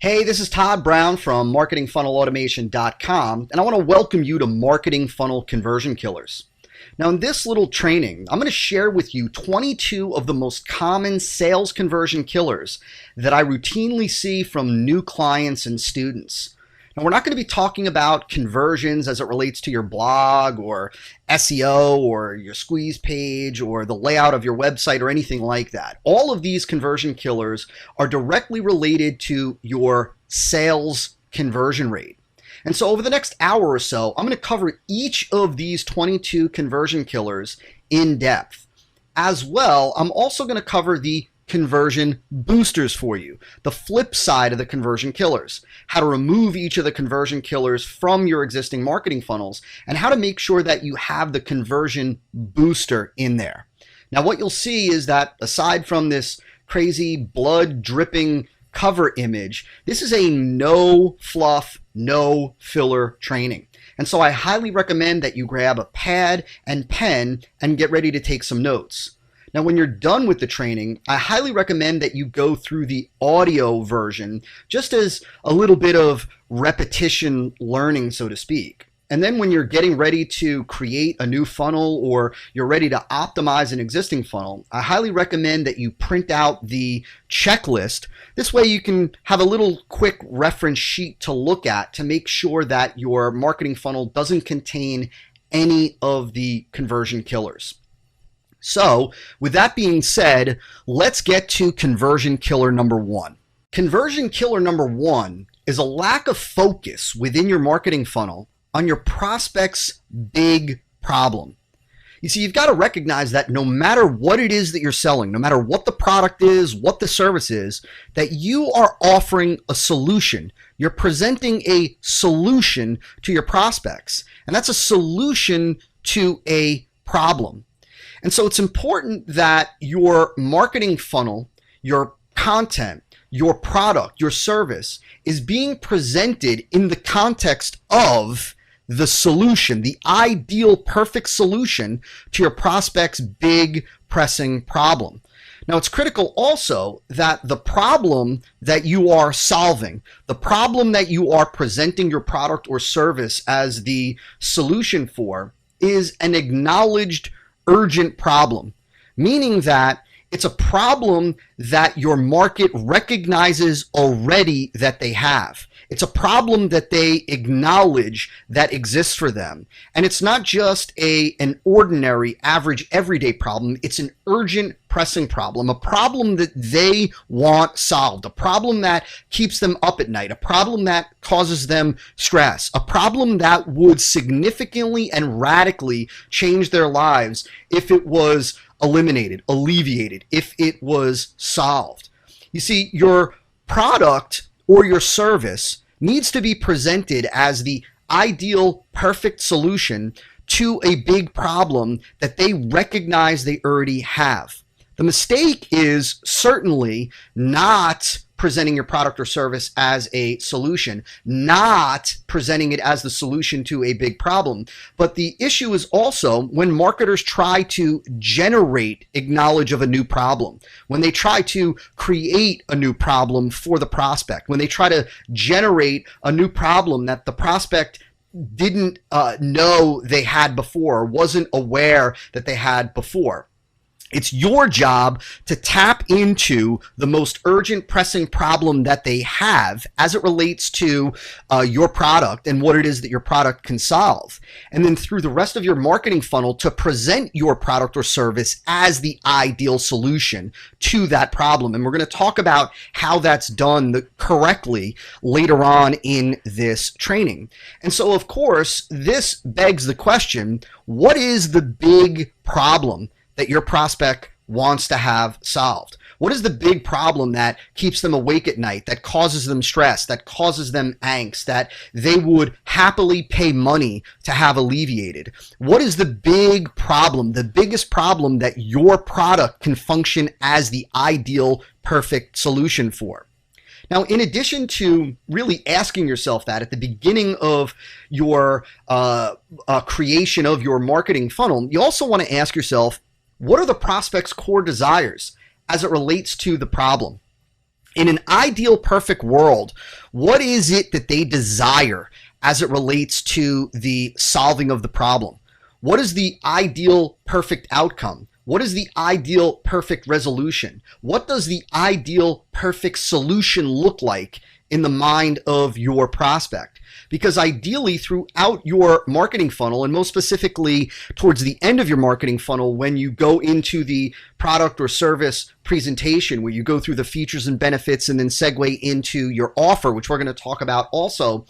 Hey, this is Todd Brown from marketingfunnelautomation.com, and I want to welcome you to Marketing Funnel Conversion Killers. Now, in this little training, I'm going to share with you 22 of the most common sales conversion killers that I routinely see from new clients and students. Now, we're not going to be talking about conversions as it relates to your blog or SEO or your squeeze page or the layout of your website or anything like that. All of these conversion killers are directly related to your sales conversion rate. And so over the next hour or so, I'm going to cover each of these 22 conversion killers in depth. As well, I'm also going to cover the conversion boosters for you, the flip side of the conversion killers, how to remove each of the conversion killers from your existing marketing funnels, and how to make sure that you have the conversion booster in there. Now, what you'll see is that aside from this crazy blood dripping cover image, this is a no fluff, no filler training. And so I highly recommend that you grab a pad and pen and get ready to take some notes. Now, when you're done with the training, I highly recommend that you go through the audio version just as a little bit of repetition learning, so to speak. And then when you're getting ready to create a new funnel or you're ready to optimize an existing funnel, I highly recommend that you print out the checklist. This way you can have a little quick reference sheet to look at to make sure that your marketing funnel doesn't contain any of the conversion killers. So, with that being said, let's get to conversion killer number one. Conversion killer number one is a lack of focus within your marketing funnel on your prospect's big problem. You see, you've got to recognize that no matter what it is that you're selling, no matter what the product is, what the service is, that you are offering a solution. You're presenting a solution to your prospects, and that's a solution to a problem. And so it's important that your marketing funnel, your content, your product, your service is being presented in the context of the solution, the ideal perfect solution to your prospect's big pressing problem. Now, it's critical also that the problem that you are solving, the problem that you are presenting your product or service as the solution for, is an acknowledged urgent problem, meaning that it's a problem that your market recognizes already that they have. It's a problem that they acknowledge that exists for them. And it's not just an ordinary, average, everyday problem. It's an urgent, pressing problem, a problem that they want solved, a problem that keeps them up at night, a problem that causes them stress, a problem that would significantly and radically change their lives if it was eliminated, alleviated, if it was solved. You see, your product or your service needs to be presented as the ideal, perfect solution to a big problem that they recognize they already have. The mistake is certainly not presenting your product or service as a solution, not presenting it as the solution to a big problem. But the issue is also when marketers try to generate knowledge of a new problem, when they try to create a new problem for the prospect, when they try to generate a new problem that the prospect didn't know they had before, wasn't aware that they had before. It's your job to tap into the most urgent, pressing problem that they have as it relates to your product and what it is that your product can solve. And then through the rest of your marketing funnel to present your product or service as the ideal solution to that problem. And we're going to talk about how that's done correctly later on in this training. And so, of course, this begs the question, what is the big problem that your prospect wants to have solved? What is the big problem that keeps them awake at night, that causes them stress, that causes them angst, that they would happily pay money to have alleviated? What is the big problem, the biggest problem that your product can function as the ideal, perfect solution for? Now, in addition to really asking yourself that at the beginning of your creation of your marketing funnel, you also want to ask yourself, what are the prospect's core desires as it relates to the problem? In an ideal perfect world, what is it that they desire as it relates to the solving of the problem? What is the ideal perfect outcome? What is the ideal perfect resolution? What does the ideal perfect solution look like in the mind of your prospect? Because ideally, throughout your marketing funnel, and most specifically towards the end of your marketing funnel, when you go into the product or service presentation, where you go through the features and benefits and then segue into your offer, which we're going to talk about also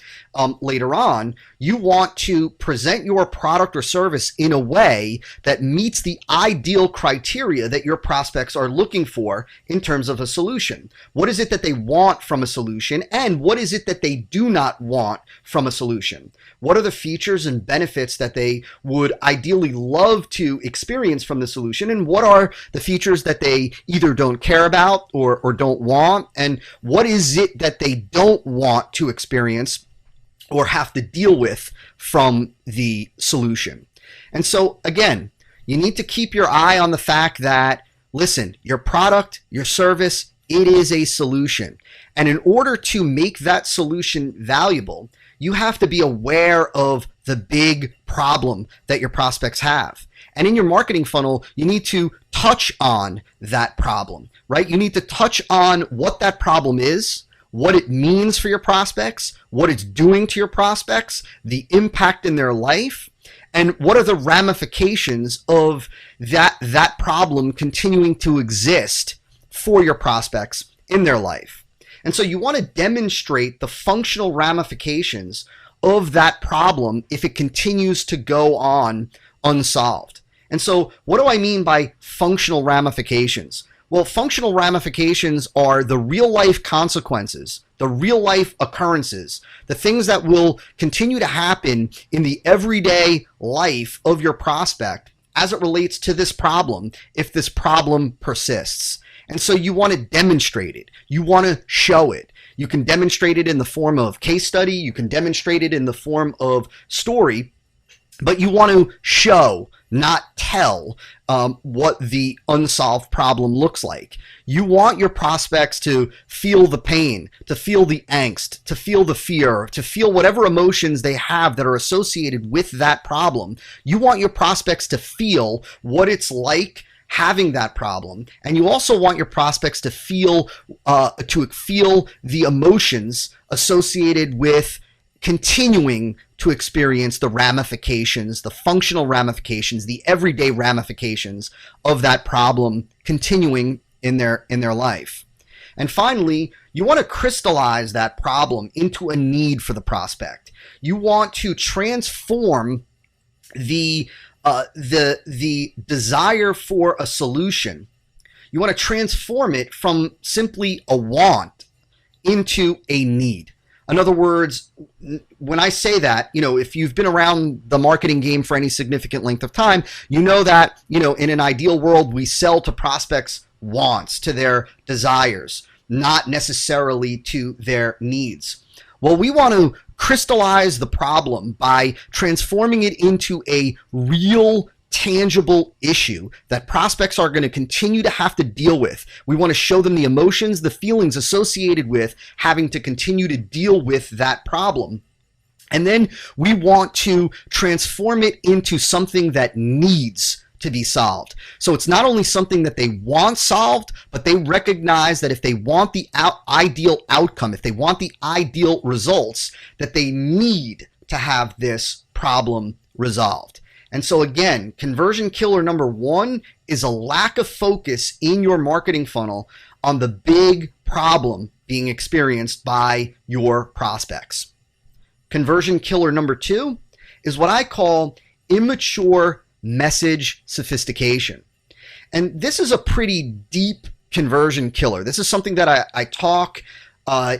later on, you want to present your product or service in a way that meets the ideal criteria that your prospects are looking for in terms of a solution. What is it that they want from a solution, and what is it that they do not want from a solution? What are the features and benefits that they would ideally love to experience from the solution, and what are the features that they either don't care about or don't want, and what is it that they don't want to experience or have to deal with from the solution? And so again, you need to keep your eye on the fact that, listen, your product, your service, it is a solution. And in order to make that solution valuable, you have to be aware of the big problem that your prospects have. And in your marketing funnel, you need to touch on that problem, right? You need to touch on what that problem is, what it means for your prospects, what it's doing to your prospects, the impact in their life, and what are the ramifications of that problem continuing to exist for your prospects in their life. And so you want to demonstrate the functional ramifications of that problem if it continues to go on unsolved. And so what do I mean by functional ramifications? Well, functional ramifications are the real life consequences, the real life occurrences, the things that will continue to happen in the everyday life of your prospect as it relates to this problem if this problem persists. And so you want to demonstrate it. You want to show it. You can demonstrate it in the form of case study. You can demonstrate it in the form of story. But you want to show, not tell, what the unsolved problem looks like. You want your prospects to feel the pain, to feel the angst, to feel the fear, to feel whatever emotions they have that are associated with that problem. You want your prospects to feel what it's like having that problem, and you also want your prospects to feel the emotions associated with continuing to experience the ramifications, the functional ramifications, the everyday ramifications of that problem continuing in their life. And finally, you want to crystallize that problem into a need for the prospect. You want to transform the desire for a solution. You want to transform it from simply a want into a need. In other words, when I say that, if you've been around the marketing game for any significant length of time, you know that, in an ideal world, we sell to prospects' wants, to their desires, not necessarily to their needs. Well, we want to crystallize the problem by transforming it into a real, tangible issue that prospects are going to continue to have to deal with. We want to show them the emotions, the feelings associated with having to continue to deal with that problem. And then we want to transform it into something that needs to be solved. So it's not only something that they want solved, but they recognize that if they want the ideal outcome, if they want the ideal results, that they need to have this problem resolved. And so again, conversion killer number one is a lack of focus in your marketing funnel on the big problem being experienced by your prospects. Conversion killer number two is what I call immature message sophistication. And this is a pretty deep conversion killer. This is something that I talk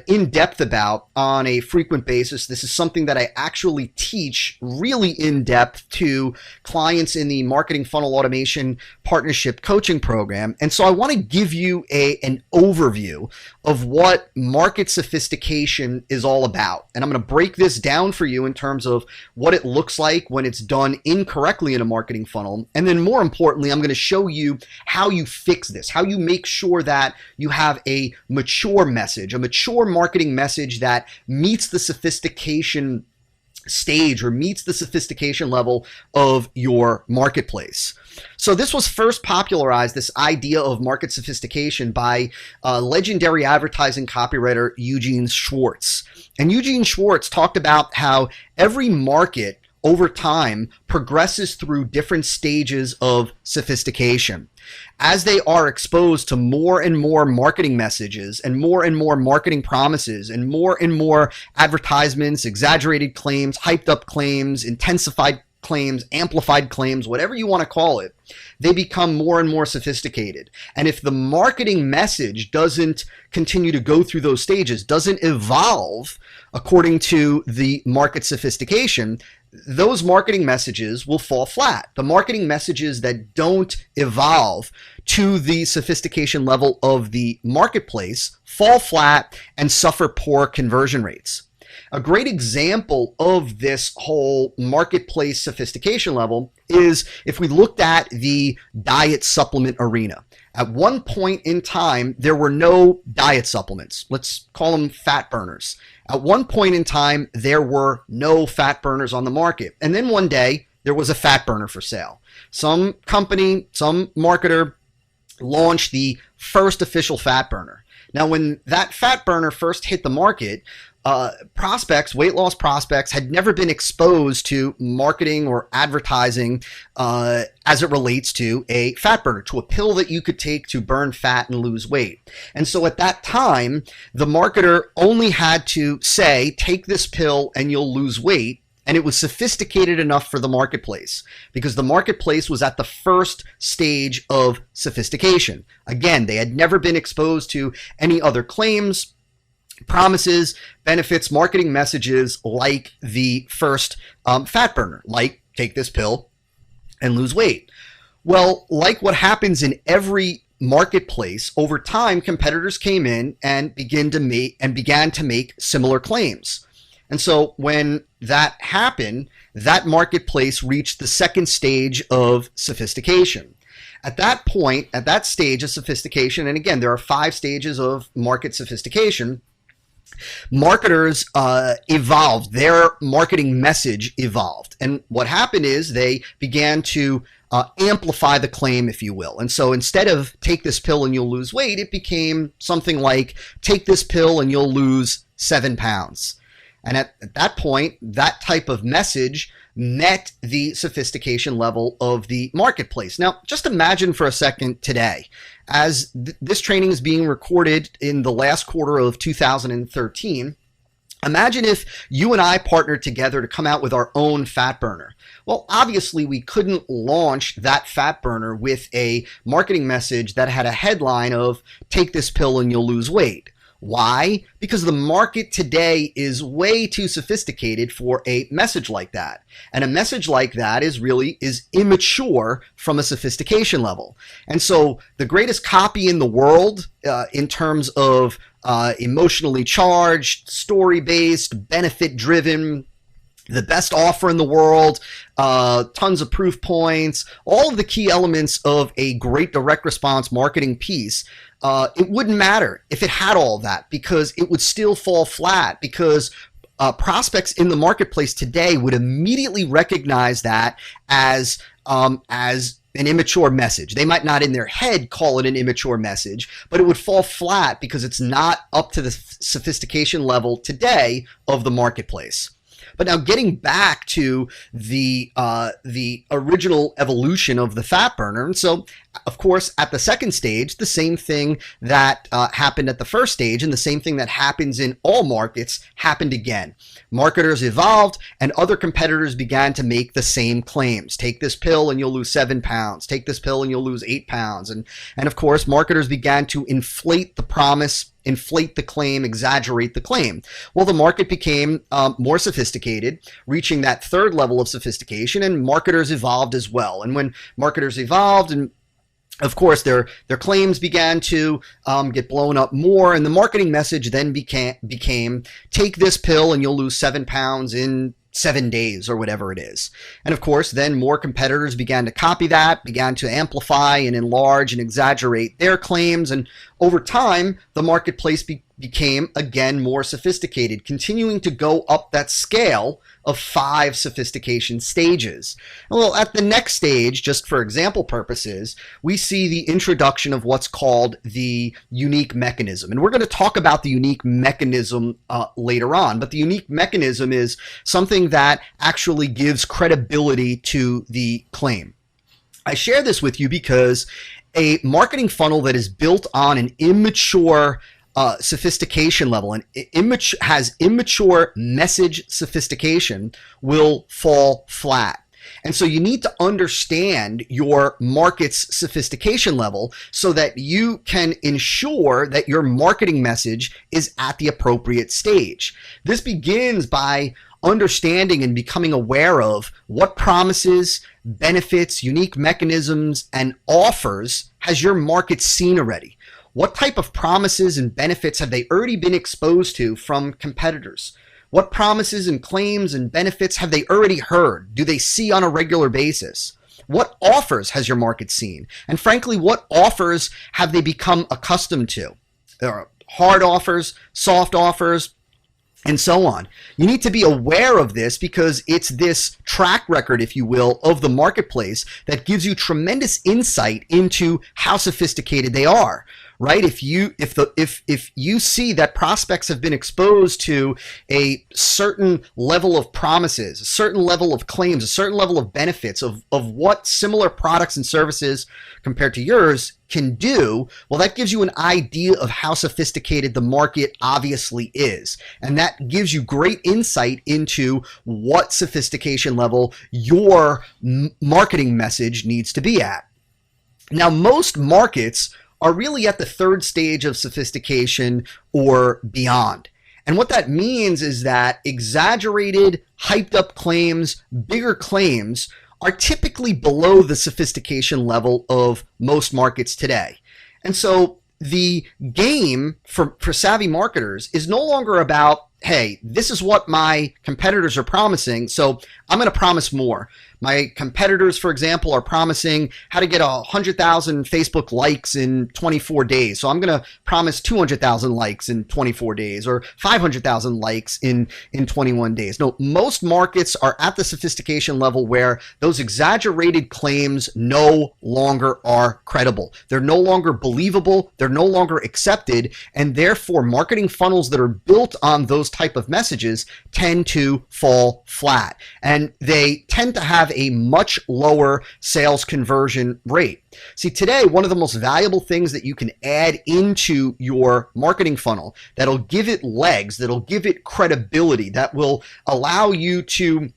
in depth about on a frequent basis. This is something that I actually teach really in depth to clients in the Marketing Funnel Automation Partnership Coaching Program. And so I want to give you an overview of what market sophistication is all about. And I'm going to break this down for you in terms of what it looks like when it's done incorrectly in a marketing funnel. And then more importantly, I'm going to show you how you fix this, how you make sure that you have a mature message, a mature marketing message that meets the sophistication stage or meets the sophistication level of your marketplace. So this was first popularized, this idea of market sophistication, by legendary advertising copywriter Eugene Schwartz. And Eugene Schwartz talked about how every market over time progresses through different stages of sophistication. As they are exposed to more and more marketing messages and more marketing promises and more advertisements, exaggerated claims, hyped up claims, intensified claims, amplified claims, whatever you want to call it, they become more and more sophisticated. And if the marketing message doesn't continue to go through those stages, doesn't evolve according to the market sophistication, those marketing messages will fall flat. The marketing messages that don't evolve to the sophistication level of the marketplace fall flat and suffer poor conversion rates. A great example of this whole marketplace sophistication level is if we looked at the diet supplement arena. At one point in time, there were no diet supplements. Let's call them fat burners. At one point in time, there were no fat burners on the market. And then one day, there was a fat burner for sale. Some company, some marketer launched the first official fat burner. Now, when that fat burner first hit the market, prospects, weight loss prospects, had never been exposed to marketing or advertising as it relates to a fat burner, to a pill that you could take to burn fat and lose weight. And so at that time, the marketer only had to say, take this pill and you'll lose weight. And it was sophisticated enough for the marketplace because the marketplace was at the first stage of sophistication. Again, they had never been exposed to any other claims, promises, benefits, marketing messages like the first fat burner, like take this pill and lose weight. Well, like what happens in every marketplace, over time, competitors came in and began to make similar claims. And so when that happened, that marketplace reached the second stage of sophistication. At that point, at that stage of sophistication, and again, there are 5 stages of market sophistication, marketers evolved, their marketing message evolved. And what happened is they began to amplify the claim, if you will. And so instead of take this pill and you'll lose weight, it became something like take this pill and you'll lose 7 pounds. And at that point, that type of message met the sophistication level of the marketplace. Now, just imagine for a second today, as this training is being recorded in the last quarter of 2013, imagine if you and I partnered together to come out with our own fat burner. Well, obviously, we couldn't launch that fat burner with a marketing message that had a headline of, take this pill and you'll lose weight. Why? Because the market today is way too sophisticated for a message like that. And a message like that is immature from a sophistication level. And so the greatest copy in the world in terms of emotionally charged, story-based, benefit-driven, the best offer in the world, tons of proof points, all of the key elements of a great direct response marketing piece, it wouldn't matter if it had all that, because it would still fall flat, because prospects in the marketplace today would immediately recognize that as an immature message. They might not in their head call it an immature message, but it would fall flat because it's not up to the sophistication level today of the marketplace. But now getting back to the original evolution of the fat burner, and so of course at the second stage, the same thing that happened at the first stage and the same thing that happens in all markets happened again. Marketers evolved and other competitors began to make the same claims. Take this pill and you'll lose 7 pounds. Take this pill and you'll lose 8 pounds. And of course, marketers began to inflate the promise inflate the claim, exaggerate the claim. Well, the market became more sophisticated, reaching that third level of sophistication, and marketers evolved as well. And when marketers evolved, and of course, their claims began to get blown up more, and the marketing message then became take this pill and you'll lose 7 pounds in 7 days or whatever it is. And of course, then more competitors began to copy that, began to amplify and enlarge and exaggerate their claims. And over time, the marketplace became again more sophisticated, continuing to go up that scale of 5 sophistication stages. Well, at the next stage, just for example purposes, we see the introduction of what's called the unique mechanism. And we're going to talk about the unique mechanism later on, but the unique mechanism is something that actually gives credibility to the claim. I share this with you because a marketing funnel that is built on an immature sophistication level and has immature message sophistication will fall flat. And so you need to understand your market's sophistication level so that you can ensure that your marketing message is at the appropriate stage. This begins by understanding and becoming aware of what promises, benefits, unique mechanisms, and offers has your market seen already. What type of promises and benefits have they already been exposed to from competitors? What promises and claims and benefits have they already heard? Do they see on a regular basis? What offers has your market seen? And frankly, what offers have they become accustomed to? There are hard offers, soft offers, and so on. You need to be aware of this because it's this track record, if you will, of the marketplace that gives you tremendous insight into how sophisticated they are. Right? If you see that prospects have been exposed to a certain level of promises, a certain level of claims, a certain level of benefits of what similar products and services compared to yours can do, well, that gives you an idea of how sophisticated the market obviously is. And that gives you great insight into what sophistication level your marketing message needs to be at. Now, most markets are really at the third stage of sophistication or beyond. And what that means is that exaggerated, hyped up claims, bigger claims are typically below the sophistication level of most markets today. And so the game for savvy marketers is no longer about, hey, this is what my competitors are promising, so I'm going to promise more. My competitors, for example, are promising how to get 100,000 Facebook likes in 24 days. So I'm going to promise 200,000 likes in 24 days or 500,000 likes in 21 days. No, most markets are at the sophistication level where those exaggerated claims no longer are credible. They're no longer believable. They're no longer accepted. And therefore, marketing funnels that are built on those type of messages tend to fall flat. And they tend to have a much lower sales conversion rate. See, today, one of the most valuable things that you can add into your marketing funnel that'll give it legs, that'll give it credibility, that will allow you to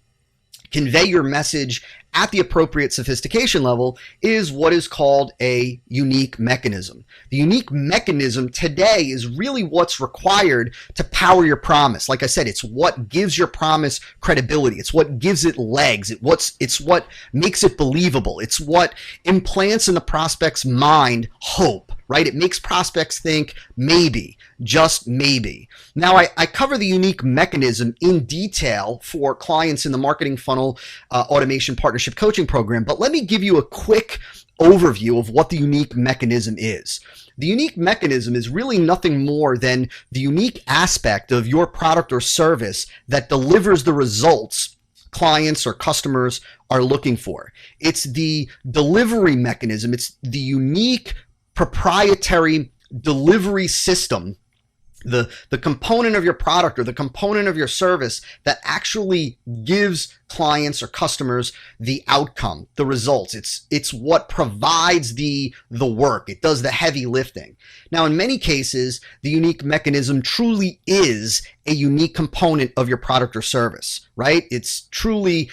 convey your message at the appropriate sophistication level is what is called a unique mechanism. The unique mechanism today is really what's required to power your promise. Like I said, it's what gives your promise credibility. It's what gives it legs. It's what makes it believable. It's what implants in the prospect's mind hope, right? It makes prospects think maybe, just maybe. Now, I cover the unique mechanism in detail for clients in the Marketing Funnel Automation Partnership Coaching Program, but let me give you a quick overview of what the unique mechanism is. The unique mechanism is really nothing more than the unique aspect of your product or service that delivers the results clients or customers are looking for. It's the delivery mechanism. It's the unique proprietary delivery system, the component of your product or the component of your service that actually gives clients or customers the outcome, the results. It's what provides the work. It does the heavy lifting. Now, in many cases, the unique mechanism truly is a unique component of your product or service, right? It's truly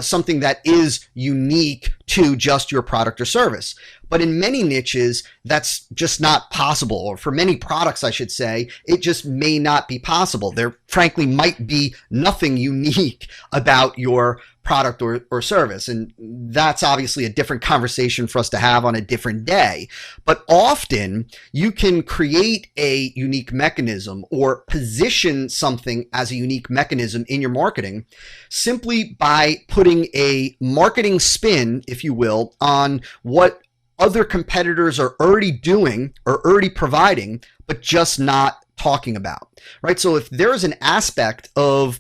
something that is unique to just your product or service. but in many niches, that's just not possible. Or for many products, I should say, it just may not be possible. There frankly might be nothing unique about your product or service. And that's obviously a different conversation for us to have on a different day. But often you can create a unique mechanism or position something as a unique mechanism in your marketing simply by putting a marketing spin, if you will, on what other competitors are already doing or already providing, but just not talking about, right? So if there's an aspect of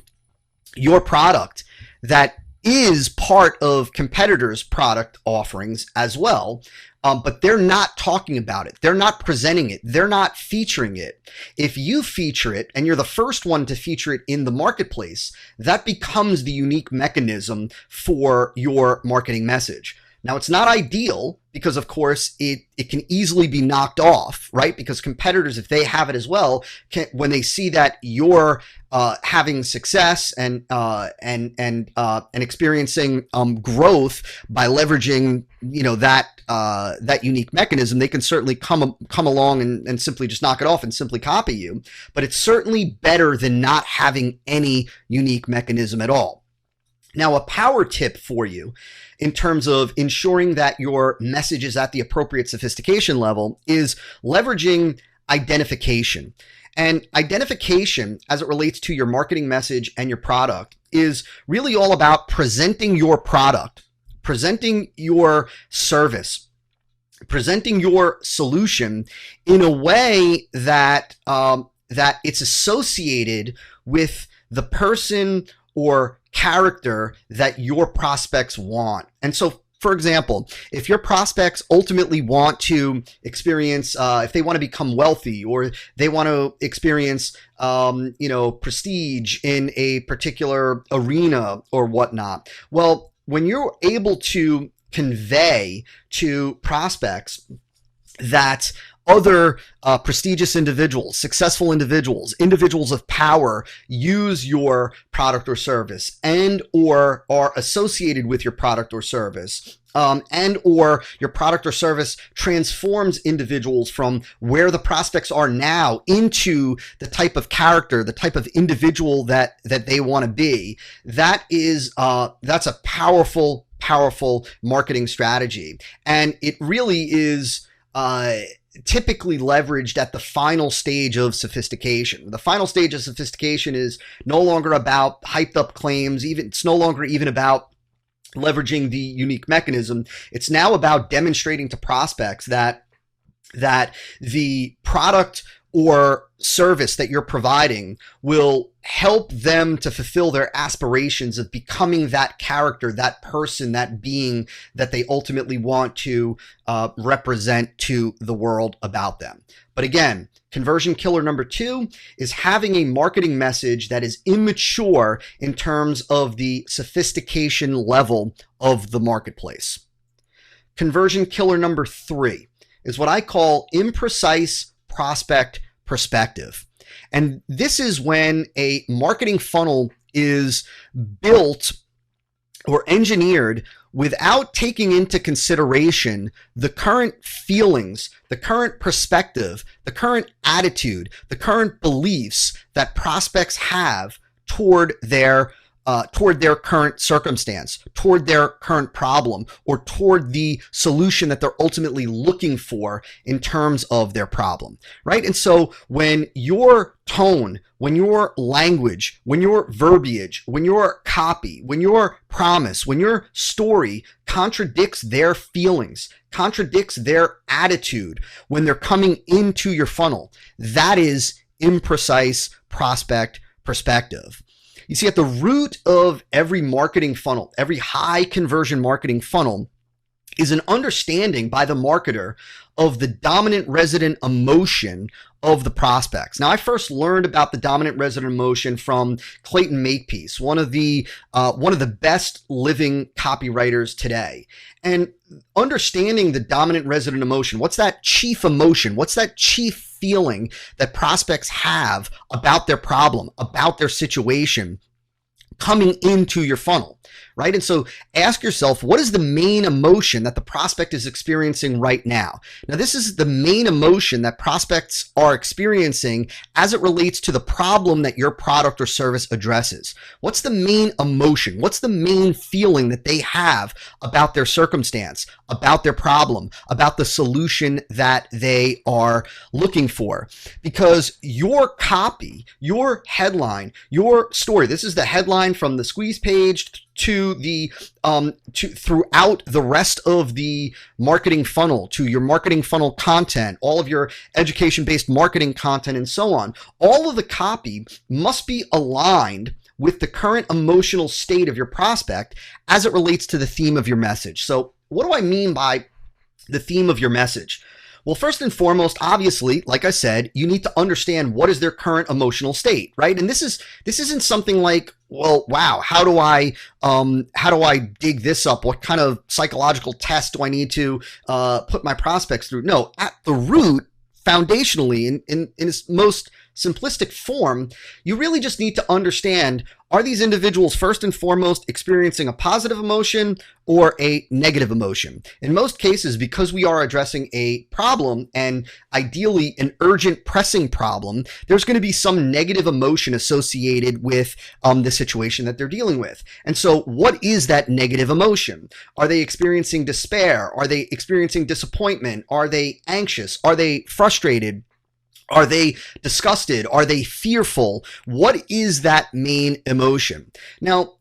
your product that is part of competitors' product offerings as well, but they're not talking about it. They're not presenting it. They're not featuring it. If you feature it and you're the first one to feature it in the marketplace, that becomes the unique mechanism for your marketing message. Now, it's not ideal because, of course, it can easily be knocked off, right? Because competitors, if they have it as well, when they see that you're having success and experiencing growth by leveraging, that unique mechanism, they can certainly come along and simply just knock it off and simply copy you. But it's certainly better than not having any unique mechanism at all. Now, a power tip for you in terms of ensuring that your message is at the appropriate sophistication level is leveraging identification. And identification, as it relates to your marketing message and your product, is really all about presenting your product, presenting your service, presenting your solution in a way that that it's associated with the person or character that your prospects want. And so, for example, if your prospects ultimately want to experience, if they want to become wealthy or they want to experience, prestige in a particular arena or whatnot, well, when you're able to convey to prospects that other prestigious individuals, successful individuals, individuals of power use your product or service and or are associated with your product or service, and or your product or service transforms individuals from where the prospects are now into the type of character, the type of individual that they want to be. That's a powerful marketing strategy. And it really is typically leveraged at the final stage of sophistication. The final stage of sophistication is no longer about hyped up claims. It's no longer even about leveraging the unique mechanism. It's now about demonstrating to prospects that the product or service that you're providing will help them to fulfill their aspirations of becoming that character, that person, that being that they ultimately want to represent to the world about them. But again, conversion killer number 2 is having a marketing message that is immature in terms of the sophistication level of the marketplace. Conversion killer number 3 is what I call imprecise prospect perspective. And this is when a marketing funnel is built or engineered without taking into consideration the current feelings, the current perspective, the current attitude, the current beliefs that prospects have toward their current circumstance, toward their current problem, or toward the solution that they're ultimately looking for in terms of their problem, right? And so when your tone, when your language, when your verbiage, when your copy, when your promise, when your story contradicts their feelings, contradicts their attitude when they're coming into your funnel, that is imprecise prospect perspective. You see, at the root of every marketing funnel, every high conversion marketing funnel, is an understanding by the marketer of the dominant resident emotion of the prospects. Now, I first learned about the dominant resident emotion from Clayton Makepeace, one of the best living copywriters today. And understanding the dominant resident emotion, what's that chief emotion? What's that chief feeling that prospects have about their problem, about their situation, coming into your funnel, right? And so ask yourself, what is the main emotion that the prospect is experiencing right now? Now, this is the main emotion that prospects are experiencing as it relates to the problem that your product or service addresses. What's the main emotion? What's the main feeling that they have about their circumstance, about their problem, about the solution that they are looking for? Because your copy, your headline, your story, this is the headline from the squeeze page to the throughout the rest of the marketing funnel, to your marketing funnel content, all of your education-based marketing content, and so on. All of the copy must be aligned with the current emotional state of your prospect as it relates to the theme of your message. So what do I mean by the theme of your message? Well, first and foremost, obviously, like I said, you need to understand what is their current emotional state, right? And this isn't something like, well, wow, how do I dig this up? What kind of psychological test do I need to put my prospects through? No, at the root, foundationally, in its most simplistic form, you really just need to understand, are these individuals first and foremost experiencing a positive emotion or a negative emotion? In most cases, because we are addressing a problem, and ideally an urgent pressing problem, there's going to be some negative emotion associated with the situation that they're dealing with. And so what is that negative emotion? Are they experiencing despair? Are they experiencing disappointment? Are they anxious? Are they frustrated? Are they disgusted? Are they fearful? What is that main emotion? Now,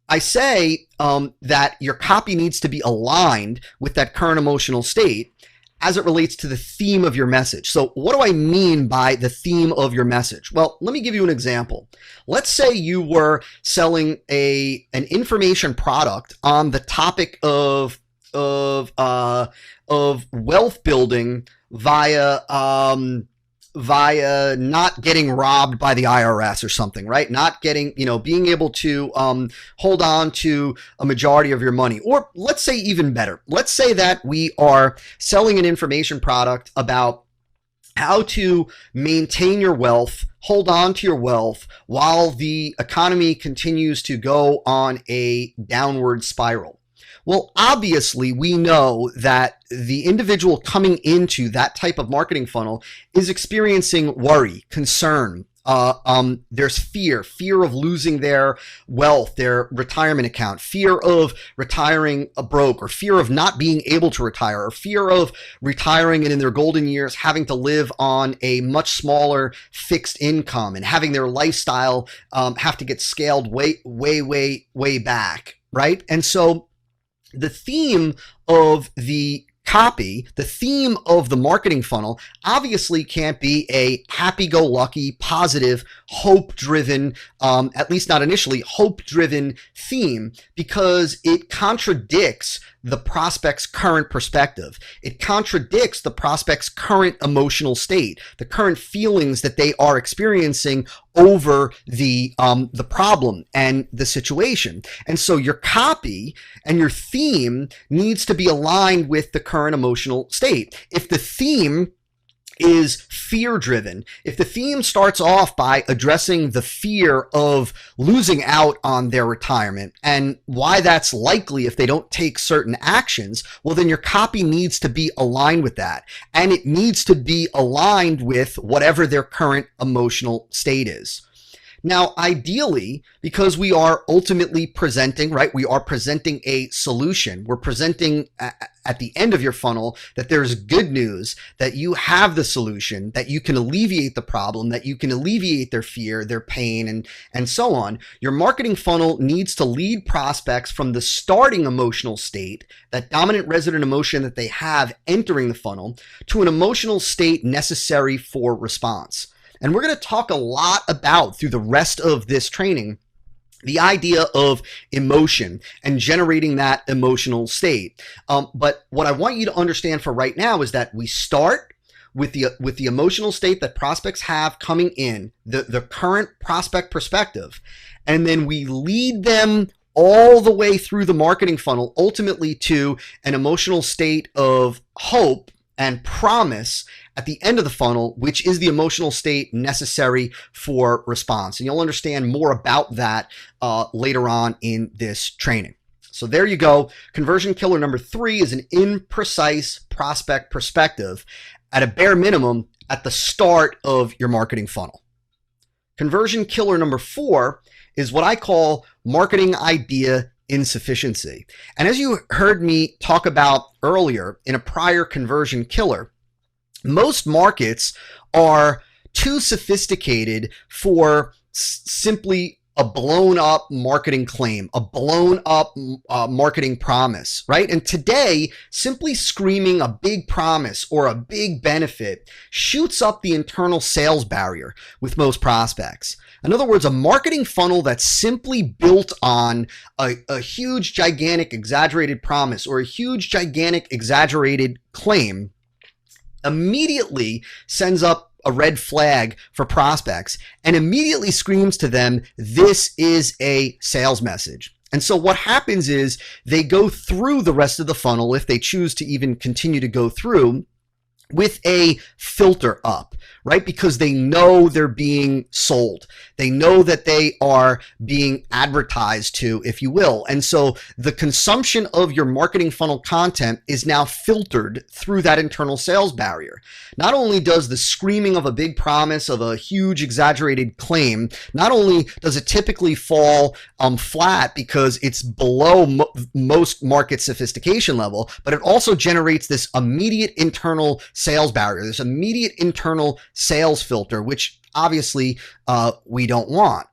I say that your copy needs to be aligned with that current emotional state as it relates to the theme of your message. So what do I mean by the theme of your message? Well, let me give you an example. Let's say you were selling an information product on the topic of wealth building via not getting robbed by the IRS or something, right? Not getting, being able to hold on to a majority of your money. Or let's say even better, let's say that we are selling an information product about how to maintain your wealth, hold on to your wealth while the economy continues to go on a downward spiral. Well, obviously, we know that the individual coming into that type of marketing funnel is experiencing worry, concern. There's fear of losing their wealth, their retirement account, fear of retiring broke, or fear of not being able to retire, or fear of retiring and in their golden years having to live on a much smaller fixed income and having their lifestyle have to get scaled way back, right? And so the theme of the copy, the theme of the marketing funnel, obviously can't be a happy-go-lucky, positive, hope-driven, at least not initially, hope-driven theme, because it contradicts the prospect's current perspective. It contradicts the prospect's current emotional state, the current feelings that they are experiencing over the problem and the situation. And so your copy and your theme needs to be aligned with the current emotional state. If the theme is fear-driven, if the theme starts off by addressing the fear of losing out on their retirement and why that's likely if they don't take certain actions, well, then your copy needs to be aligned with that. And it needs to be aligned with whatever their current emotional state is. Now, ideally, because we are ultimately presenting, right? We are presenting a solution. We're presenting at the end of your funnel that there's good news, that you have the solution, that you can alleviate the problem, that you can alleviate their fear, their pain, and so on. Your marketing funnel needs to lead prospects from the starting emotional state, that dominant resident emotion that they have entering the funnel, to an emotional state necessary for response. And we're going to talk a lot about, through the rest of this training, the idea of emotion and generating that emotional state. But what I want you to understand for right now is that we start with the emotional state that prospects have coming in, the current prospect perspective, and then we lead them all the way through the marketing funnel, ultimately to an emotional state of hope and promise at the end of the funnel, which is the emotional state necessary for response. And you'll understand more about that later on in this training. So there you go. Conversion killer number 3 is an imprecise prospect perspective at a bare minimum at the start of your marketing funnel. Conversion killer number 4 is what I call marketing idea insufficiency. And as you heard me talk about earlier in a prior conversion killer, most markets are too sophisticated for simply a blown up marketing claim, a blown up marketing promise, right? And today, simply screaming a big promise or a big benefit shoots up the internal sales barrier with most prospects. In other words, a marketing funnel that's simply built on a huge, gigantic, exaggerated promise or a huge, gigantic, exaggerated claim immediately sends up a red flag for prospects and immediately screams to them, this is a sales message. And so what happens is they go through the rest of the funnel, if they choose to even continue to go through, with a filter up, right? Because they know they're being sold. They know that they are being advertised to, if you will. And so the consumption of your marketing funnel content is now filtered through that internal sales barrier. Not only does the screaming of a big promise of a huge exaggerated claim, not only does it typically fall flat because it's below most market sophistication level, but it also generates this immediate internal sales barrier, this immediate internal sales filter, which obviously we don't want.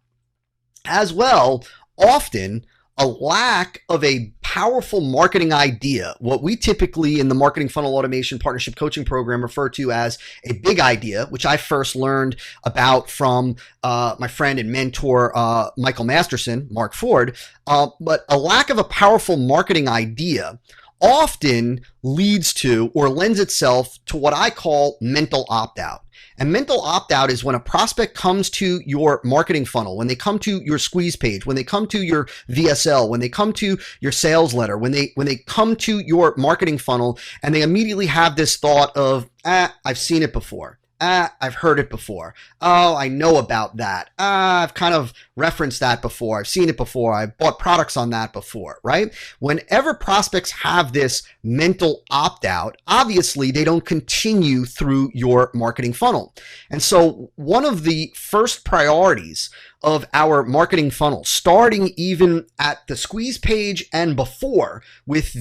As well, often a lack of a powerful marketing idea, what we typically in the Marketing Funnel Automation Partnership Coaching Program refer to as a big idea, which I first learned about from my friend and mentor, Michael Masterson, Mark Ford. But a lack of a powerful marketing idea often leads to or lends itself to what I call mental opt-out. And mental opt-out is when a prospect comes to your marketing funnel, when they come to your squeeze page, when they come to your VSL, when they come to your sales letter, when they come to your marketing funnel, and they immediately have this thought of, I've seen it before. I've heard it before. Oh, I know about that. I've kind of referenced that before. I've seen it before. I bought products on that before, right? Whenever prospects have this mental opt-out, obviously they don't continue through your marketing funnel. And so one of the first priorities of our marketing funnel, starting even at the squeeze page and before with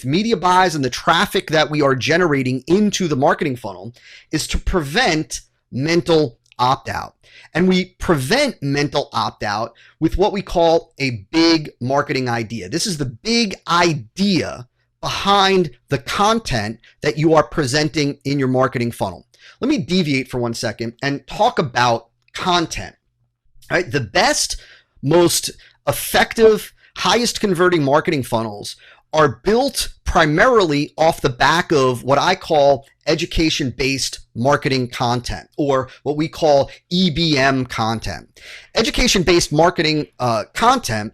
media buys and the traffic that we are generating into the marketing funnel, is to prevent mental opt-out. And we prevent mental opt-out with what we call a big marketing idea. This is the big idea behind the content that you are presenting in your marketing funnel. Let me deviate for 1 second and talk about content. Right? The best, most effective, highest converting marketing funnels are built primarily off the back of what I call education-based marketing content, or what we call EBM content. Education-based marketing content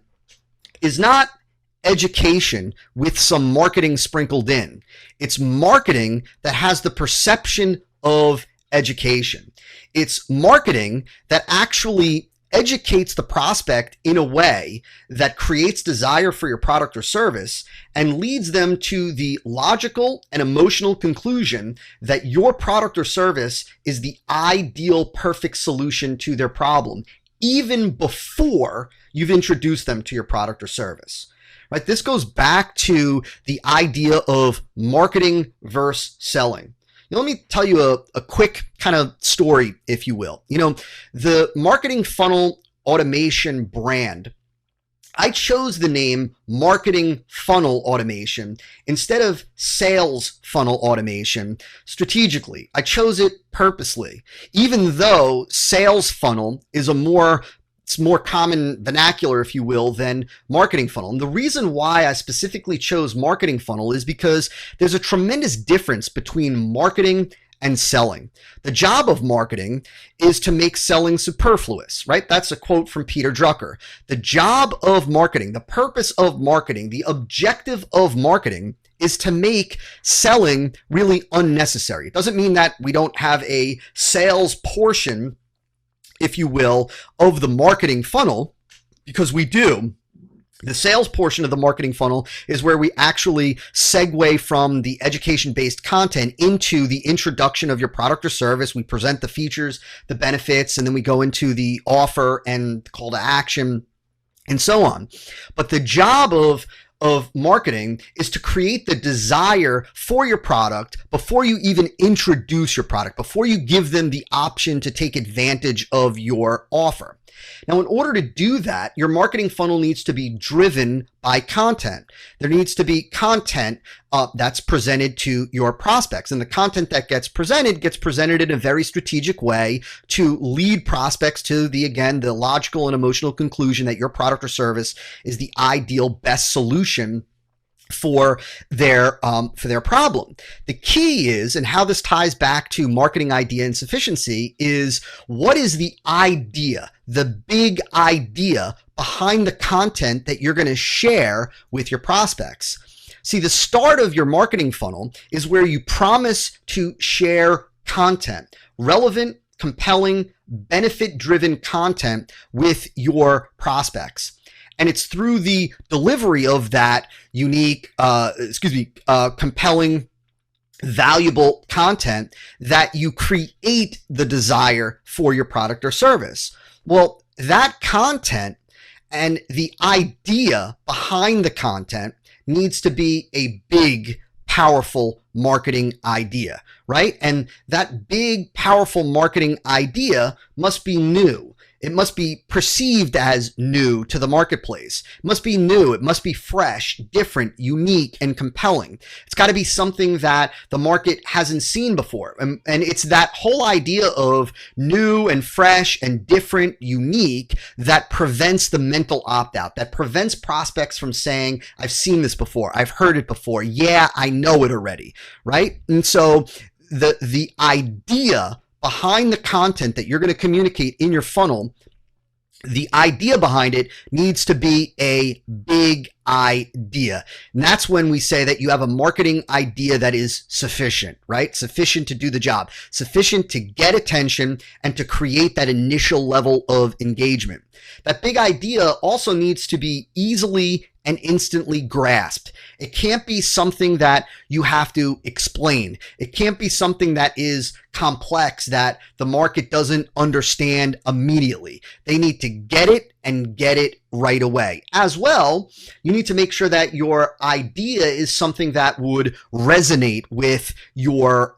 is not education with some marketing sprinkled in. It's marketing that has the perception of education. It's marketing that actually educates the prospect in a way that creates desire for your product or service and leads them to the logical and emotional conclusion that your product or service is the ideal, perfect solution to their problem, even before you've introduced them to your product or service. Right? This goes back to the idea of marketing versus selling. Let me tell you a quick kind of story, if you will. The Marketing Funnel Automation brand, I chose the name Marketing Funnel Automation instead of Sales Funnel Automation strategically. I chose it purposely, even though Sales Funnel is it's more common vernacular, if you will, than marketing funnel. And the reason why I specifically chose marketing funnel is because there's a tremendous difference between marketing and selling. The job of marketing is to make selling superfluous, right? That's a quote from Peter Drucker. The job of marketing, the purpose of marketing, the objective of marketing is to make selling really unnecessary. It doesn't mean that we don't have a sales portion, if you will, of the marketing funnel, because we do. The sales portion of the marketing funnel is where we actually segue from the education-based content into the introduction of your product or service. We present the features, the benefits, and then we go into the offer and call to action and so on. But the job of marketing is to create the desire for your product before you even introduce your product, before you give them the option to take advantage of your offer. Now, in order to do that, your marketing funnel needs to be driven by content. There needs to be content that's presented to your prospects. And the content that gets presented in a very strategic way to lead prospects to the logical and emotional conclusion that your product or service is the ideal best solution for their problem. The key is, and how this ties back to marketing idea insufficiency, is what is the idea, the big idea behind the content that you're going to share with your prospects. See, the start of your marketing funnel is where you promise to share content, relevant, compelling, benefit-driven content with your prospects. And it's through the delivery of that unique, compelling, valuable content that you create the desire for your product or service. Well, that content and the idea behind the content needs to be a big, powerful marketing idea, right? And that big, powerful marketing idea must be new. It must be perceived as new to the marketplace. It must be new. It must be fresh, different, unique, and compelling. It's got to be something that the market hasn't seen before. And it's that whole idea of new and fresh and different, unique, that prevents the mental opt-out, that prevents prospects from saying, I've seen this before. I've heard it before. Yeah, I know it already, right? And so the idea behind the content that you're going to communicate in your funnel, the idea behind it needs to be a big idea. And that's when we say that you have a marketing idea that is sufficient, right? Sufficient to do the job, sufficient to get attention and to create that initial level of engagement. That big idea also needs to be easily and instantly grasped. It can't be something that you have to explain. It can't be something that is complex that the market doesn't understand immediately. They need to get it and get it right away. As well, you need to make sure that your idea is something that would resonate with your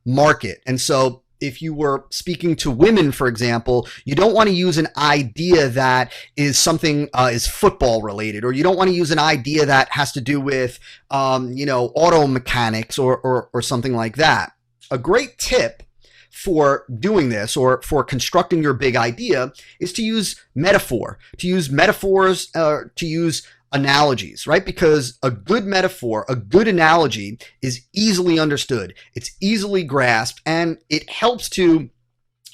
market. And so if you were speaking to women, for example, you don't want to use an idea that is something is football related, or you don't want to use an idea that has to do with, auto mechanics or something like that. A great tip for doing this, or for constructing your big idea, is to use metaphors, to use analogies, right? Because a good metaphor, a good analogy is easily understood. It's easily grasped, and it helps to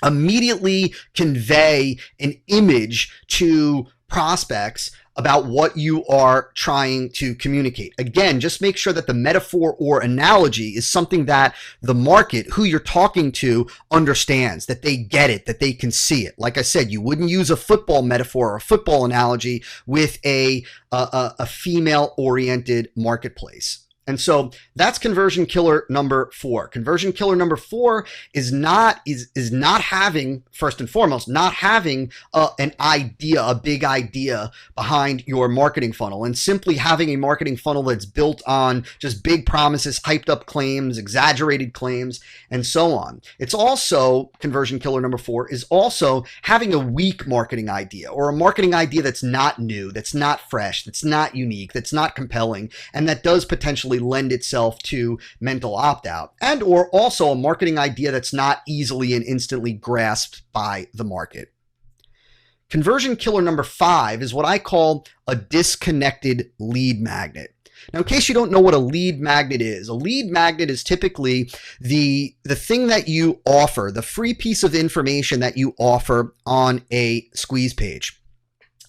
immediately convey an image to prospects about what you are trying to communicate. Again, just make sure that the metaphor or analogy is something that the market, who you're talking to, understands, that they get it, that they can see it. Like I said, you wouldn't use a football metaphor or a football analogy with a female-oriented marketplace. And so that's conversion killer number 4. Conversion killer number 4 is not having, first and foremost, not having an idea, a big idea behind your marketing funnel, and simply having a marketing funnel that's built on just big promises, hyped up claims, exaggerated claims, and so on. It's also, conversion killer number 4 is also having a weak marketing idea, or a marketing idea that's not new, that's not fresh, that's not unique, that's not compelling, and that does potentially lend itself to mental opt-out, and or also a marketing idea that's not easily and instantly grasped by the market. Conversion killer number 5 is what I call a disconnected lead magnet. Now, in case you don't know what a lead magnet is typically the thing that you offer, the free piece of information that you offer on a squeeze page.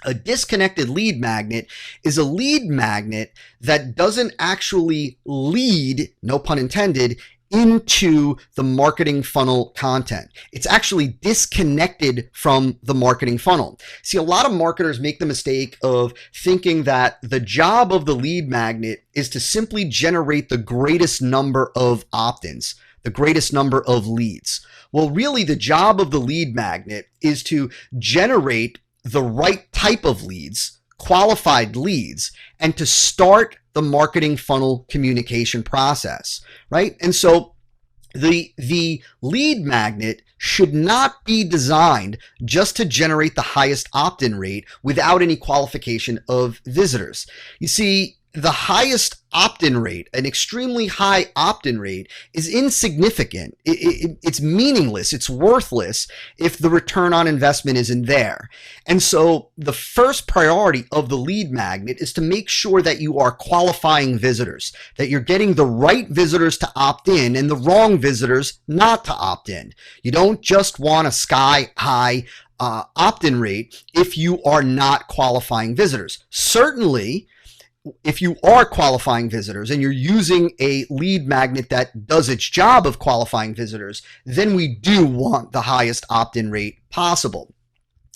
A disconnected lead magnet is a lead magnet that doesn't actually lead, no pun intended, into the marketing funnel content. It's actually disconnected from the marketing funnel. See, a lot of marketers make the mistake of thinking that the job of the lead magnet is to simply generate the greatest number of opt-ins, the greatest number of leads. Well, really, the job of the lead magnet is to generate the right type of leads, qualified leads, and to start the marketing funnel communication process, right? And so the lead magnet should not be designed just to generate the highest opt-in rate without any qualification of visitors. You see, the highest opt-in rate, an extremely high opt-in rate, is insignificant. It's meaningless. It's worthless if the return on investment isn't there. And so the first priority of the lead magnet is to make sure that you are qualifying visitors, that you're getting the right visitors to opt in and the wrong visitors not to opt in. You don't just want a sky high opt-in rate if you are not qualifying visitors. Certainly, if you are qualifying visitors and you're using a lead magnet that does its job of qualifying visitors, then we do want the highest opt-in rate possible.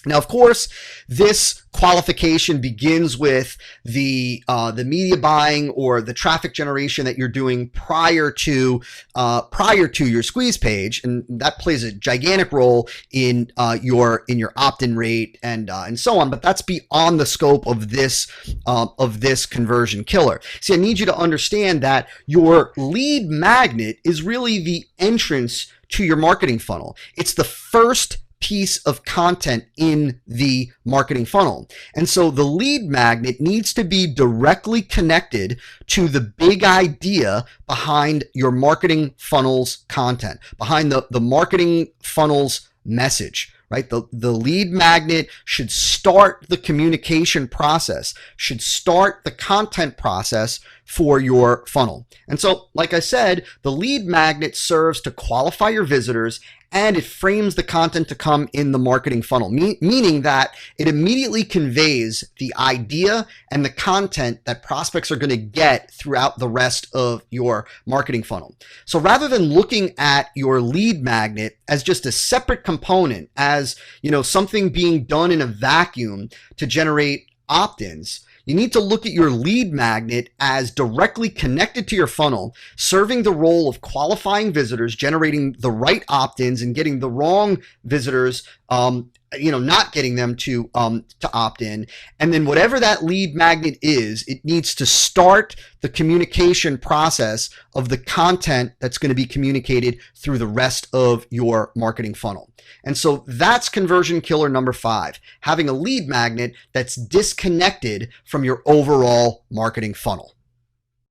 Now, of course, this qualification begins with the media buying or the traffic generation that you're doing prior to your squeeze page, and that plays a gigantic role in your opt-in rate and so on. But that's beyond the scope of this conversion killer. See, I need you to understand that your lead magnet is really the entrance to your marketing funnel. It's the first piece of content in the marketing funnel. And so the lead magnet needs to be directly connected to the big idea behind your marketing funnel's content, behind the marketing funnel's message, right? The lead magnet should start the communication process, should start the content process for your funnel. And so, like I said, the lead magnet serves to qualify your visitors, and it frames the content to come in the marketing funnel, meaning that it immediately conveys the idea and the content that prospects are going to get throughout the rest of your marketing funnel. So rather than looking at your lead magnet as just a separate component, as something being done in a vacuum to generate opt-ins, you need to look at your lead magnet as directly connected to your funnel, serving the role of qualifying visitors, generating the right opt-ins, and getting the wrong visitors, not getting them to opt in. And then whatever that lead magnet is, it needs to start the communication process of the content that's going to be communicated through the rest of your marketing funnel. And so that's conversion killer number 5, having a lead magnet that's disconnected from your overall marketing funnel.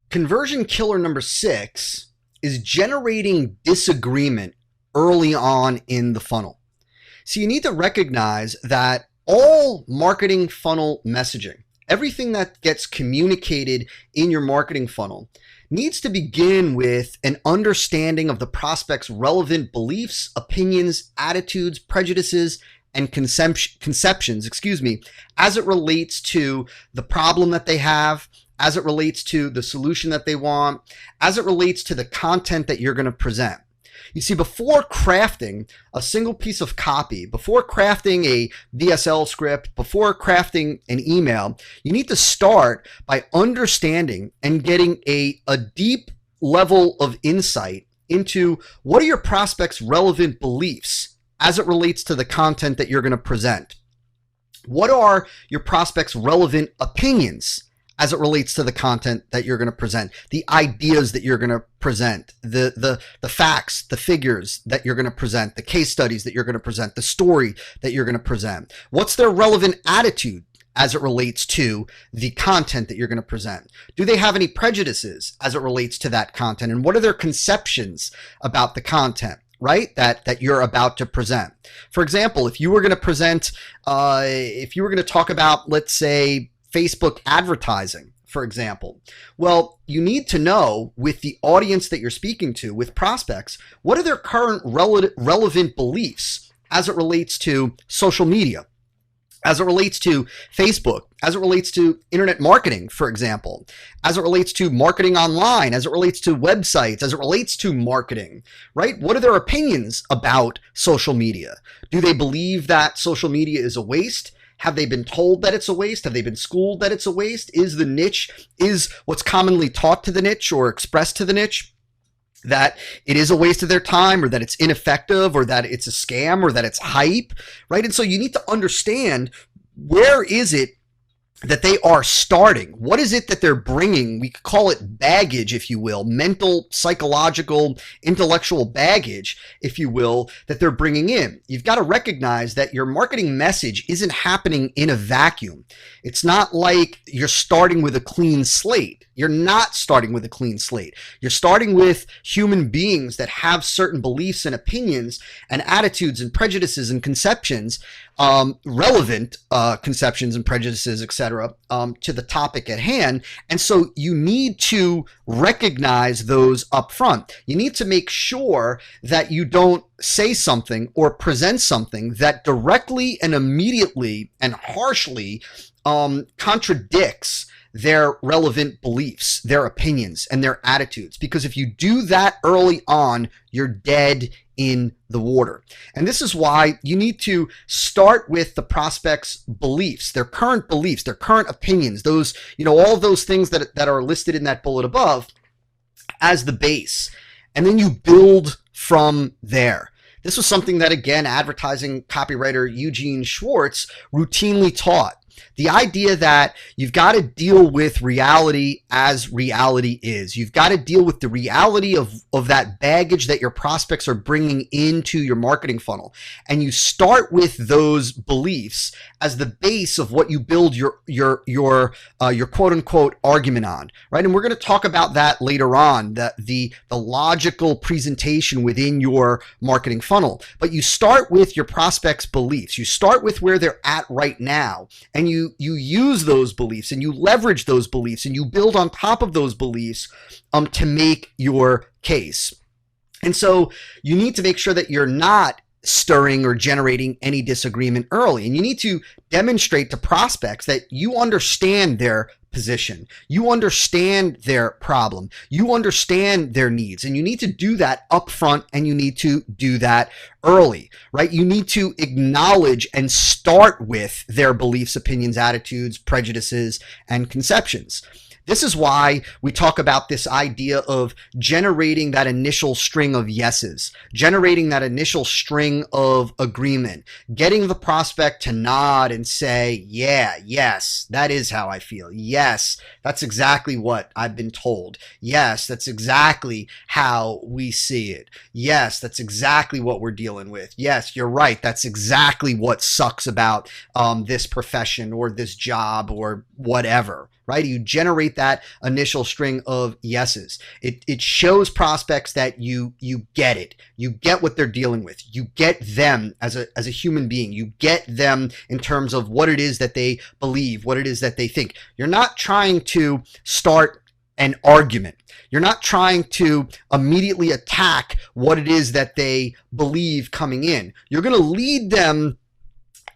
Conversion killer number 6 is generating disagreement early on in the funnel. So you need to recognize that all marketing funnel messaging, everything that gets communicated in your marketing funnel, needs to begin with an understanding of the prospect's relevant beliefs, opinions, attitudes, prejudices, and conceptions, as it relates to the problem that they have, as it relates to the solution that they want, as it relates to the content that you're going to present. You see, before crafting a single piece of copy, before crafting a VSL script, before crafting an email, you need to start by understanding and getting a deep level of insight into what are your prospects' relevant beliefs as it relates to the content that you're going to present. What are your prospects' relevant opinions as it relates to the content that you're going to present, the ideas that you're going to present, the facts, the figures that you're going to present, the case studies that you're going to present, the story that you're going to present. What's their relevant attitude as it relates to the content that you're going to present? Do they have any prejudices as it relates to that content? And what are their conceptions about the content, right, that you're about to present? For example, if you were going to present, if you were going to talk about, let's say, Facebook advertising, for example, well, you need to know with the audience that you're speaking to, with prospects, what are their current relevant beliefs as it relates to social media, as it relates to Facebook, as it relates to internet marketing, for example, as it relates to marketing online, as it relates to websites, as it relates to marketing, right? What are their opinions about social media? Do they believe that social media is a waste? Have they been told that it's a waste? Have they been schooled that it's a waste? Is the niche, is what's commonly taught to the niche or expressed to the niche that it is a waste of their time, or that it's ineffective, or that it's a scam, or that it's hype, right? And so you need to understand, where is it that they are starting? What is it that they're bringing? We could call it baggage, if you will, mental, psychological, intellectual baggage, if you will, that they're bringing in. You've got to recognize that your marketing message isn't happening in a vacuum. It's not like you're starting with a clean slate. You're not starting with a clean slate. You're starting with human beings that have certain beliefs and opinions and attitudes and prejudices and conceptions, relevant conceptions and prejudices, etc., to the topic at hand. And so you need to recognize those up front. You need to make sure that you don't say something or present something that directly and immediately and harshly contradicts their relevant beliefs, their opinions, and their attitudes. Because if you do that early on, you're dead in the water. And this is why you need to start with the prospect's beliefs, their current opinions, those, all of those things that are listed in that bullet above as the base. And then you build from there. This was something that, again, advertising copywriter Eugene Schwartz routinely taught. The idea that you've got to deal with reality as reality is. You've got to deal with the reality of that baggage that your prospects are bringing into your marketing funnel. And you start with those beliefs as the base of what you build your quote unquote argument on, right? And we're going to talk about that later on, the logical presentation within your marketing funnel. But you start with your prospects' beliefs. You start with where they're at right now, and you use those beliefs and you leverage those beliefs and you build on top of those beliefs to make your case. And so you need to make sure that you're not stirring or generating any disagreement early. And you need to demonstrate to prospects that you understand their position, you understand their problem, you understand their needs, and you need to do that upfront, and you need to do that early, right? You need to acknowledge and start with their beliefs, opinions, attitudes, prejudices, and conceptions. This is why we talk about this idea of generating that initial string of yeses, generating that initial string of agreement, getting the prospect to nod and say, yeah, yes, that is how I feel. Yes, that's exactly what I've been told. Yes, that's exactly how we see it. Yes, that's exactly what we're dealing with. Yes, you're right. That's exactly what sucks about this profession or this job or whatever. Right? You generate that initial string of yeses. It shows prospects that you get it. You get what they're dealing with. You get them as a human being. You get them in terms of what it is that they believe, what it is that they think. You're not trying to start an argument. You're not trying to immediately attack what it is that they believe coming in. You're going to lead them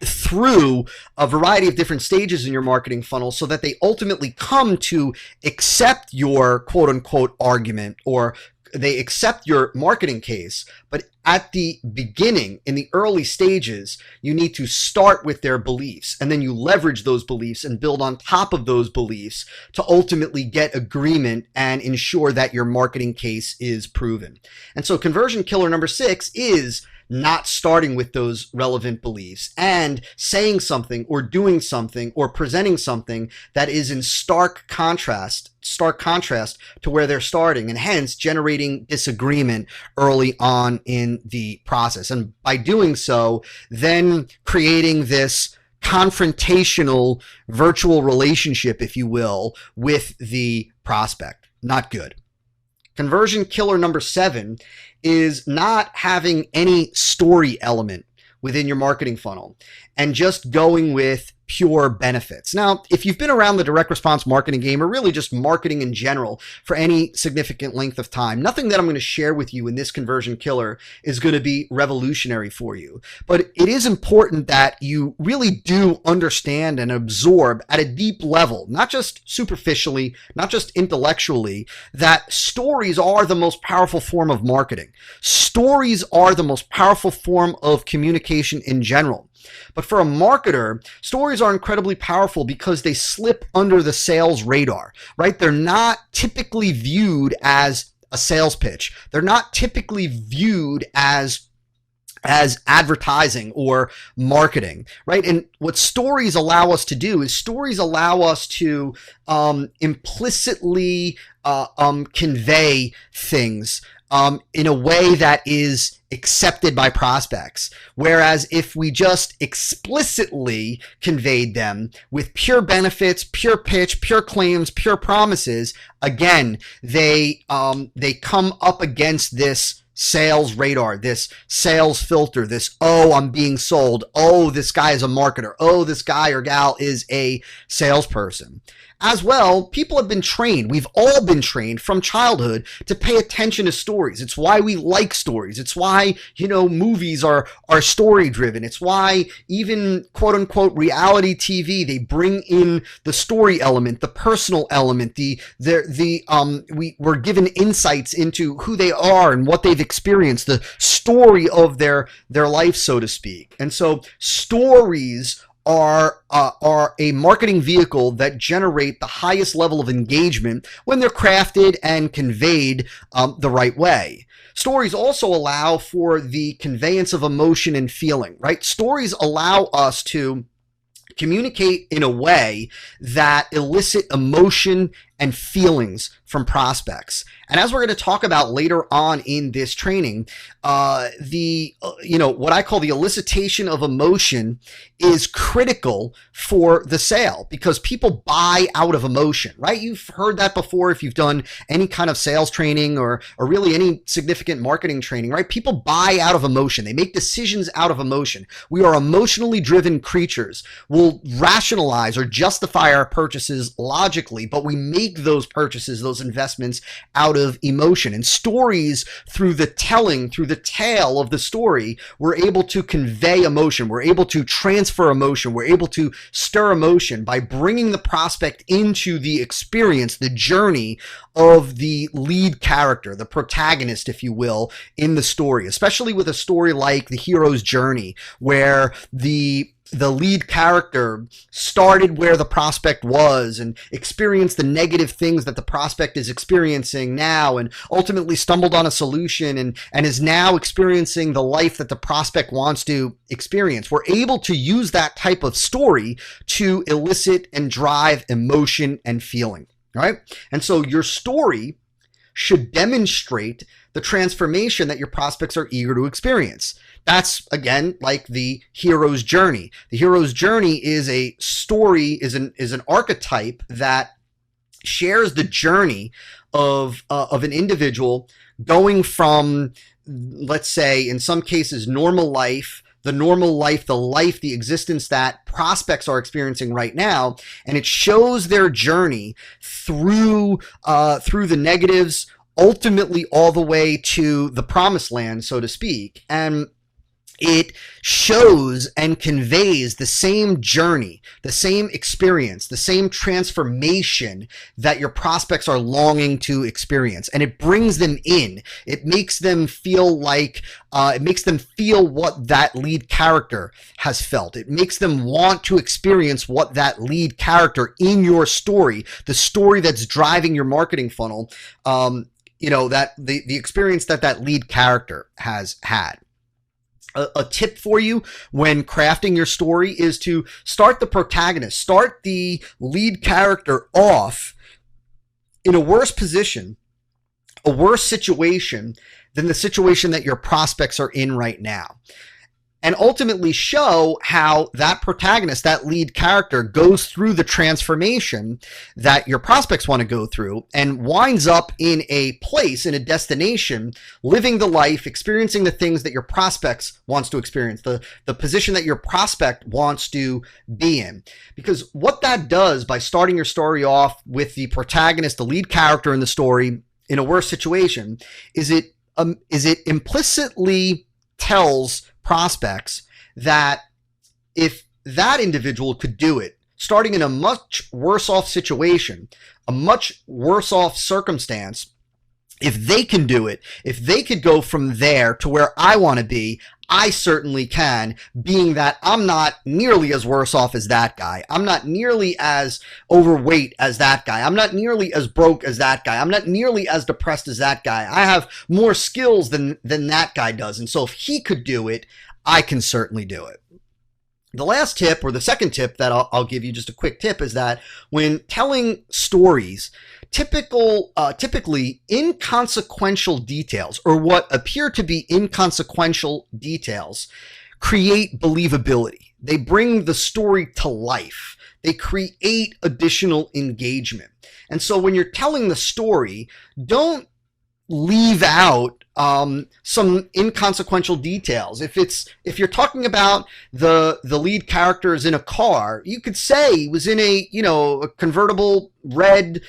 through a variety of different stages in your marketing funnel so that they ultimately come to accept your quote unquote argument, or they accept your marketing case. But at the beginning, in the early stages, you need to start with their beliefs, and then you leverage those beliefs and build on top of those beliefs to ultimately get agreement and ensure that your marketing case is proven. And so conversion killer number 6 is not starting with those relevant beliefs and saying something or doing something or presenting something that is in stark contrast to where they're starting, and hence generating disagreement early on in the process. And by doing so, then creating this confrontational virtual relationship, if you will, with the prospect. Not good. Conversion killer number 7 is not having any story element within your marketing funnel and just going with pure benefits. Now, if you've been around the direct response marketing game, or really just marketing in general for any significant length of time, nothing that I'm going to share with you in this conversion killer is going to be revolutionary for you. But it is important that you really do understand and absorb at a deep level, not just superficially, not just intellectually, that stories are the most powerful form of marketing. Stories are the most powerful form of communication in general. But for a marketer, stories are incredibly powerful because they slip under the sales radar, right? They're not typically viewed as a sales pitch. They're not typically viewed as advertising or marketing, right? And what stories allow us to do is stories allow us to implicitly convey things in a way that is accepted by prospects. Whereas if we just explicitly conveyed them with pure benefits, pure pitch, pure claims, pure promises, again, they come up against this sales radar, this sales filter, this, oh, I'm being sold. Oh, this guy is a marketer. Oh, this guy or gal is a salesperson. As well, people have been trained. We've all been trained from childhood to pay attention to stories. It's why we like stories. It's why, movies are story driven. It's why even quote unquote reality TV, they bring in the story element, the personal element, we're given insights into who they are and what they've experienced, the story of their life, so to speak. And so stories are a marketing vehicle that generate the highest level of engagement when they're crafted and conveyed the right way. Stories also allow for the conveyance of emotion and feeling, right? Stories allow us to communicate in a way that elicit emotion and feelings from prospects. And as we're going to talk about later on in this training, what I call the elicitation of emotion is critical for the sale because people buy out of emotion, right? You've heard that before if you've done any kind of sales training or really any significant marketing training, right? People buy out of emotion. They make decisions out of emotion. We are emotionally driven creatures. We'll rationalize or justify our purchases logically, but we make those purchases, those investments out of emotion. And stories, through the tale of the story, we're able to convey emotion. We're able to transfer emotion. We're able to stir emotion by bringing the prospect into the experience, the journey of the lead character, the protagonist, if you will, in the story, especially with a story like The Hero's Journey, where the lead character started where the prospect was and experienced the negative things that the prospect is experiencing now and ultimately stumbled on a solution and is now experiencing the life that the prospect wants to experience. We're able to use that type of story to elicit and drive emotion and feeling, right? And so your story should demonstrate the transformation that your prospects are eager to experience. That's, again, like the hero's journey. The hero's journey is a story, is an archetype that shares the journey of an individual going from, let's say, in some cases, normal life, the existence that prospects are experiencing right now, and it shows their journey through the negatives, ultimately all the way to the promised land, so to speak. And it shows and conveys the same journey, the same experience, the same transformation that your prospects are longing to experience. And it brings them in. It makes them feel what that lead character has felt. It makes them want to experience what that lead character in your story, the story that's driving your marketing funnel, that the experience that lead character has had. A tip for you when crafting your story is to start the protagonist, start the lead character off in a worse position, a worse situation than the situation that your prospects are in right now. and ultimately show how that protagonist, that lead character, goes through the transformation that your prospects want to go through and winds up in a place, in a destination, living the life, experiencing the things that your prospects wants to experience, the position that your prospect wants to be in. Because what that does by starting your story off with the protagonist, the lead character in the story, in a worse situation, is it implicitly tells prospects that if that individual could do it, starting in a much worse off situation, a much worse off circumstance, if they can do it, if they could go from there to where I want to be, I certainly can, being that I'm not nearly as worse off as that guy. I'm not nearly as overweight as that guy. I'm not nearly as broke as that guy. I'm not nearly as depressed as that guy. I have more skills than that guy does. And so if he could do it, I can certainly do it. The last tip, or the second tip that I'll give you, just a quick tip, is that when telling stories, typically inconsequential details, or what appear to be inconsequential details, create believability. They bring the story to life. They create additional engagement. And so when you're telling the story, don't leave out some inconsequential details. If you're talking about the lead character is in a car, you could say he was in a convertible red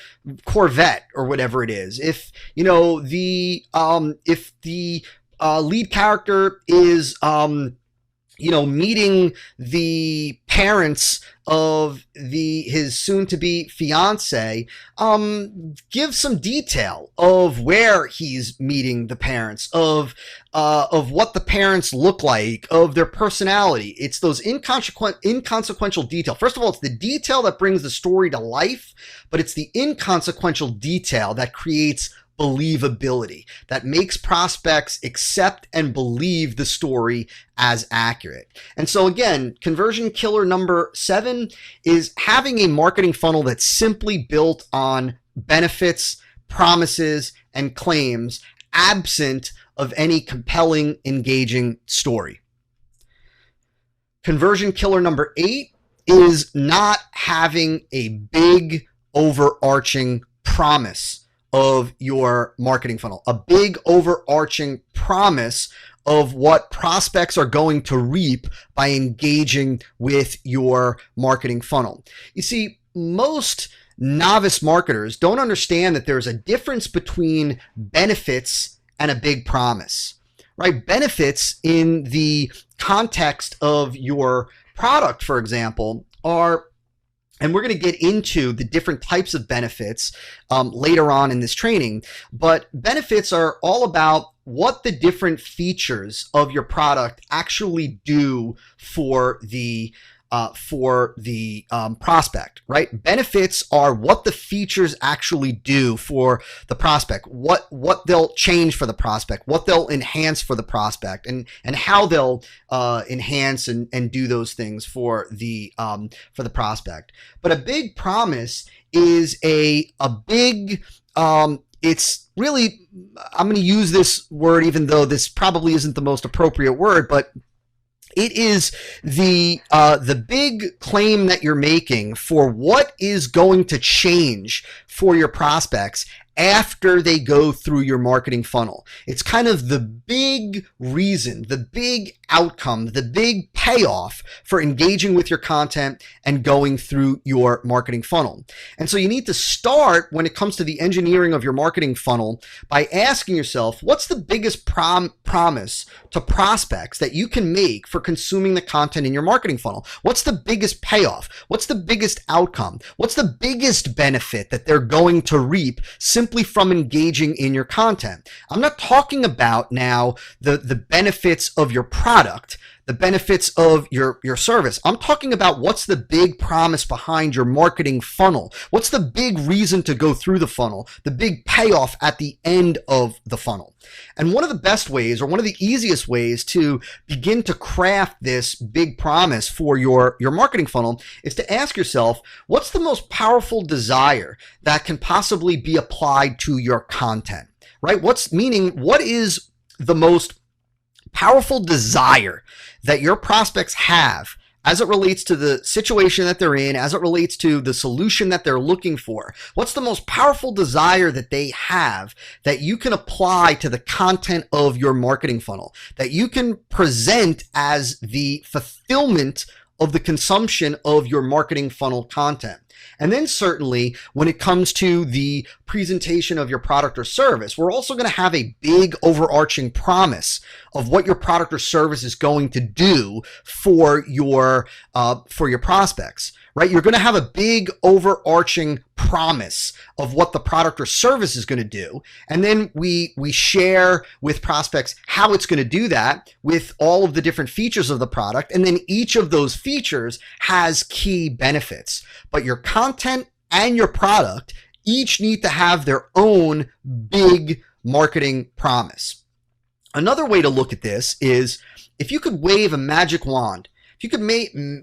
Corvette or whatever it is. If the lead character is meeting the parents of his soon-to-be fiance, give some detail of where he's meeting the parents, of what the parents look like, of their personality. It's those inconsequential detail. First of all, it's the detail that brings the story to life, but it's the inconsequential detail that creates believability, that makes prospects accept and believe the story as accurate. And so again, conversion killer number 7 is having a marketing funnel that's simply built on benefits, promises, and claims, absent of any compelling, engaging story. Conversion killer number 8 is not having a big overarching promise of your marketing funnel, a big overarching promise of what prospects are going to reap by engaging with your marketing funnel. You see, most novice marketers don't understand that there's a difference between benefits and a big promise, right? Benefits in the context of your product, for example, are, and we're going to get into the different types of benefits later on in this training, but benefits are all about what the different features of your product actually do for the prospect, right? Benefits are what the features actually do for the prospect, what they'll change for the prospect, what they'll enhance for the prospect, and how they'll enhance and do those things for the prospect. But a big promise is a big it's really, I'm going to use this word even though this probably isn't the most appropriate word, but it is the big claim that you're making for what is going to change for your prospects after they go through your marketing funnel. It's kind of the big reason, the big outcome, the big payoff for engaging with your content and going through your marketing funnel. And so you need to start, when it comes to the engineering of your marketing funnel, by asking yourself, what's the biggest promise to prospects that you can make for consuming the content in your marketing funnel? What's the biggest payoff? What's the biggest outcome? What's the biggest benefit that they're going to reap simply from engaging in your content? I'm not talking about now the benefits of your product, the benefits of your service. I'm talking about what's the big promise behind your marketing funnel. What's the big reason to go through the funnel, the big payoff at the end of the funnel. And one of the best ways, or one of the easiest ways to begin to craft this big promise for your marketing funnel is to ask yourself, what's the most powerful desire that can possibly be applied to your content, right? What is the most powerful desire that your prospects have as it relates to the situation that they're in, as it relates to the solution that they're looking for? What's the most powerful desire that they have that you can apply to the content of your marketing funnel, that you can present as the fulfillment of the consumption of your marketing funnel content? And then certainly when it comes to the presentation of your product or service, we're also going to have a big overarching promise of what your product or service is going to do for your prospects, right? You're going to have a big overarching promise of what the product or service is going to do. And then we share with prospects how it's going to do that with all of the different features of the product. And then each of those features has key benefits. But your content and your product each need to have their own big marketing promise. Another way to look at this is if you could wave a magic wand, if you could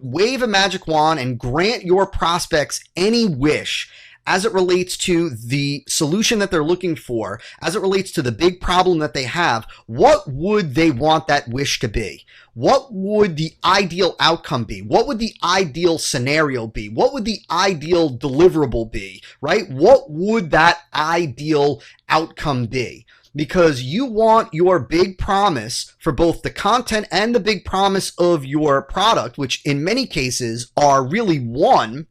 wave a magic wand and grant your prospects any wish as it relates to the solution that they're looking for, as it relates to the big problem that they have, what would they want that wish to be? What would the ideal outcome be? What would the ideal scenario be? What would the ideal deliverable be, right? What would that ideal outcome be? Because you want your big promise for both the content and the big promise of your product, which in many cases are really one,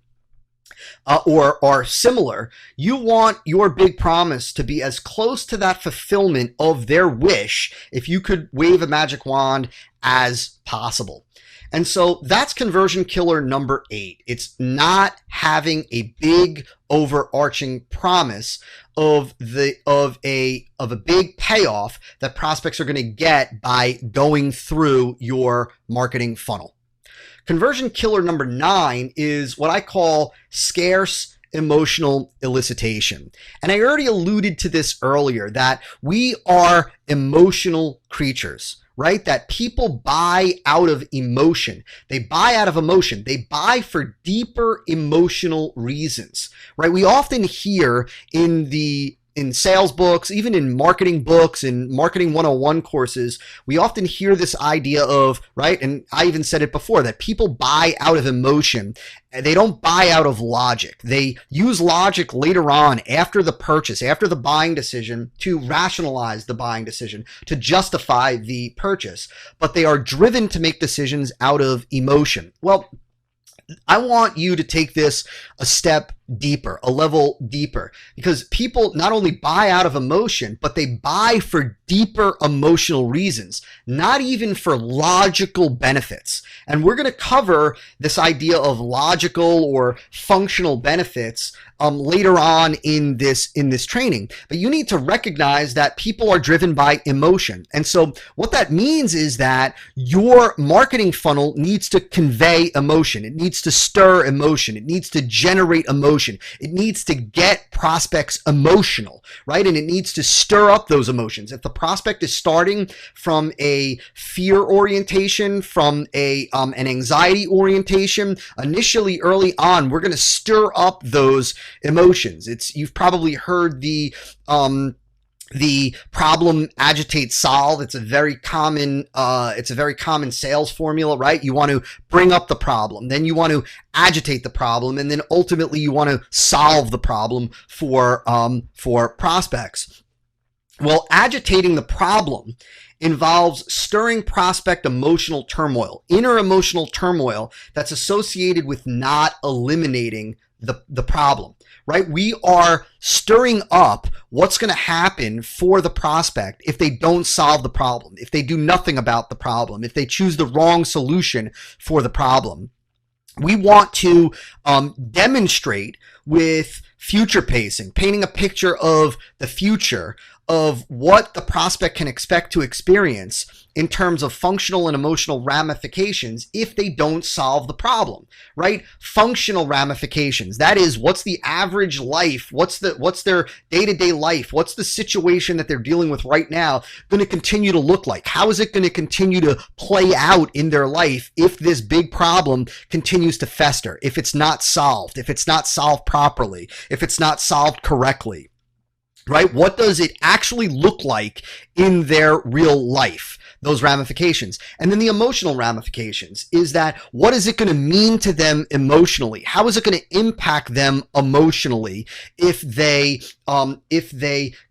or are similar. You want your big promise to be as close to that fulfillment of their wish, if you could wave a magic wand, as possible. And so that's conversion killer number 8. It's not having a big overarching promise of a big payoff that prospects are going to get by going through your marketing funnel. Conversion killer number 9 is what I call scarce emotional elicitation. And I already alluded to this earlier, that we are emotional creatures, right? That people buy out of emotion. They buy out of emotion. They buy for deeper emotional reasons, right? We often hear in sales books, even in marketing books and marketing 101 courses, we often hear this idea of, right, and I even said it before, that people buy out of emotion. They don't buy out of logic. They use logic later on, after the purchase, after the buying decision, to rationalize the buying decision, to justify the purchase. But they are driven to make decisions out of emotion. Well, I want you to take this a step deeper, a level deeper, because people not only buy out of emotion, but they buy for deeper emotional reasons, not even for logical benefits. And we're going to cover this idea of logical or functional benefits later on in this training. But you need to recognize that people are driven by emotion. And so what that means is that your marketing funnel needs to convey emotion. It needs to stir emotion. It needs to generate emotion. It needs to get prospects emotional, right? And it needs to stir up those emotions. If the prospect is starting from a fear orientation, from an anxiety orientation, initially early on, we're going to stir up those emotions. You've probably heard the problem, agitate, solve. It's a very common sales formula, right? You want to bring up the problem, then you want to agitate the problem, and then ultimately you want to solve the problem for prospects. Well, agitating the problem involves stirring prospect emotional turmoil, inner emotional turmoil that's associated with not eliminating the problem, right? We are stirring up what's going to happen for the prospect if they don't solve the problem, if they do nothing about the problem, if they choose the wrong solution for the problem. We want to demonstrate with future pacing, painting a picture of the future, of what the prospect can expect to experience in terms of functional and emotional ramifications if they don't solve the problem, right? Functional ramifications. That is, what's the average life? What's their day-to-day life? What's the situation that they're dealing with right now going to continue to look like? How is it going to continue to play out in their life if this big problem continues to fester, if it's not solved properly, if it's not solved correctly? right? What does it actually look like in their real life? Those ramifications. And then the emotional ramifications is that what is it going to mean to them emotionally? How is it going to impact them emotionally if they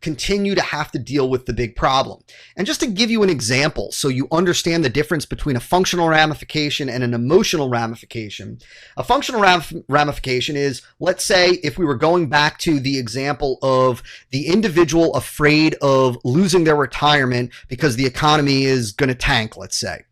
continue to have to deal with the big problem? And just to give you an example, so you understand the difference between a functional ramification and an emotional ramification. A functional ramification is, let's say, if we were going back to the example of the individual afraid of losing their retirement because the economy is going to tank, let's say.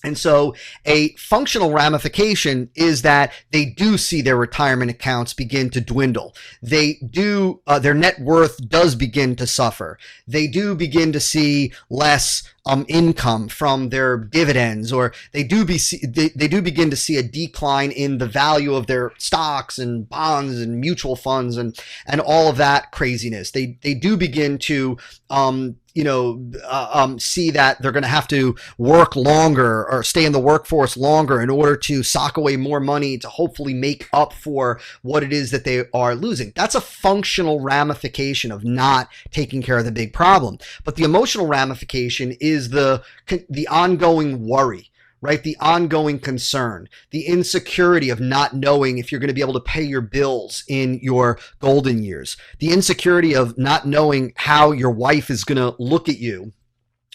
And so a functional ramification is that they do see their retirement accounts begin to dwindle. They do, their net worth does begin to suffer. They do begin to see less income from their dividends, or they do begin to see a decline in the value of their stocks and bonds and mutual funds and all of that craziness. They do begin to see that they're going to have to work longer or stay in the workforce longer in order to sock away more money to hopefully make up for what it is that they are losing. That's a functional ramification of not taking care of the big problem. But the emotional ramification is the ongoing worry, right? The ongoing concern, the insecurity of not knowing if you're going to be able to pay your bills in your golden years, the insecurity of not knowing how your wife is going to look at you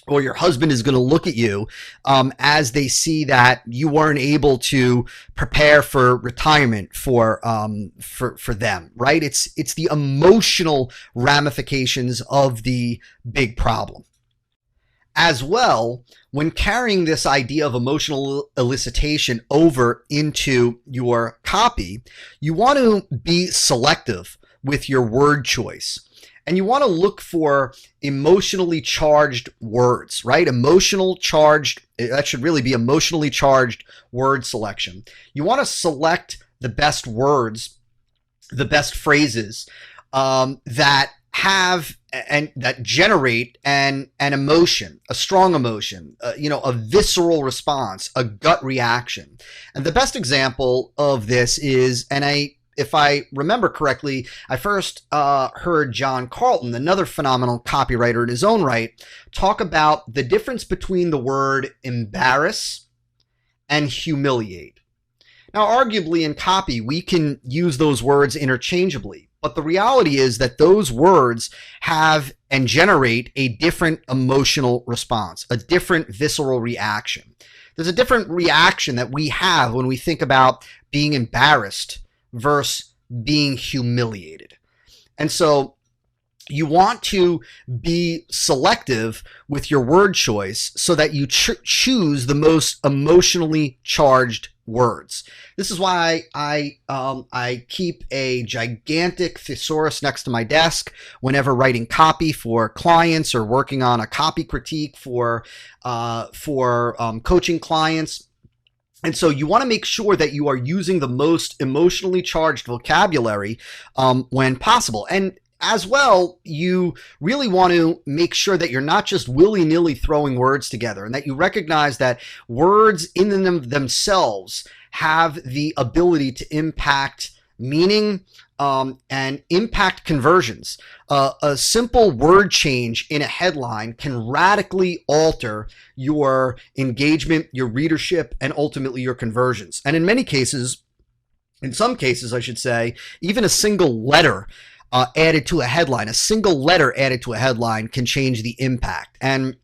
or your husband is going to look at you as they see that you weren't able to prepare for retirement for them, right? It's the emotional ramifications of the big problem. As well, when carrying this idea of emotional elicitation over into your copy, you want to be selective with your word choice. And you want to look for emotionally charged words, right? That should really be emotionally charged word selection. You want to select the best words, the best phrases that have and that generate an emotion, a strong emotion, a visceral response, a gut reaction. And the best example of this is, if I remember correctly, I first heard John Carlton, another phenomenal copywriter in his own right, talk about the difference between the word embarrass and humiliate. Now, arguably in copy, we can use those words interchangeably. But the reality is that those words have and generate a different emotional response, a different visceral reaction. There's a different reaction that we have when we think about being embarrassed versus being humiliated. And so you want to be selective with your word choice so that you choose the most emotionally charged words. This is why I keep a gigantic thesaurus next to my desk whenever writing copy for clients or working on a copy critique for coaching clients. And so you want to make sure that you are using the most emotionally charged vocabulary when possible. And as well, you really want to make sure that you're not just willy-nilly throwing words together, and that you recognize that words in themselves have the ability to impact meaning and impact conversions. A simple word change in a headline can radically alter your engagement, your readership, and ultimately your conversions. And in some cases, I should say, even a single letter added to a headline can change the impact. And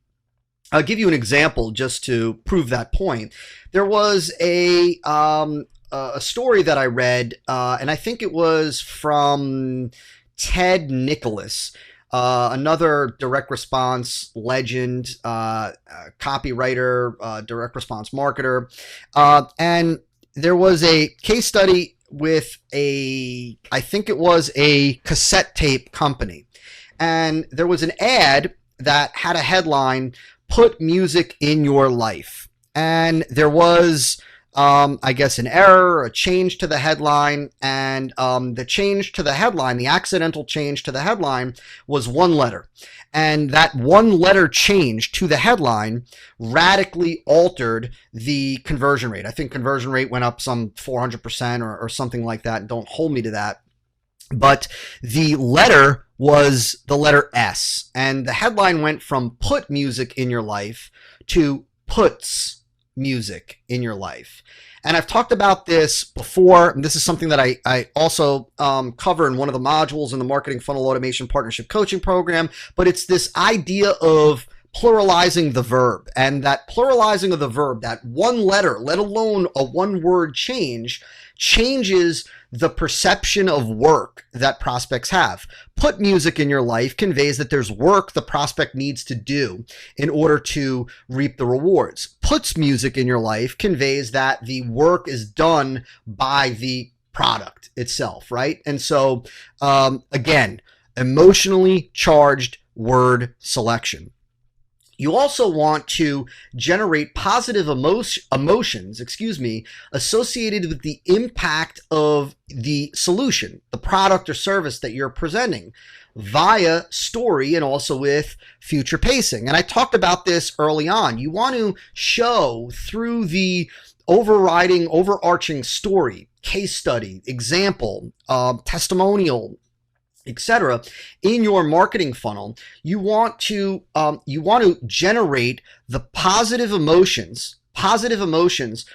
I'll give you an example just to prove that point. There was a story that I read, and I think it was from Ted Nicholas, another direct response legend, copywriter, direct response marketer. And there was a case study with I think it was a cassette tape company. And there was an ad that had a headline, "Put music in your life." And there was, I guess, an error, a change to the headline. And the accidental change to the headline was one letter. And that one letter change to the headline radically altered the conversion rate. I think conversion rate went up some 400% or something like that. Don't hold me to that. but the letter was the letter S, and the headline went from put music in your life to puts music in your life. And I've talked about this before, and this is something that I also cover in one of the modules in the Marketing Funnel Automation Partnership Coaching Program, but it's this idea of pluralizing the verb, and that pluralizing of the verb, that one letter, let alone a one word change, changes the perception of work that prospects have. Put music in your life conveys that there's work the prospect needs to do in order to reap the rewards. Puts music in your life conveys that the work is done by the product itself, right? And so, again, emotionally charged word selection. You also want to generate positive emotions, associated with the impact of the solution, the product or service that you're presenting via story and also with future pacing. And I talked about this early on. You want to show through the overarching story, case study, example, testimonial, etc. In your marketing funnel, you want to generate the positive emotions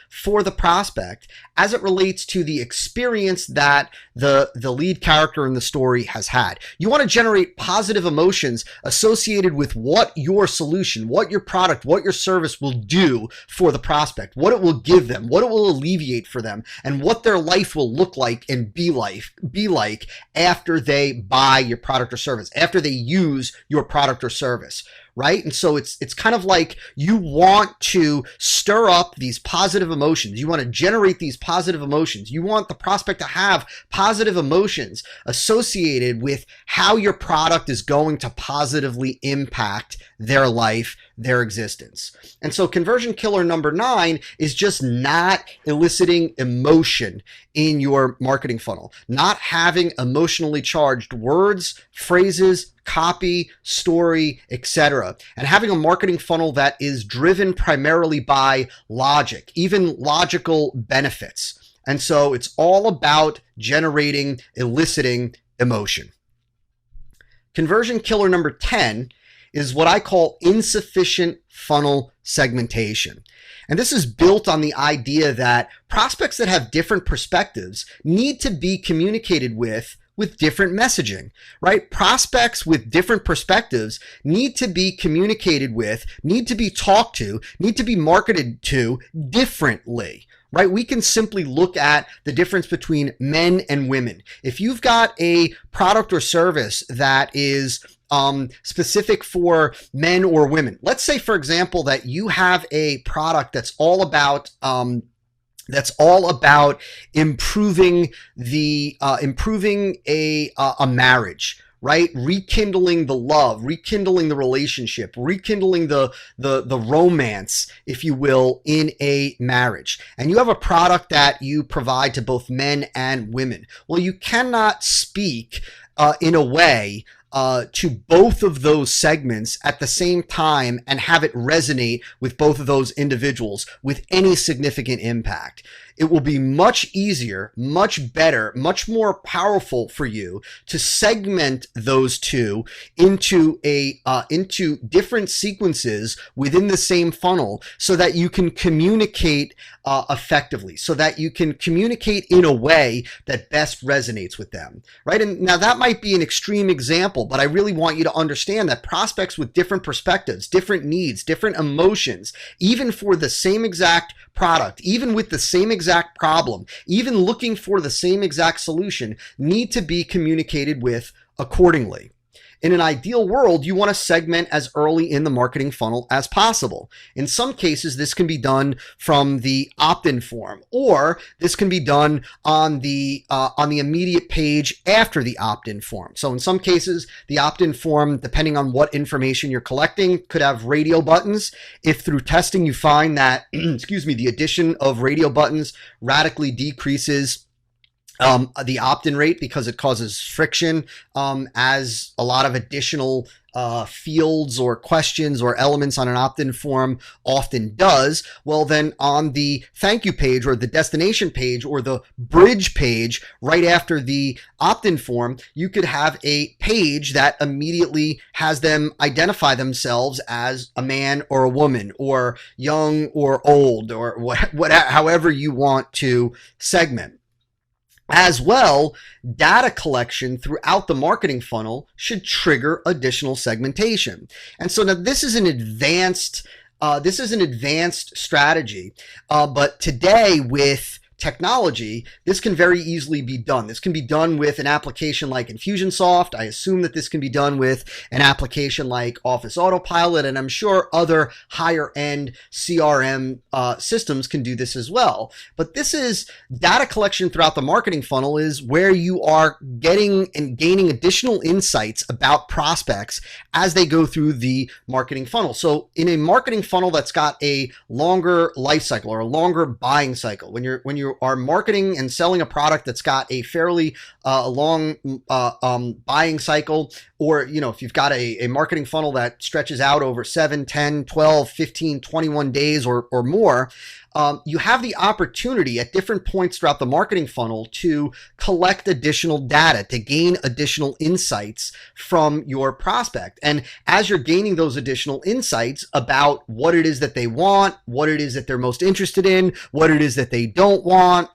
for the prospect as it relates to the experience that the lead character in the story has had. You want to generate positive emotions associated with what your solution, what your product, what your service will do for the prospect, what it will give them, what it will alleviate for them, and what their life will look like and be like after they buy your product or service, after they use your product or service. Right? And so it's kind of like you want to stir up these positive emotions. You want to generate these positive emotions. You want the prospect to have positive emotions associated with how your product is going to positively impact their life, their existence. And so conversion killer number 9 is just not eliciting emotion in your marketing funnel, not having emotionally charged words, phrases, copy, story, etc. And having a marketing funnel that is driven primarily by logic, even logical benefits. And so it's all about eliciting emotion. Conversion killer number 10 is what I call insufficient funnel segmentation. And this is built on the idea that prospects that have different perspectives need to be communicated with different messaging, right? Prospects with different perspectives need to be communicated with, need to be talked to, need to be marketed to differently. Right? We can simply look at the difference between men and women. If you've got a product or service that is specific for men or women, let's say, for example, that you have a product that's all about improving a marriage, right? Rekindling the love, rekindling the relationship, rekindling the romance, if you will, in a marriage. And you have a product that you provide to both men and women. Well, you cannot speak in a way to both of those segments at the same time and have it resonate with both of those individuals with any significant impact. It will be much easier, much better, much more powerful for you to segment those two into different sequences within the same funnel so that you can communicate effectively, so that you can communicate in a way that best resonates with them, right? And now that might be an extreme example, but I really want you to understand that prospects with different perspectives, different needs, different emotions, even for the same exact product, even with the same exact problem, even looking for the same exact solution, need to be communicated with accordingly. In an ideal world, you want to segment as early in the marketing funnel as possible. In some cases, this can be done from the opt-in form, or this can be done on the immediate page after the opt-in form. So in some cases, the opt-in form, depending on what information you're collecting, could have radio buttons. If through testing you find that, the addition of radio buttons radically decreases the opt-in rate because it causes friction, as a lot of additional fields or questions or elements on an opt-in form often does, well, then on the thank you page or the destination page or the bridge page right after the opt-in form, you could have a page that immediately has them identify themselves as a man or a woman or young or old or however you want to segment. As well, data collection throughout the marketing funnel should trigger additional segmentation. And so now this is an advanced strategy, but today with technology, this can very easily be done. This can be done with an application like Infusionsoft. I assume that this can be done with an application like Office Autopilot, and I'm sure other higher end CRM systems can do this as well. But this is data collection throughout the marketing funnel is where you are getting and gaining additional insights about prospects as they go through the marketing funnel. So in a marketing funnel that's got a longer life cycle or a longer buying cycle, when you are marketing and selling a product that's got a fairly long buying cycle, or if you've got a marketing funnel that stretches out over 7, 10, 12, 15, 21 days or more, you have the opportunity at different points throughout the marketing funnel to collect additional data, to gain additional insights from your prospect. And as you're gaining those additional insights about what it is that they want, what it is that they're most interested in, what it is that they don't want,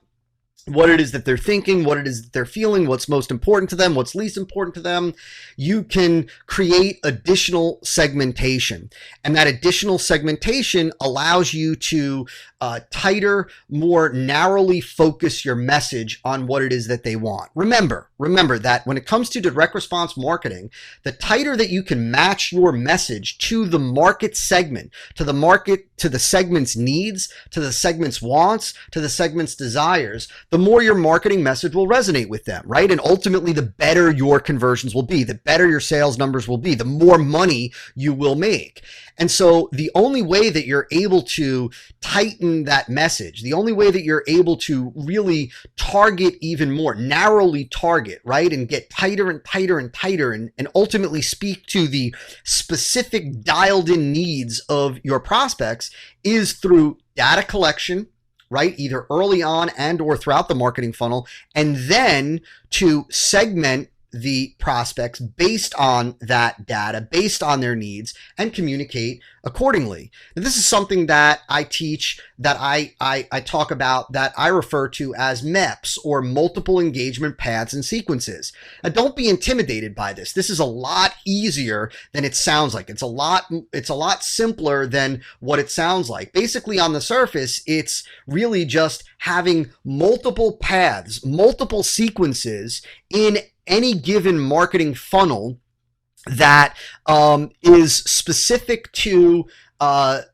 what it is that they're thinking, what it is that they're feeling, what's most important to them, what's least important to them, you can create additional segmentation. And that additional segmentation allows you to tighter, more narrowly focus your message on what it is that they want. Remember that when it comes to direct response marketing, the tighter that you can match your message to the market segment, to the segment's needs, to the segment's wants, to the segment's desires, the more your marketing message will resonate with them, right? And ultimately, the better your conversions will be, the better your sales numbers will be, the more money you will make. And so the only way that you're able to tighten that message, the only way that you're able to really target even more, narrowly target, right? And get tighter and tighter and tighter and ultimately speak to the specific dialed in needs of your prospects is through data collection, right? Either early on and or throughout the marketing funnel, and then to segment the prospects based on that data, based on their needs, and communicate accordingly. Now, this is something that I teach, that I talk about, that I refer to as MEPs, or multiple engagement paths and sequences. Now, don't be intimidated by this. This is a lot easier than it sounds like. It's a lot simpler than what it sounds like. Basically, on the surface, it's really just having multiple paths, multiple sequences in any given marketing funnel that is specific to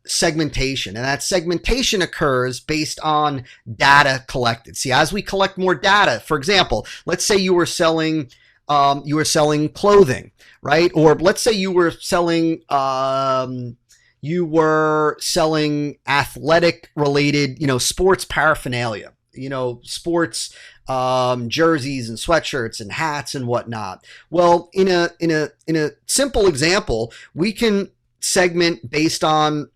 segmentation. And that segmentation occurs based on data collected. See, as we collect more data, for example, let's say you were selling clothing, right? Or let's say you were selling athletic related, sports paraphernalia, sports jerseys and sweatshirts and hats and whatnot. Well, in a simple example, we can segment based on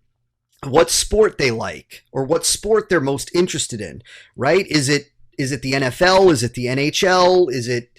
what sport they like or what sport they're most interested in, right? Is it the NFL? Is it the NHL? Is it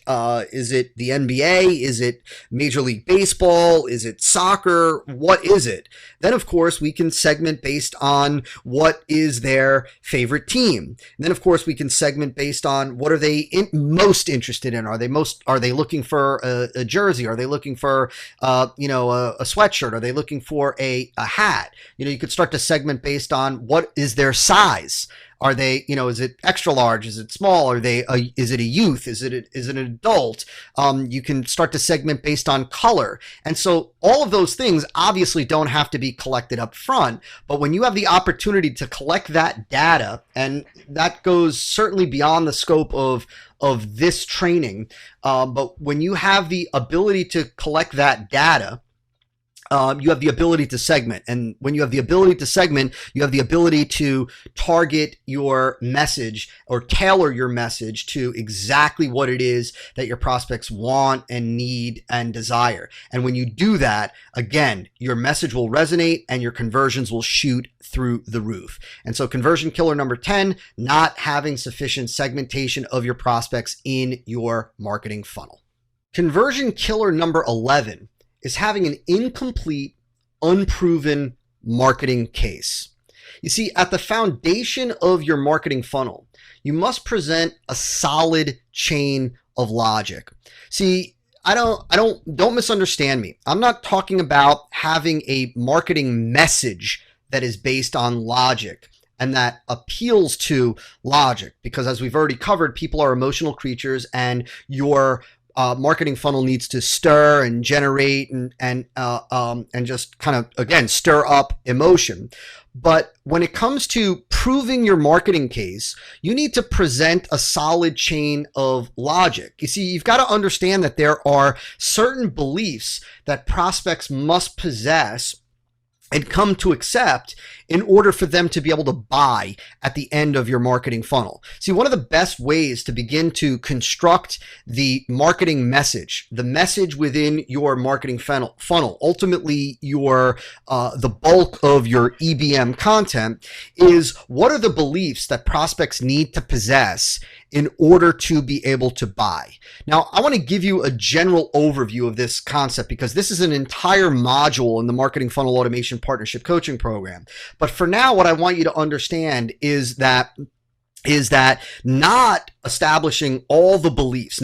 the NBA? Is it Major League Baseball? Is it soccer? What is it? Then, of course, we can segment based on what is their favorite team. And then, of course, we can segment based on what are they most interested in. Are they looking for a jersey? Are they looking for a sweatshirt? Are they looking for a hat? You could start to segment based on what is their size. Are they, is it extra large? Is it small? Is it a youth? Is it an adult? You can start to segment based on color. And so all of those things obviously don't have to be collected up front, but when you have the opportunity to collect that data, and that goes certainly beyond the scope of this training, but when you have the ability to collect that data, you have the ability to segment. And when you have the ability to segment, you have the ability to target your message or tailor your message to exactly what it is that your prospects want and need and desire. And when you do that, again, your message will resonate and your conversions will shoot through the roof. And so conversion killer number 10, not having sufficient segmentation of your prospects in your marketing funnel. Conversion killer number 11 is having an incomplete, unproven marketing case. You see, at the foundation of your marketing funnel, you must present a solid chain of logic. See, don't misunderstand me. I'm not talking about having a marketing message that is based on logic and that appeals to logic, because as we've already covered, people are emotional creatures, and your marketing funnel needs to stir and generate and just kind of, again, stir up emotion. But when it comes to proving your marketing case, you need to present a solid chain of logic. You see, you've got to understand that there are certain beliefs that prospects must possess and come to accept in order for them to be able to buy at the end of your marketing funnel. See, one of the best ways to begin to construct the marketing message, the message within your marketing funnel, ultimately your the bulk of your EBM content, is what are the beliefs that prospects need to possess in order to be able to buy. Now, I want to give you a general overview of this concept because this is an entire module in the Marketing Funnel Automation Partnership Coaching Program. But for now, what I want you to understand is that not establishing all the beliefs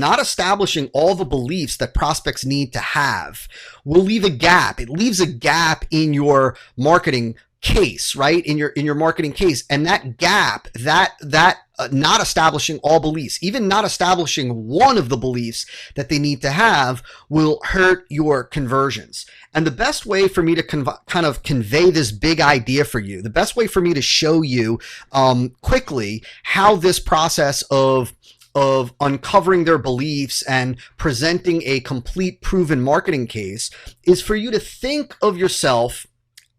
that prospects need to have will leave a gap. It leaves a gap in your marketing case, right? In your marketing case. And that gap, not establishing all beliefs, even not establishing one of the beliefs that they need to have, will hurt your conversions. And the best way for me to kind of convey this big idea for you, the best way for me to show you quickly how this process of uncovering their beliefs and presenting a complete proven marketing case is for you to think of yourself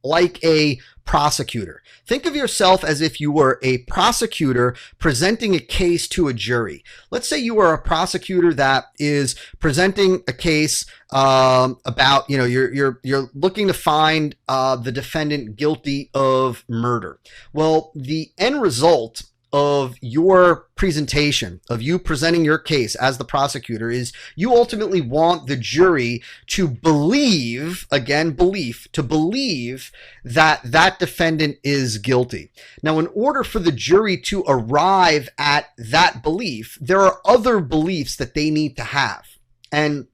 like a prosecutor. Think of yourself as if you were a prosecutor presenting a case to a jury. Let's say you are a prosecutor that is presenting a case about, you're looking to find the defendant guilty of murder. Well, the end result of your presentation, of you presenting your case as the prosecutor, is you ultimately want the jury to believe, again, to believe that that defendant is guilty. Now, in order for the jury to arrive at that belief, there are other beliefs that they need to have. And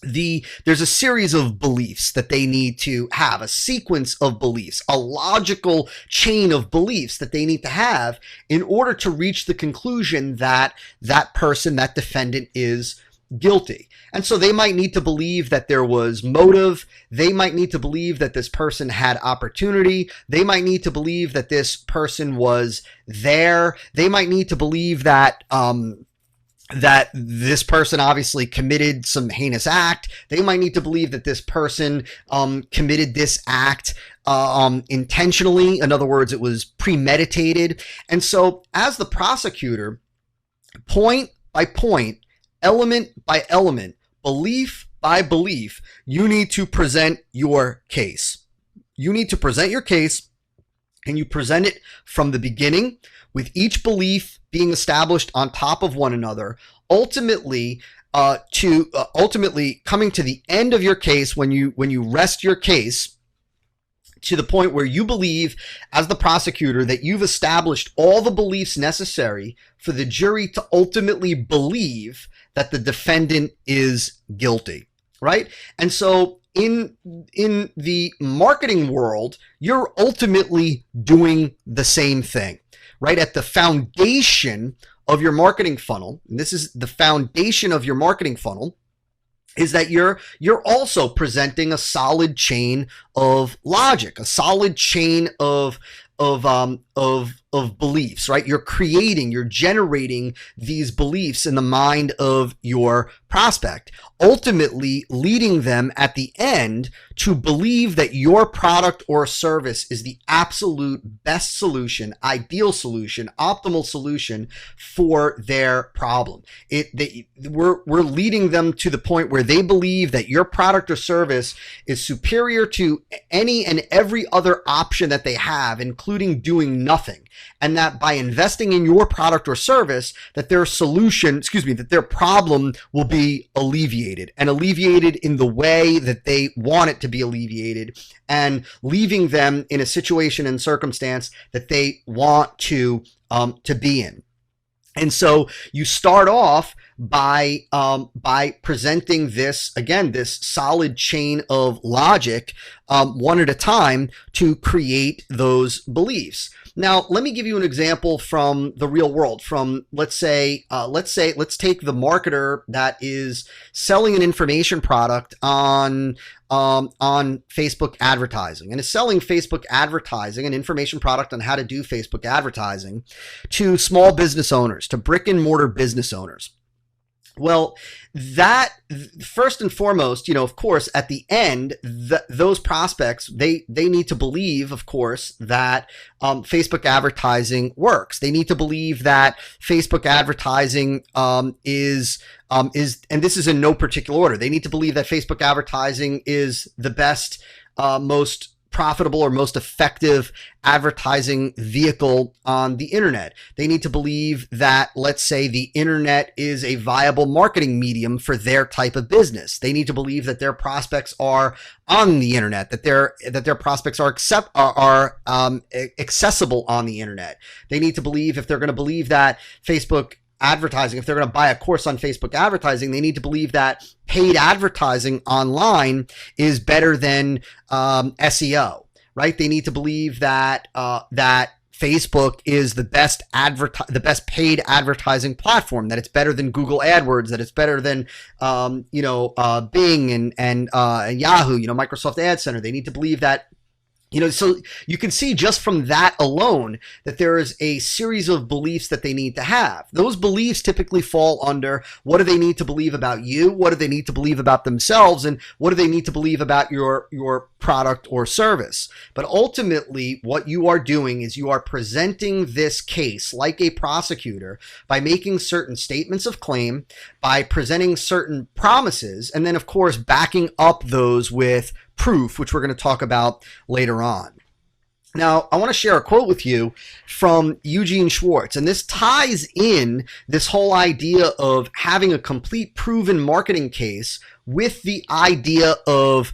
there's a series of beliefs that they need to have, a sequence of beliefs, a logical chain of beliefs that they need to have in order to reach the conclusion that that person, that defendant, is guilty. And so they might need to believe that there was motive. They might need to believe that this person had opportunity. They might need to believe that this person was there. They might need to believe that this person obviously committed some heinous act. They might need to believe that this person committed this act intentionally. In other words, it was premeditated. And so as the prosecutor, point by point, element by element, belief by belief, you need to present your case. You need to present your case, and you present it from the beginning, with each belief being established on top of one another, ultimately coming to the end of your case when you rest your case to the point where you believe, as the prosecutor, that you've established all the beliefs necessary for the jury to ultimately believe that the defendant is guilty, right? And so in the marketing world, you're ultimately doing the same thing. Right at the foundation of your marketing funnel, and this is the foundation of your marketing funnel, is that you're also presenting a solid chain of logic, a solid chain of of beliefs, right? You're generating these beliefs in the mind of your prospect, ultimately leading them at the end to believe that your product or service is the absolute best solution, ideal solution, optimal solution for their problem. We're leading them to the point where they believe that your product or service is superior to any and every other option that they have, including doing nothing. And that by investing in your product or service, that that their problem will be alleviated, and alleviated in the way that they want it to be alleviated, and leaving them in a situation and circumstance that they want to be in. And so you start off by presenting this solid chain of logic, one at a time, to create those beliefs. Now, let me give you an example from the real world. From let's take the marketer that is selling an information product on Facebook advertising, and is selling Facebook advertising, an information product on how to do Facebook advertising, to small business owners, to brick and mortar business owners. Well, that first and foremost, of course, at the end, those prospects, they need to believe, of course, that Facebook advertising works. They need to believe that Facebook advertising is, and this is in no particular order. They need to believe that Facebook advertising is the best, most profitable or most effective advertising vehicle on the internet. They need to believe that, let's say, the internet is a viable marketing medium for their type of business. They need to believe that their prospects are on the internet, that their prospects are accessible on the internet. They need to believe, if they're going to believe that Facebook advertising, if they're going to buy a course on Facebook advertising, they need to believe that paid advertising online is better than SEO, right? They need to believe that Facebook is the best paid advertising platform, that it's better than Google AdWords, that it's better than Bing and Yahoo, Microsoft Ad Center. They need to believe that. So you can see just from that alone that there is a series of beliefs that they need to have. Those beliefs typically fall under, what do they need to believe about you? What do they need to believe about themselves? And what do they need to believe about your product or service? But ultimately, what you are doing is you are presenting this case like a prosecutor by making certain statements of claim, by presenting certain promises, and then, of course, backing up those with proof, which we're going to talk about later on. Now, I want to share a quote with you from Eugene Schwartz, and this ties in this whole idea of having a complete proven marketing case with the idea of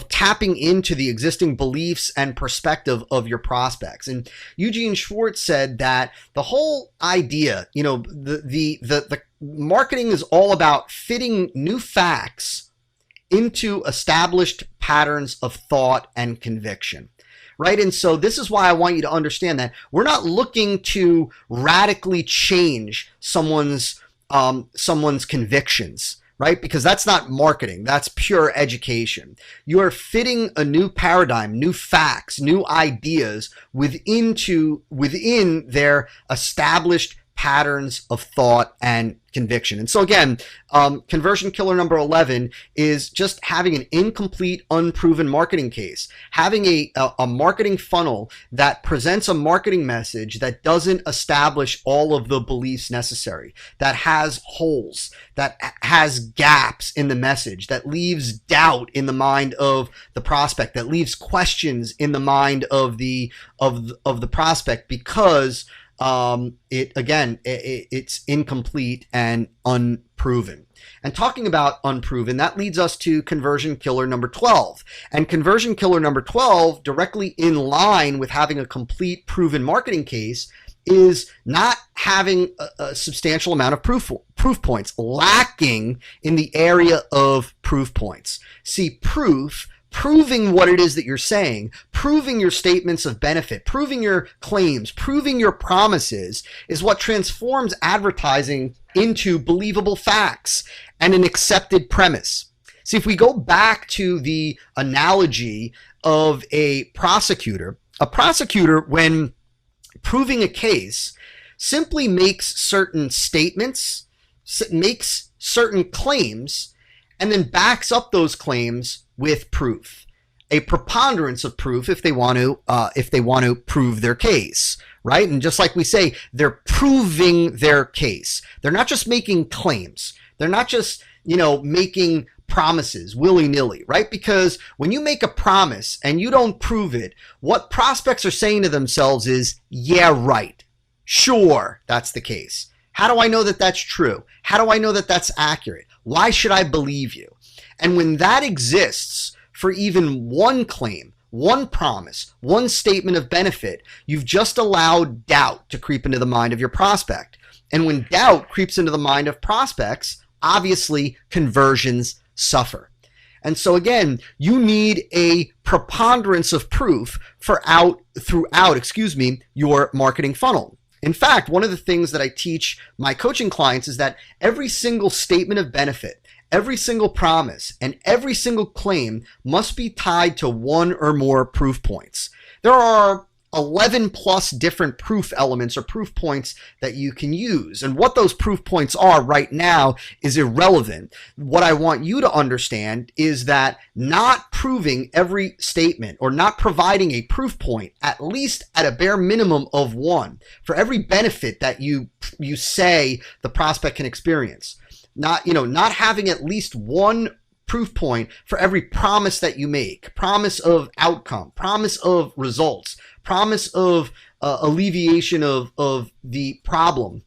tapping into the existing beliefs and perspective of your prospects. And Eugene Schwartz said that the whole idea, the marketing is all about fitting new facts into established patterns of thought and conviction, right? And so this is why I want you to understand that we're not looking to radically change someone's convictions, right? Because that's not marketing. That's pure education. You are fitting a new paradigm, new facts, new ideas within their established patterns of thought and conviction. And so again, conversion killer number 11 is just having an incomplete, unproven marketing case, having a marketing funnel that presents a marketing message that doesn't establish all of the beliefs necessary, that has holes, that has gaps in the message, that leaves doubt in the mind of the prospect, that leaves questions in the mind of the prospect, because it's incomplete and unproven. And talking about unproven, that leads us to conversion killer number 12. And conversion killer number 12, directly in line with having a complete proven marketing case, is not having a substantial amount of proof points, lacking in the area of proof points. See, proving what it is that you're saying, proving your statements of benefit, proving your claims, proving your promises is what transforms advertising into believable facts and an accepted premise. See, if we go back to the analogy of a prosecutor, a prosecutor, when proving a case, simply makes certain statements, makes certain claims, and then backs up those claims with proof. A preponderance of proof if they want to prove their case, right? And just like we say, they're proving their case. They're not just making claims. They're not just, making promises willy-nilly, right? Because when you make a promise and you don't prove it, what prospects are saying to themselves is, yeah, right. Sure, that's the case. How do I know that that's true? How do I know that that's accurate? Why should I believe you? And when that exists for even one claim, one promise, one statement of benefit, you've just allowed doubt to creep into the mind of your prospect. And when doubt creeps into the mind of prospects, obviously conversions suffer. And so again, you need a preponderance of proof throughout your marketing funnel. In fact, one of the things that I teach my coaching clients is that every single statement of benefit, every single promise, and every single claim must be tied to one or more proof points. There are 11 plus different proof elements or proof points that you can use. And what those proof points are right now is irrelevant. What I want you to understand is that not proving every statement or not providing a proof point, at least at a bare minimum of one, for every benefit that you say the prospect can experience. Not having at least one proof point for every promise that you make, promise of outcome, promise of results, promise of alleviation of the problem,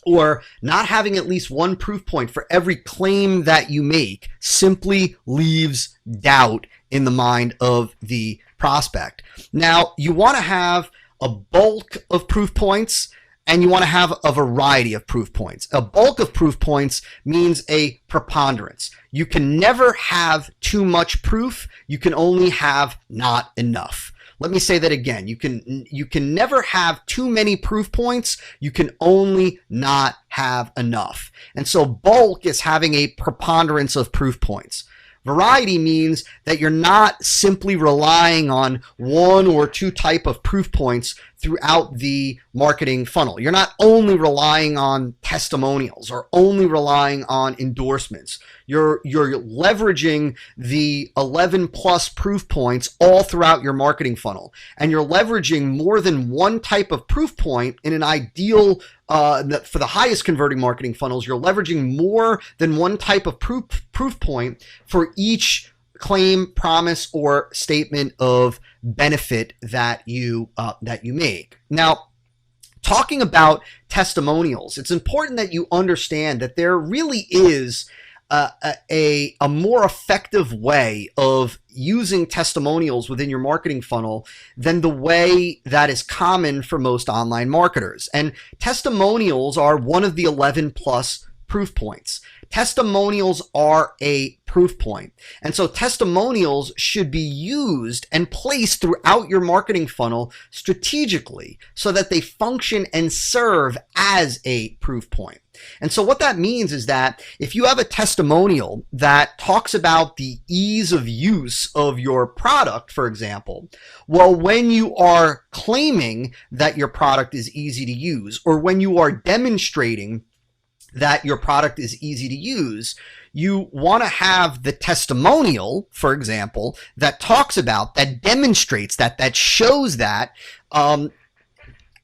or not having at least one proof point for every claim that you make simply leaves doubt in the mind of the prospect. Now, you want to have a bulk of proof points, and you want to have a variety of proof points. A bulk of proof points means a preponderance. You can never have too much proof. You can only have not enough. Let me say that again. You can never have too many proof points. You can only not have enough. And so bulk is having a preponderance of proof points. Variety means that you're not simply relying on one or two type of proof points throughout the marketing funnel. You're not only relying on testimonials or only relying on endorsements. You're leveraging the 11 plus proof points all throughout your marketing funnel. And you're leveraging more than one type of proof point in an ideal for the highest converting marketing funnels. You're leveraging more than one type of proof point for each claim, promise, or statement of benefit that you make. Now, talking about testimonials, it's important that you understand that there really is a more effective way of using testimonials within your marketing funnel than the way that is common for most online marketers. And testimonials are one of the 11 plus proof points. Testimonials are a proof point. And so testimonials should be used and placed throughout your marketing funnel strategically so that they function and serve as a proof point. And so what that means is that if you have a testimonial that talks about the ease of use of your product, for example, well, when you are claiming that your product is easy to use, or when you are demonstrating that your product is easy to use, you want to have the testimonial, for example, that talks about, that demonstrates that shows that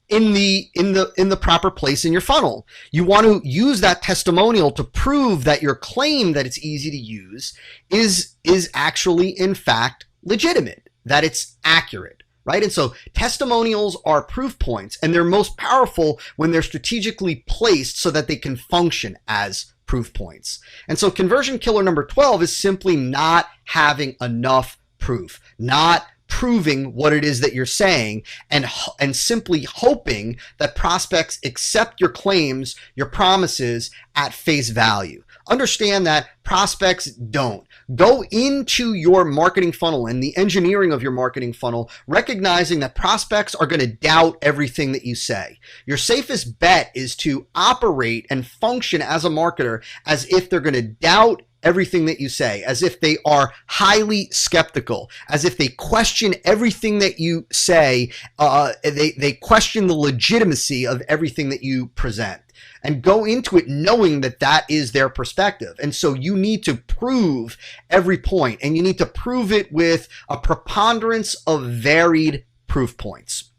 in the proper place in your funnel. You want to use that testimonial to prove that your claim that it's easy to use is actually in fact legitimate, that it's accurate. Right? And so testimonials are proof points, and they're most powerful when they're strategically placed so that they can function as proof points. And so conversion killer number 12 is simply not having enough proof, not proving what it is that you're saying, and simply hoping that prospects accept your claims, your promises at face value. Understand that prospects don't. Go into your marketing funnel and the engineering of your marketing funnel, recognizing that prospects are going to doubt everything that you say. Your safest bet is to operate and function as a marketer as if they're going to doubt everything that you say, as if they are highly skeptical, as if they question everything that you say. They question the legitimacy of everything that you present, and go into it knowing that that is their perspective. And so you need to prove every point, and you need to prove it with a preponderance of varied proof points.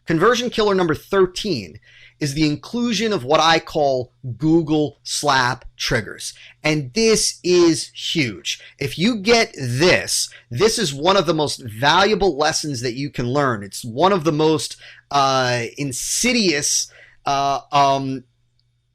Conversion killer number 13 is the inclusion of what I call Google slap triggers. And this is huge. If you get this, this is one of the most valuable lessons that you can learn. It's one of the most insidious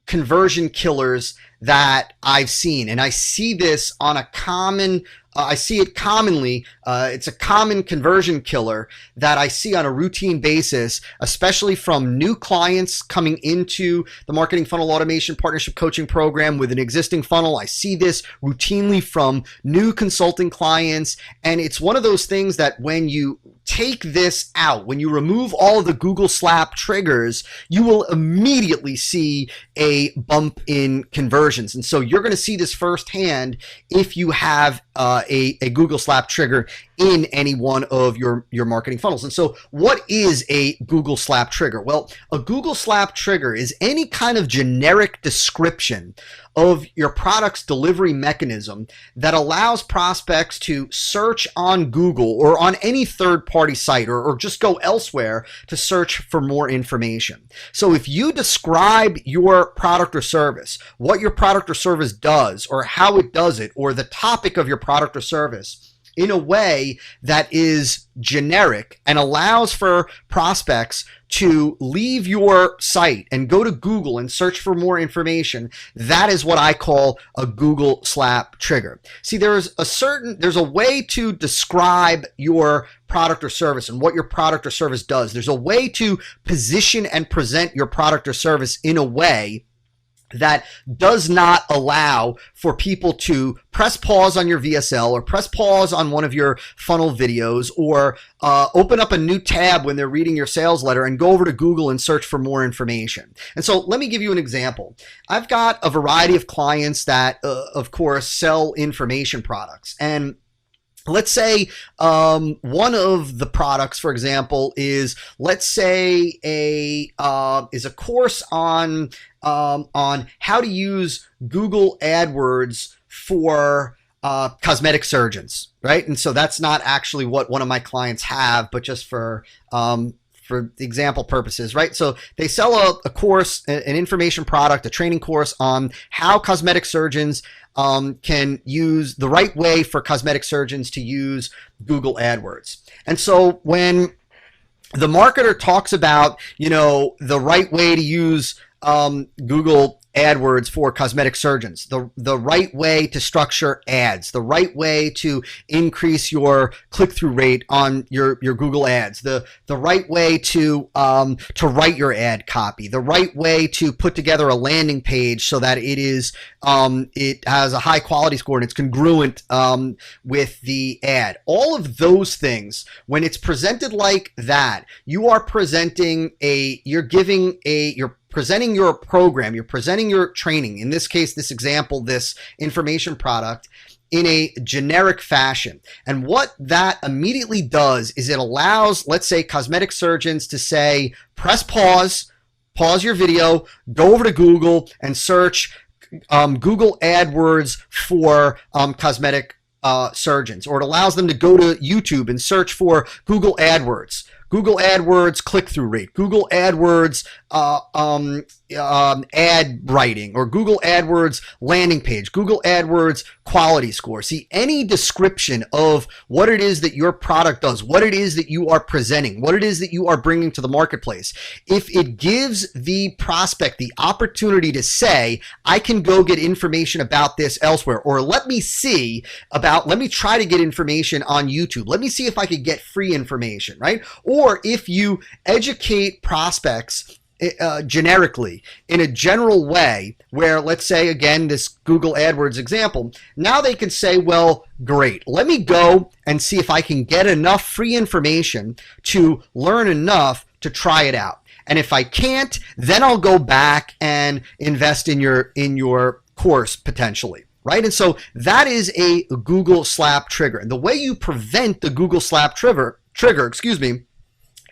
conversion killers that I've seen. And I see this on a common I see it commonly. It's a common conversion killer that I see on a routine basis, especially from new clients coming into the Marketing Funnel Automation Partnership Coaching Program with an existing funnel. I see this routinely from new consulting clients. And it's one of those things that when you take this out, when you remove all of the Google slap triggers, you will immediately see a bump in conversions. And so you're going to see this firsthand if you have a Google slap trigger in any one of your marketing funnels. And so what is a Google slap trigger? Well, a Google slap trigger is any kind of generic description of your product's delivery mechanism that allows prospects to search on Google or on any third-party site or just go elsewhere to search for more information. So if you describe your product or service, what your product or service does or how it does it, or the topic of your product or service, in a way that is generic and allows for prospects to leave your site and go to Google and search for more information, that is what I call a Google slap trigger. See, there's a way to describe your product or service and what your product or service does. There's a way to position and present your product or service in a way that does not allow for people to press pause on your VSL or press pause on one of your funnel videos or open up a new tab when they're reading your sales letter and go over to Google and search for more information. And so let me give you an example. I've got a variety of clients that, of course, sell information products. And let's say one of the products, for example, is, let's say, is a course on how to use Google AdWords for cosmetic surgeons, right? And so that's not actually what one of my clients have, but just for example purposes, right? So they sell a course, an information product, a training course on how cosmetic surgeons can use the right way for cosmetic surgeons to use Google AdWords. And so when the marketer talks about, the right way to use Google AdWords for cosmetic surgeons, the right way to structure ads, the right way to increase your click-through rate on your Google ads, the right way to write your ad copy, the right way to put together a landing page so that it has a high quality score and it's congruent with the ad. All of those things, when it's presented like that, you're presenting your program, you're presenting your training, in this case, this example, this information product, in a generic fashion. And what that immediately does is it allows, let's say, cosmetic surgeons to say, press pause your video, go over to Google and search Google AdWords for cosmetic surgeons. Or it allows them to go to YouTube and search for Google AdWords click-through rate, Google AdWords ad writing, or Google AdWords landing page, Google AdWords quality score. See, any description of what it is that your product does, what it is that you are presenting, what it is that you are bringing to the marketplace, if it gives the prospect the opportunity to say, I can go get information about this elsewhere, or let me try to get information on YouTube. Let me see if I could get free information, right? Or if you educate prospects generically in a general way where, let's say, again, this Google AdWords example, now they can say, well, great, let me go and see if I can get enough free information to learn enough to try it out. And if I can't, then I'll go back and invest in your course potentially. right? And so that is a Google slap trigger. And the way you prevent the Google slap trigger,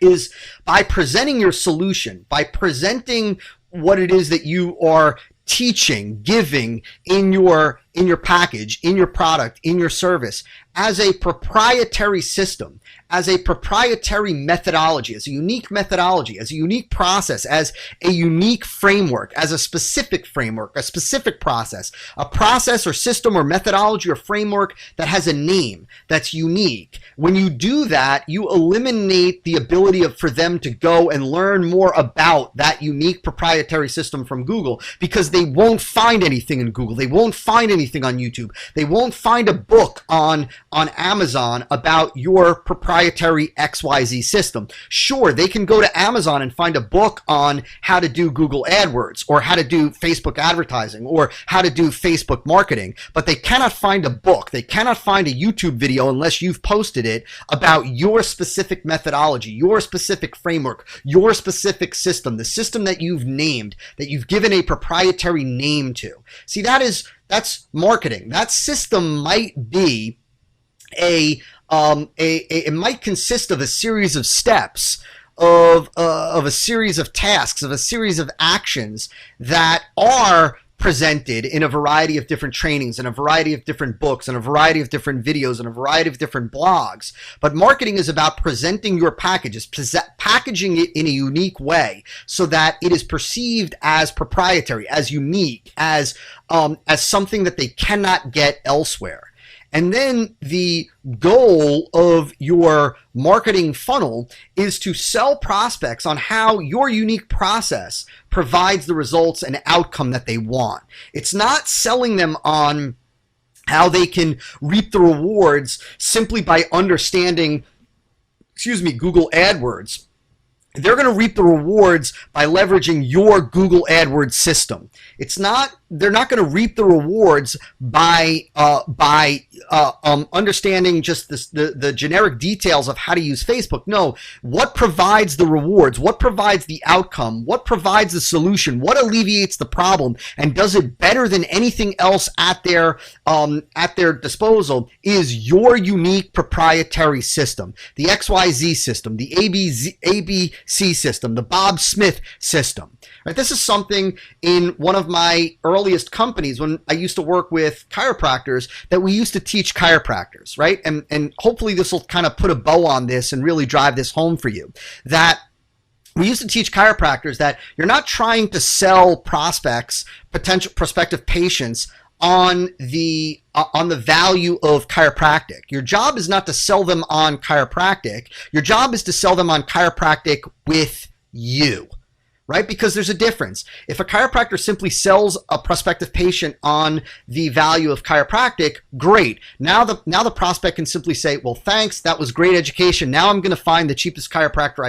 is by presenting your solution, by presenting what it is that you are teaching, giving in your package, in your product, in your service as a proprietary system, as a proprietary methodology, as a unique methodology, as a unique process, as a unique framework, as a specific framework, a specific process, a process or system or methodology or framework that has a name that's unique. When you do that, you eliminate the ability for them to go and learn more about that unique proprietary system from Google, because they won't find anything in Google. They won't find anything on YouTube. They won't find a book on Amazon about your proprietary XYZ system. Sure, they can go to Amazon and find a book on how to do Google AdWords or how to do Facebook advertising or how to do Facebook marketing, but they cannot find a book. They cannot find a YouTube video unless you've posted it about your specific methodology, your specific framework, your specific system, the system that you've named, that you've given a proprietary name to. See, that's marketing. That system might be it might consist of a series of steps, of a series of tasks, of a series of actions that are presented in a variety of different trainings, in a variety of different books, in a variety of different videos, in a variety of different blogs. But marketing is about presenting your packages, packaging it in a unique way so that it is perceived as proprietary, as unique, as something that they cannot get elsewhere. And then the goal of your marketing funnel is to sell prospects on how your unique process provides the results and outcome that they want. It's not selling them on how they can reap the rewards simply by understanding, Google AdWords. They're going to reap the rewards by leveraging your Google AdWords system. They're not going to reap the rewards by understanding just the generic details of how to use Facebook. No, what provides the rewards? What provides the outcome? What provides the solution? What alleviates the problem and does it better than anything else at their disposal is your unique proprietary system, the XYZ system, the ABC system, the Bob Smith system. Right? This is something in one of my earliest companies when I used to work with chiropractors that we used to teach chiropractors, right? And hopefully this will kind of put a bow on this and really drive this home for you. That we used to teach chiropractors that you're not trying to sell potential prospective patients on the value of chiropractic. Your job is not to sell them on chiropractic. Your job is to sell them on chiropractic with you. Right? Because there's a difference. If a chiropractor simply sells a prospective patient on the value of chiropractic, great. Now the prospect can simply say, well, thanks, that was great education. Now I'm going to find the cheapest chiropractor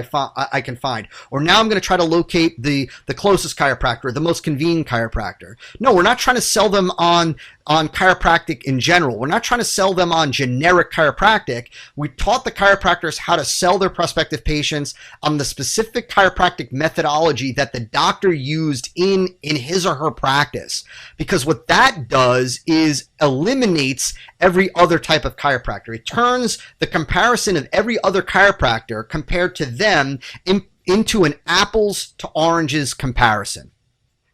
I can find. Or now I'm going to try to locate the closest chiropractor, the most convenient chiropractor. No, we're not trying to sell them on chiropractic in general. We're not trying to sell them on generic chiropractic. We taught the chiropractors how to sell their prospective patients on the specific chiropractic methodology that the doctor used in his or her practice. Because what that does is eliminates every other type of chiropractor. It turns the comparison of every other chiropractor compared to them into an apples to oranges comparison.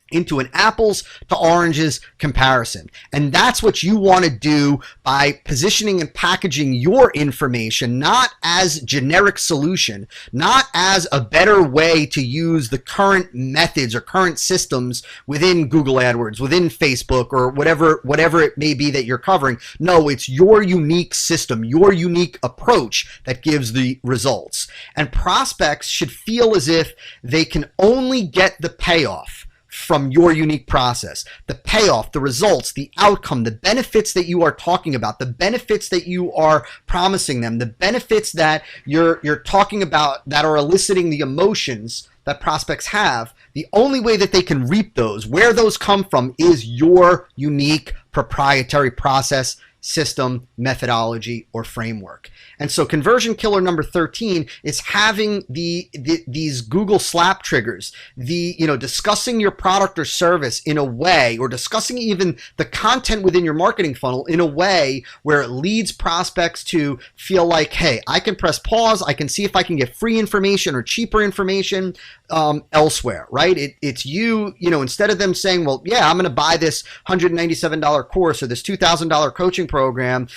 Into an apples to oranges comparison. And that's what you want to do by positioning and packaging your information, not as generic solution, not as a better way to use the current methods or current systems within Google AdWords, within Facebook, or whatever it may be that you're covering. No, it's your unique system, your unique approach that gives the results. And prospects should feel as if they can only get the payoff from your unique process, the payoff, the results, the outcome, the benefits that you are talking about, the benefits that you are promising them, the benefits that you're talking about that are eliciting the emotions that prospects have. The only way that they can reap those, where those come from, is your unique proprietary process, system, methodology, or framework. And so conversion killer number 13 is having these Google slap triggers, discussing your product or service in a way, or discussing even the content within your marketing funnel in a way where it leads prospects to feel like, hey, I can press pause, I can see if I can get free information or cheaper information elsewhere, right? It's instead of them saying, well, yeah, I'm going to buy this $197 course or this $2,000 coaching program,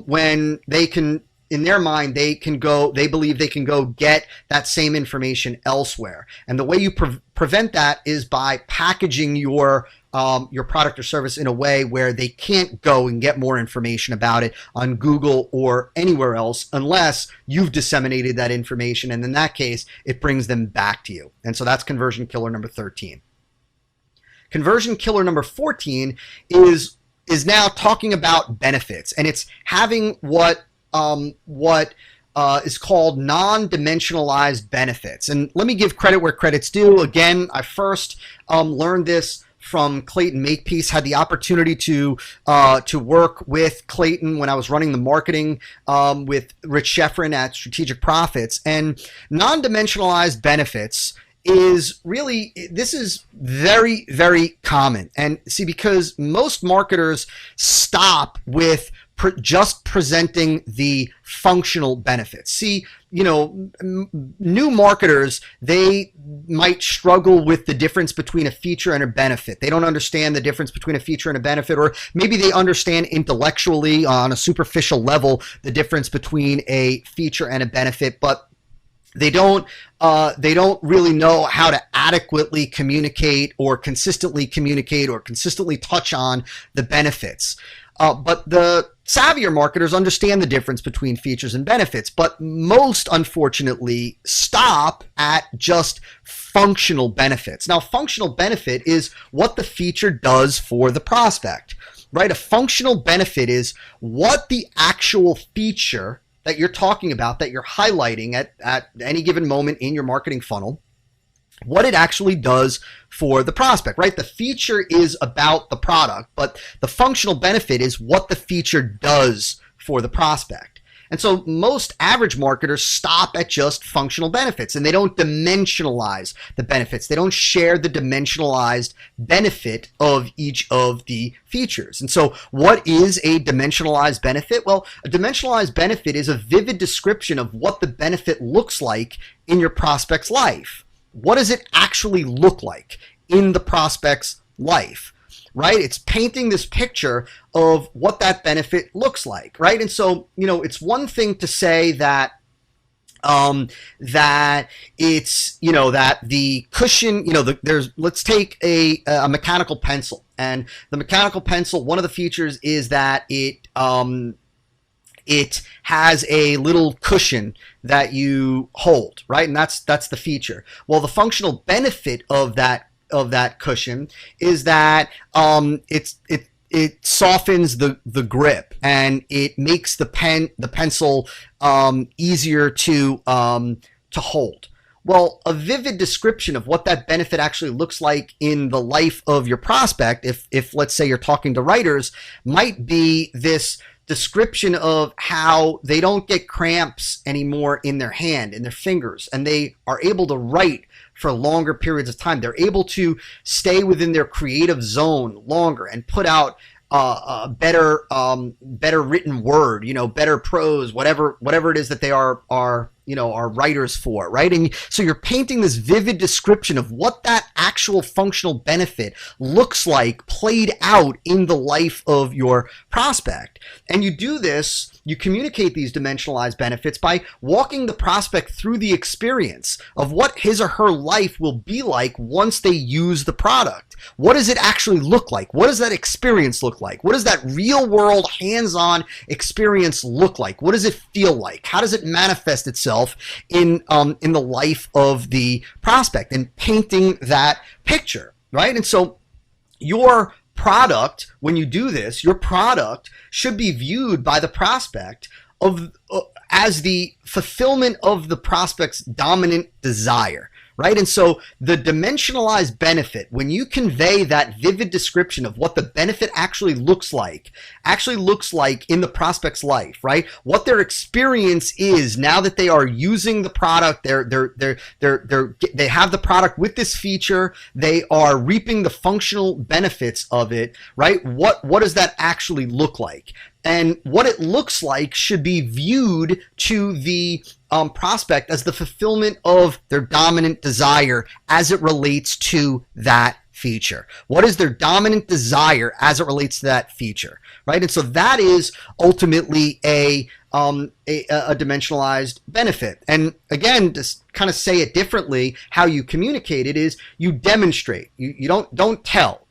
when they can, in their mind, they believe they can go get that same information elsewhere. And the way you prevent that is by packaging your product or service in a way where they can't go and get more information about it on Google or anywhere else unless you've disseminated that information. And in that case, it brings them back to you. And so that's conversion killer number 13. Conversion killer number 14 is now talking about benefits, and it's having what is called non-dimensionalized benefits. And let me give credit where credit's due. Again, I first learned this from Clayton Makepeace. Had the opportunity to work with Clayton when I was running the marketing with Rich Sheffrin at Strategic Profits. And non-dimensionalized benefits is really, this is very, very common. And see, because most marketers stop with just presenting the functional benefits. See, new marketers, they might struggle with the difference between a feature and a benefit. They don't understand the difference between a feature and a benefit, or maybe they understand intellectually on a superficial level the difference between a feature and a benefit, but they don't really know how to adequately communicate or consistently touch on the benefits. But the savvier marketers understand the difference between features and benefits, but most, unfortunately, stop at just functional benefits. Now, functional benefit is what the feature does for the prospect, right? A functional benefit is what the actual feature that you're talking about, that you're highlighting at any given moment in your marketing funnel, what it actually does for the prospect, right? The feature is about the product, but the functional benefit is what the feature does for the prospect. And so most average marketers stop at just functional benefits, and they don't dimensionalize the benefits. They don't share the dimensionalized benefit of each of the features. And so what is a dimensionalized benefit? Well, a dimensionalized benefit is a vivid description of what the benefit looks like in your prospect's life. What does it actually look like in the prospect's life, right? It's painting this picture of what that benefit looks like, right? And so, it's one thing to say that that it's, that the cushion, let's take a mechanical pencil, and the mechanical pencil, one of the features is that it has a little cushion that you hold, right? And that's the feature. Well, the functional benefit of that cushion is that it softens the grip, and it makes the pencil easier to hold. Well, a vivid description of what that benefit actually looks like in the life of your prospect, if let's say you're talking to writers, might be this description of how they don't get cramps anymore in their hand, in their fingers, and they are able to write for longer periods of time. They're able to stay within their creative zone longer and put out better written word, better prose, whatever it is that they are writers for, right? And so you're painting this vivid description of what that actual functional benefit looks like played out in the life of your prospect. And you do this, you communicate these dimensionalized benefits by walking the prospect through the experience of what his or her life will be like once they use the product. What does it actually look like? What does that experience look like? What does that real world hands-on experience look like? What does it feel like? How does it manifest itself in the life of the prospect, and painting that picture, right? And so your product, when you do this, your product should be viewed by the prospect as the fulfillment of the prospect's dominant desire, right? And so the dimensionalized benefit, when you convey that vivid description of what the benefit actually looks like in the prospect's life, right? What their experience is now that they are using the product, they have the product with this feature, they are reaping the functional benefits of it, right? What does that actually look like? And what it looks like should be viewed to the prospect as the fulfillment of their dominant desire as it relates to that feature. What is their dominant desire as it relates to that feature, right? And so that is ultimately a dimensionalized benefit. And again, to kind of say it differently, how you communicate it is you demonstrate. You don't tell.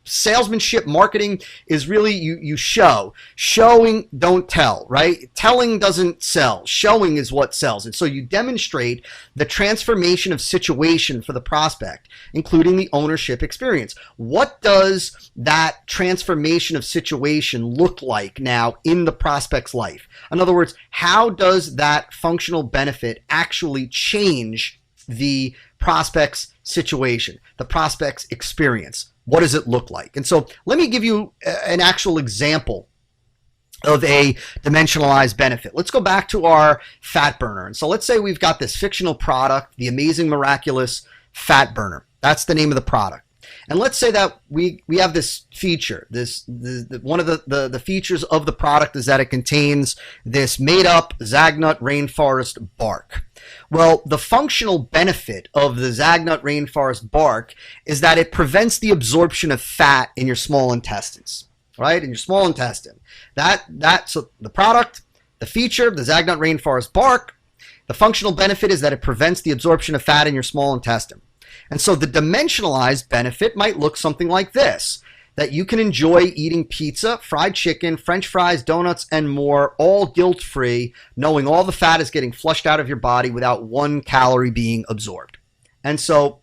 Salesmanship, marketing is really you show. Showing, don't tell, right? Telling doesn't sell. Showing is what sells. And so you demonstrate the transformation of situation for the prospect, including the ownership experience. What does that transformation of situation look like now in the prospect's life? In other words, how does that functional benefit actually change the prospect's situation, the prospect's experience? What does it look like? And so let me give you an actual example of a dimensionalized benefit. Let's go back to our fat burner. And so let's say we've got this fictional product, the amazing, miraculous fat burner. That's the name of the product. And let's say that we have this feature. One of the features of the product is that it contains this made-up Zagnut rainforest bark. Well, the functional benefit of the Zagnut rainforest bark is that it prevents the absorption of fat in your small intestines, right? In your small intestine. So the product, the feature, the Zagnut rainforest bark, the functional benefit is that it prevents the absorption of fat in your small intestine. And so the dimensionalized benefit might look something like this, that you can enjoy eating pizza, fried chicken, French fries, donuts, and more, all guilt-free, knowing all the fat is getting flushed out of your body without 1 calorie being absorbed. And so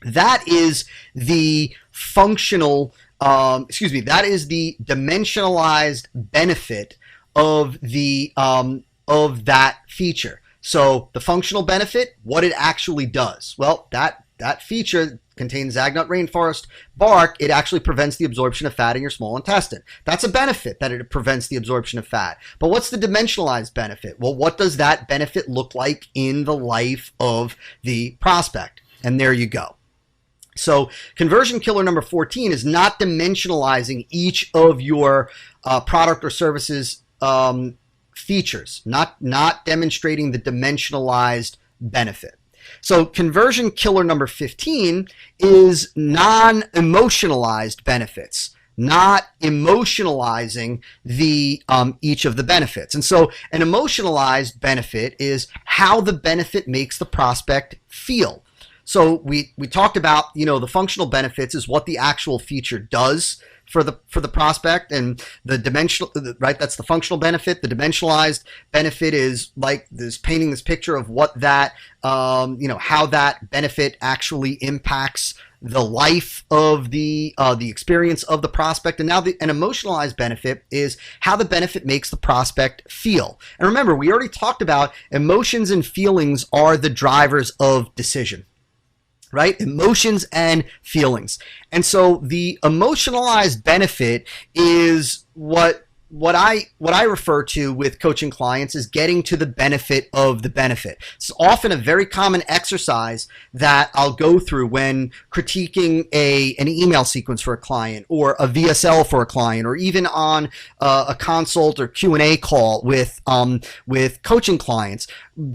that is the functional, that is the dimensionalized benefit of that feature. So the functional benefit, what it actually does. Well, that feature contains Zagnut rainforest bark. It actually prevents the absorption of fat in your small intestine. That's a benefit, that it prevents the absorption of fat. But what's the dimensionalized benefit? Well, what does that benefit look like in the life of the prospect? And there you go. So conversion killer number 14 is not dimensionalizing each of your product or services features, not demonstrating the dimensionalized benefit. So conversion killer number 15 is non-emotionalized benefits, not emotionalizing the each of the benefits. And so an emotionalized benefit is how the benefit makes the prospect feel. So we talked about, the functional benefits is what the actual feature does for the prospect, and the dimensional, right? That's the functional benefit. The dimensionalized benefit is like this, painting this picture of what that, how that benefit actually impacts the life of the experience of the prospect. And now an emotionalized benefit is how the benefit makes the prospect feel. And remember, we already talked about emotions and feelings are the drivers of decision. Right? Emotions and feelings. And so the emotionalized benefit is what I refer to with coaching clients is getting to the benefit of the benefit. It's often a very common exercise that I'll go through when critiquing an email sequence for a client, or a VSL for a client, or even on a consult or Q&A call with coaching clients.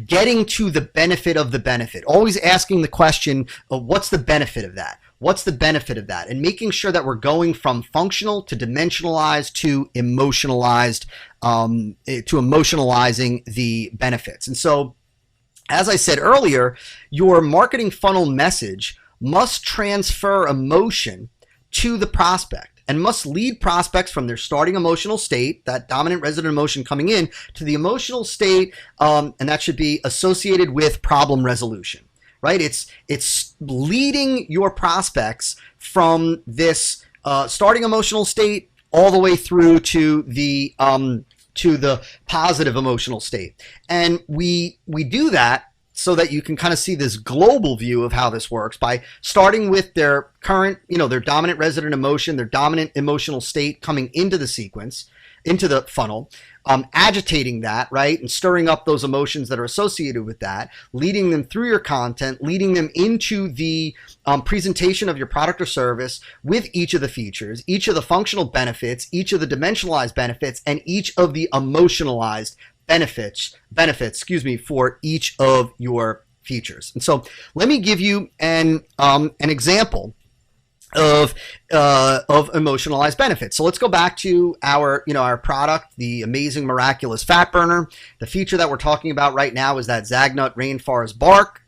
Getting to the benefit of the benefit. Always asking the question of what's the benefit of that? What's the benefit of that? And making sure that we're going from functional to dimensionalized to emotionalized, to emotionalizing the benefits. And so, as I said earlier, your marketing funnel message must transfer emotion to the prospect, and must lead prospects from their starting emotional state, that dominant resident emotion coming in, to the emotional state, and that should be associated with problem resolution, right? It's leading your prospects from this starting emotional state all the way through to the positive emotional state. And we do that so that you can kind of see this global view of how this works by starting with their current, their dominant resident emotion, their dominant emotional state coming into the sequence, into the funnel, agitating that, right, and stirring up those emotions that are associated with that, leading them through your content, leading them into the presentation of your product or service with each of the features, each of the functional benefits, each of the dimensionalized benefits, and each of the emotionalized benefits, for each of your features. And so let me give you an example of emotionalized benefits. So let's go back to our product, the amazing miraculous fat burner. The feature that we're talking about right now is that Zagnut rainforest bark.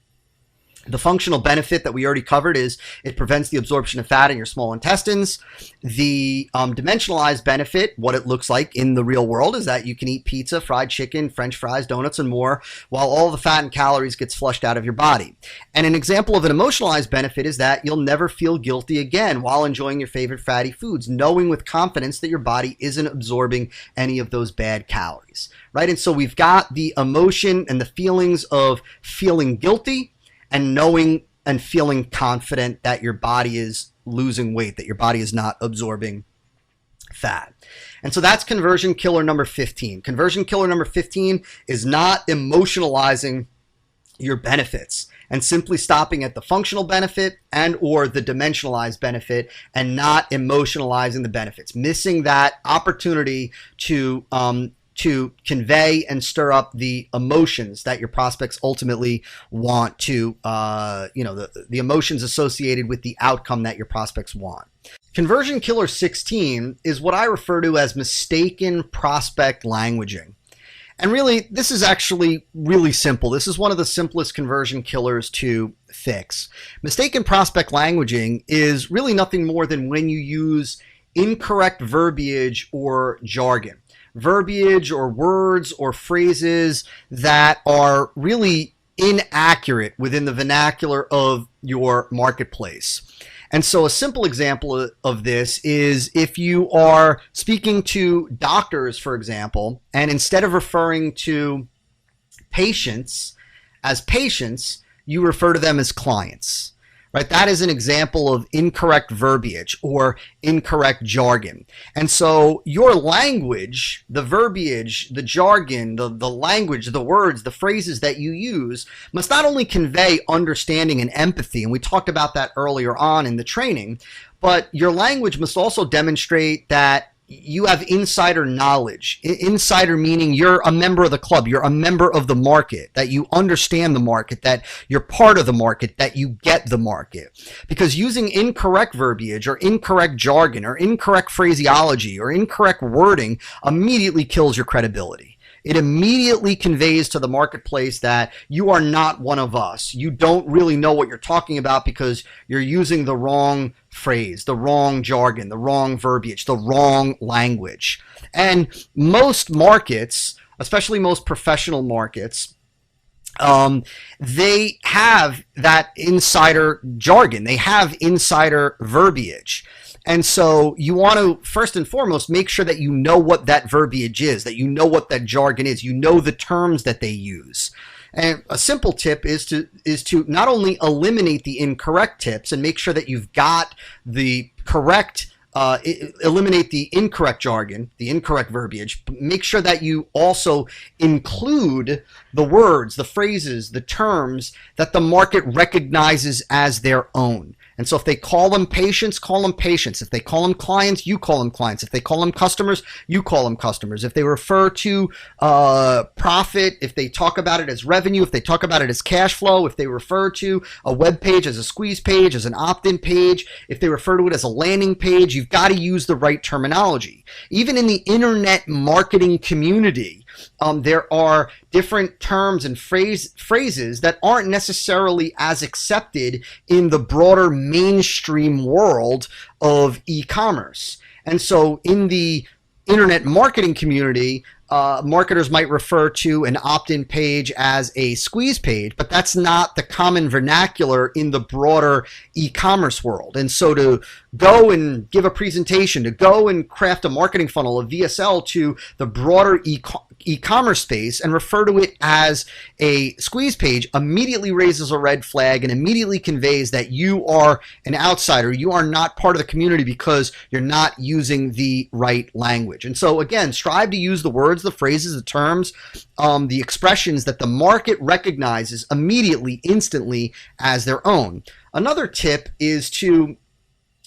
The functional benefit that we already covered is it prevents the absorption of fat in your small intestines. The dimensionalized benefit, what it looks like in the real world, is that you can eat pizza, fried chicken, French fries, donuts, and more, while all the fat and calories gets flushed out of your body. And an example of an emotionalized benefit is that you'll never feel guilty again while enjoying your favorite fatty foods, knowing with confidence that your body isn't absorbing any of those bad calories, right? And so we've got the emotion and the feelings of feeling guilty, and knowing and feeling confident that your body is losing weight, that your body is not absorbing fat. And so that's conversion killer number 15. Conversion killer number 15 is not emotionalizing your benefits and simply stopping at the functional benefit and or the dimensionalized benefit and not emotionalizing the benefits, missing that opportunity to convey and stir up the emotions that your prospects ultimately want to, the emotions associated with the outcome that your prospects want. Conversion killer 16 is what I refer to as mistaken prospect languaging. And really, this is actually really simple. This is one of the simplest conversion killers to fix. Mistaken prospect languaging is really nothing more than when you use incorrect verbiage or jargon. Verbiage or words or phrases that are really inaccurate within the vernacular of your marketplace. And so a simple example of this is if you are speaking to doctors, for example, and instead of referring to patients as patients, you refer to them as clients. Right? That is an example of incorrect verbiage or incorrect jargon. And so your language, the verbiage, the jargon, the language, the words, the phrases that you use must not only convey understanding and empathy, and we talked about that earlier on in the training, but your language must also demonstrate that you have insider knowledge. Insider meaning you're a member of the club, you're a member of the market, that you understand the market, that you're part of the market, that you get the market. Because using incorrect verbiage or incorrect jargon or incorrect phraseology or incorrect wording immediately kills your credibility. It immediately conveys to the marketplace that you are not one of us. You don't really know what you're talking about because you're using the wrong phrase, the wrong jargon, the wrong verbiage, the wrong language. And most markets, especially most professional markets, they have that insider jargon. They have insider verbiage. And so you want to, first and foremost, make sure that you know what that verbiage is, that you know what that jargon is, you know the terms that they use. And a simple tip is to not only eliminate the incorrect tips and make sure that you've got the correct, eliminate the incorrect jargon, the incorrect verbiage, but make sure that you also include the words, the phrases, the terms that the market recognizes as their own. And so if they call them patients, call them patients. If they call them clients, you call them clients. If they call them customers, you call them customers. If they refer to profit, if they talk about it as revenue, if they talk about it as cash flow, if they refer to a web page as a squeeze page, as an opt-in page, if they refer to it as a landing page, you've got to use the right terminology. Even in the internet marketing community, there are different terms and phrases that aren't necessarily as accepted in the broader mainstream world of e-commerce. And so in the internet marketing community, marketers might refer to an opt-in page as a squeeze page, but that's not the common vernacular in the broader e-commerce world. And so to go and give a presentation, to go and craft a marketing funnel, a VSL to the broader e-commerce space and refer to it as a squeeze page immediately raises a red flag and immediately conveys that you are an outsider. You are not part of the community because you're not using the right language. And so again, strive to use the words, the phrases, the terms, the expressions that the market recognizes immediately, instantly as their own. Another tip is to,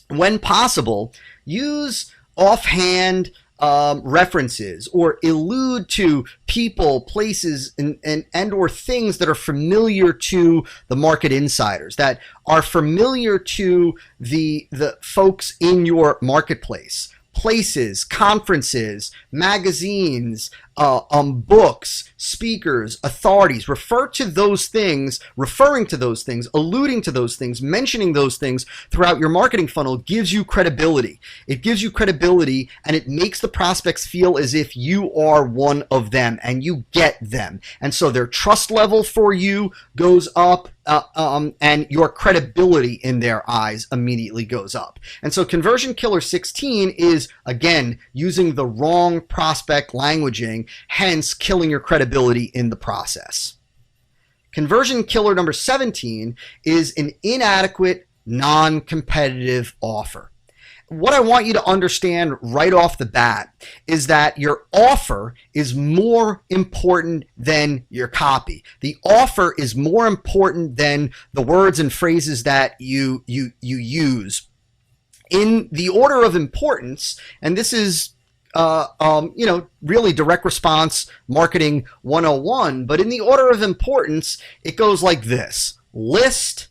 when possible, use offhand references or allude to people, places, and or things that are familiar to the market insiders, that are familiar to the folks in your marketplace. Places, conferences, magazines, books, speakers, authorities. Refer to those things, referring to those things, alluding to those things, mentioning those things throughout your marketing funnel gives you credibility. It gives you credibility, and it makes the prospects feel as if you are one of them and you get them. And so their trust level for you goes up, and your credibility in their eyes immediately goes up. And so conversion killer 16 is, again, using the wrong prospect languaging, hence killing your credibility in the process. Conversion killer number 17 is an inadequate, non-competitive offer. What I want you to understand right off the bat is that your offer is more important than your copy. The offer is more important than the words and phrases that you use. In the order of importance, and this is really direct response marketing 101, but in the order of importance, it goes like this: list,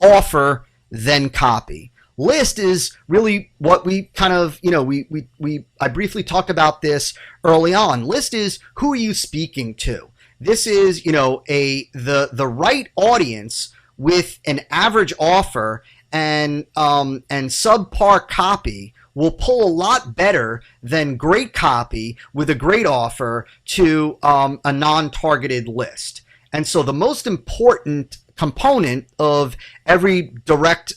offer, then copy. List is really what we kind of, I briefly talked about this early on. List is, who are you speaking to? This is, the right audience with an average offer and subpar copy will pull a lot better than great copy with a great offer to a non-targeted list. And so the most important component of every direct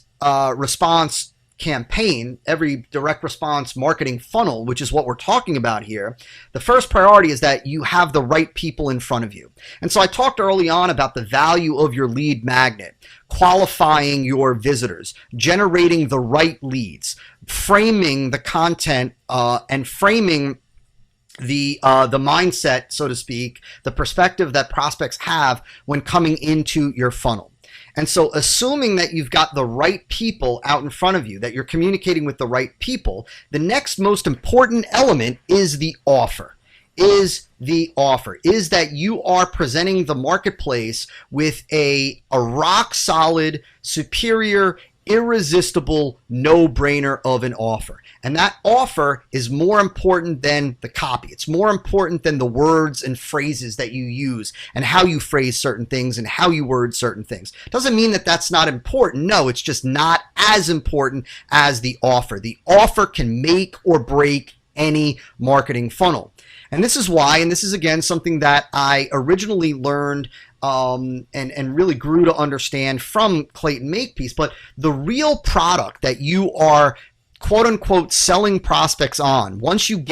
response campaign, every direct response marketing funnel, which is what we're talking about here, the first priority is that you have the right people in front of you. And so I talked early on about the value of your lead magnet, qualifying your visitors, generating the right leads, framing the content, and framing the mindset, so to speak, the perspective that prospects have when coming into your funnel. And so assuming that you've got the right people out in front of you, that you're communicating with the right people, the next most important element is the offer. Is that you are presenting the marketplace with a rock solid, superior, irresistible, no-brainer of an offer. And that offer is more important than the copy. It's more important than the words and phrases that you use and how you phrase certain things and how you word certain things. Doesn't mean that that's not important. No, it's just not as important as the offer. The offer can make or break any marketing funnel. And this is why, and this is again something that I originally learned and really grew to understand from Clayton Makepeace, but the real product that you are quote unquote selling prospects on, once you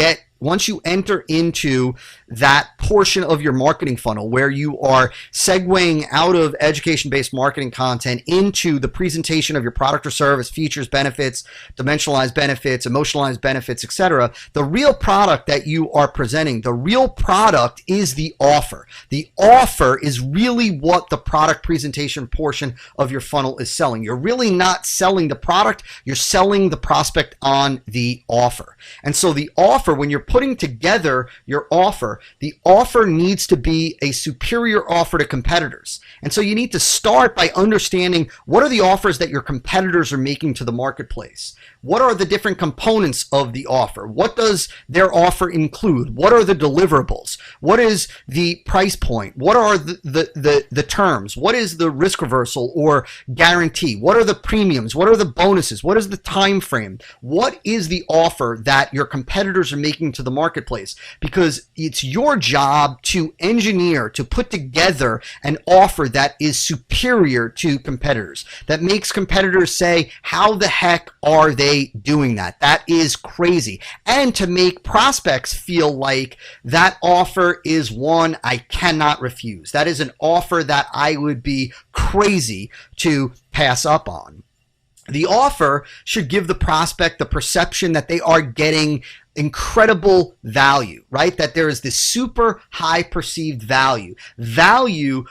enter into that portion of your marketing funnel where you are segueing out of education-based marketing content into the presentation of your product or service, features, benefits, dimensionalized benefits, emotionalized benefits, etc., the real product that you are presenting, the real product is the offer. The offer is really what the product presentation portion of your funnel is selling. You're really not selling the product, you're selling the prospect on the offer. And so the offer, when you're putting together your offer, the offer needs to be a superior offer to competitors. And so you need to start by understanding what are the offers that your competitors are making to the marketplace. What are the different components of the offer? What does their offer include? What are the deliverables? What is the price point? What are the terms? What is the risk reversal or guarantee? What are the premiums? What are the bonuses? What is the time frame? What is the offer that your competitors are making to the marketplace, because it's your job to engineer, to put together an offer that is superior to competitors, that makes competitors say, how the heck are they doing that? That is crazy. And to make prospects feel like that offer is one I cannot refuse. That is an offer that I would be crazy to pass up on. The offer should give the prospect the perception that they are getting incredible value, right? That there is this super high perceived value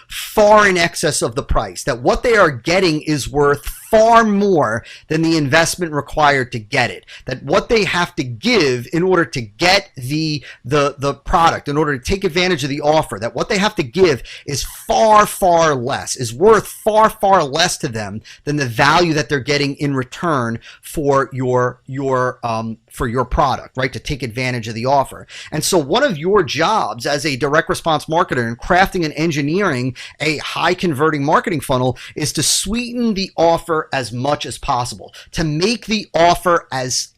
far in excess of the price, that what they are getting is worth far more than the investment required to get it, that what they have to give in order to get the product, in order to take advantage of the offer, that what they have to give is far, far less, is worth far, far less to them than the value that they're getting in return for your product, right? To take advantage of the offer. And so one of your jobs as a direct response marketer in crafting and engineering a high converting marketing funnel is to sweeten the offer as much as possible, to make the offer as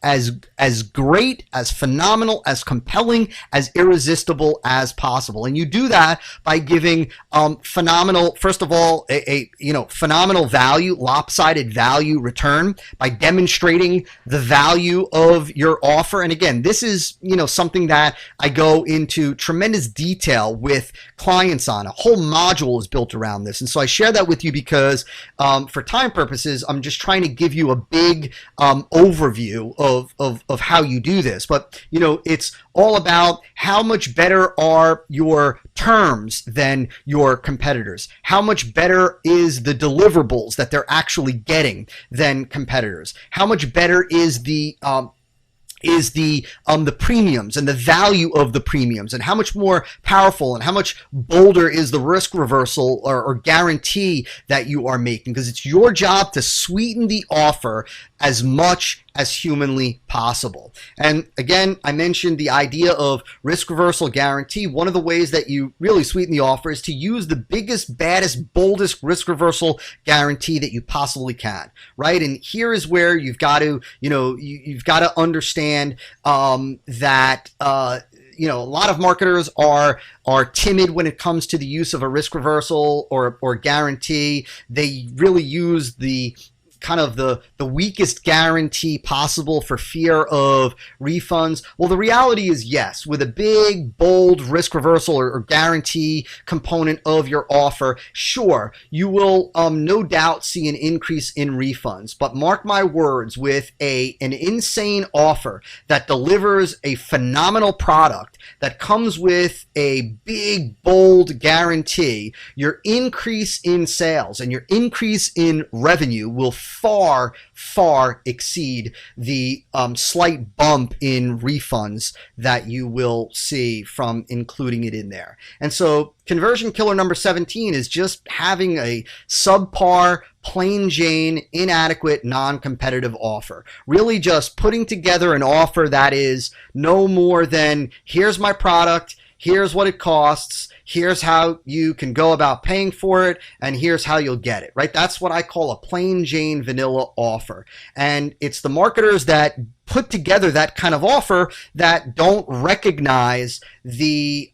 great, as phenomenal, as compelling, as irresistible as possible. And you do that by giving phenomenal, first of all, phenomenal value, lopsided value return, by demonstrating the value of your offer. And again, this is, something that I go into tremendous detail with clients on. A whole module is built around this. And so I share that with you because for time purposes, I'm just trying to give you a big overview of how you do this. But, it's all about how much better are your terms than your competitors? How much better is the deliverables that they're actually getting than competitors? How much better is the premiums and the value of the premiums, and how much more powerful and how much bolder is the risk reversal or guarantee that you are making? Because it's your job to sweeten the offer as much as humanly possible. And again, I mentioned the idea of risk reversal guarantee. One of the ways that you really sweeten the offer is to use the biggest, baddest, boldest risk reversal guarantee that you possibly can, right? And here is where you've got to, you've got to understand that a lot of marketers are timid when it comes to the use of a risk reversal or guarantee. They really use the kind of the weakest guarantee possible for fear of refunds. Well, the reality is, yes, with a big, bold risk reversal or guarantee component of your offer, sure, you will no doubt see an increase in refunds. But mark my words, with an insane offer that delivers a phenomenal product that comes with a big, bold guarantee, your increase in sales and your increase in revenue will far, far exceed the slight bump in refunds that you will see from including it in there. And so conversion killer number 17 is just having a subpar, plain Jane, inadequate, non-competitive offer. Really just putting together an offer that is no more than, here's my product, here's what it costs, here's how you can go about paying for it, and here's how you'll get it, right? That's what I call a plain Jane vanilla offer. And it's the marketers that put together that kind of offer that don't recognize the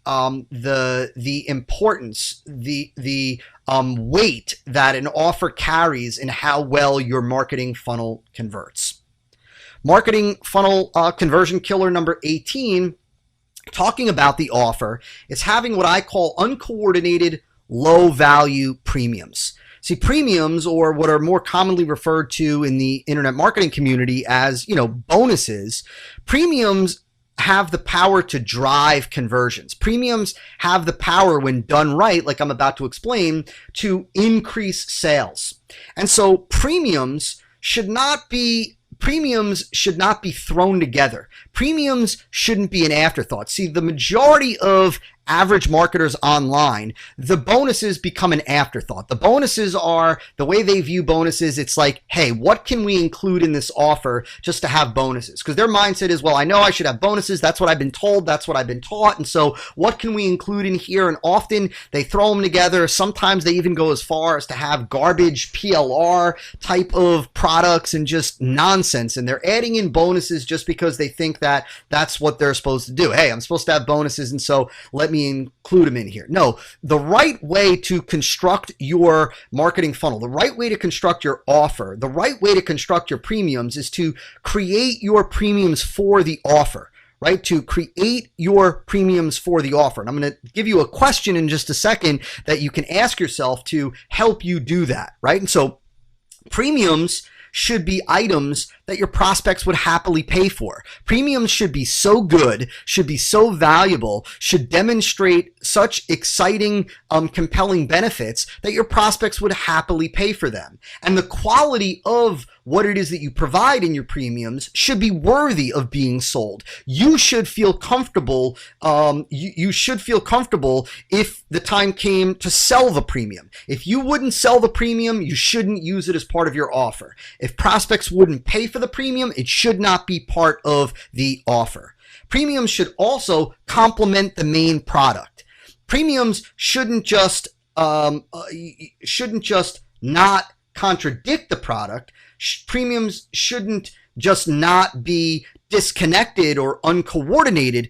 importance, the weight that an offer carries in how well your marketing funnel converts. Marketing funnel conversion killer number 18, talking about the offer, is having what I call uncoordinated low value premiums. See, premiums, or what are more commonly referred to in the internet marketing community as, bonuses, premiums have the power to drive conversions. Premiums have the power, when done right, like I'm about to explain, to increase sales. And so premiums should not be thrown together. Premiums shouldn't be an afterthought. See, the majority of average marketers online, the bonuses become an afterthought. The bonuses are, the way they view bonuses, it's like, hey, what can we include in this offer just to have bonuses? Because their mindset is, well, I know I should have bonuses. That's what I've been told. That's what I've been taught. And so what can we include in here? And often they throw them together. Sometimes they even go as far as to have garbage PLR type of products and just nonsense. And they're adding in bonuses just because they think that that's what they're supposed to do. Hey, I'm supposed to have bonuses, and so let me include them in here. No, the right way to construct your marketing funnel, the right way to construct your offer, the right way to construct your premiums is to create your premiums for the offer. Right? To create your premiums for the offer. And I'm going to give you a question in just a second that you can ask yourself to help you do that. Right? And so premiums should be items that your prospects would happily pay for. Premiums should be so good, should be so valuable, should demonstrate such exciting, compelling benefits that your prospects would happily pay for them. And the quality of what it is that you provide in your premiums should be worthy of being sold. You should feel comfortable. You should feel comfortable if the time came to sell the premium. If you wouldn't sell the premium, you shouldn't use it as part of your offer. If prospects wouldn't pay for the premium, it should not be part of the offer. Premiums should also complement the main product. Premiums shouldn't just not contradict the product. Premiums shouldn't just not be disconnected or uncoordinated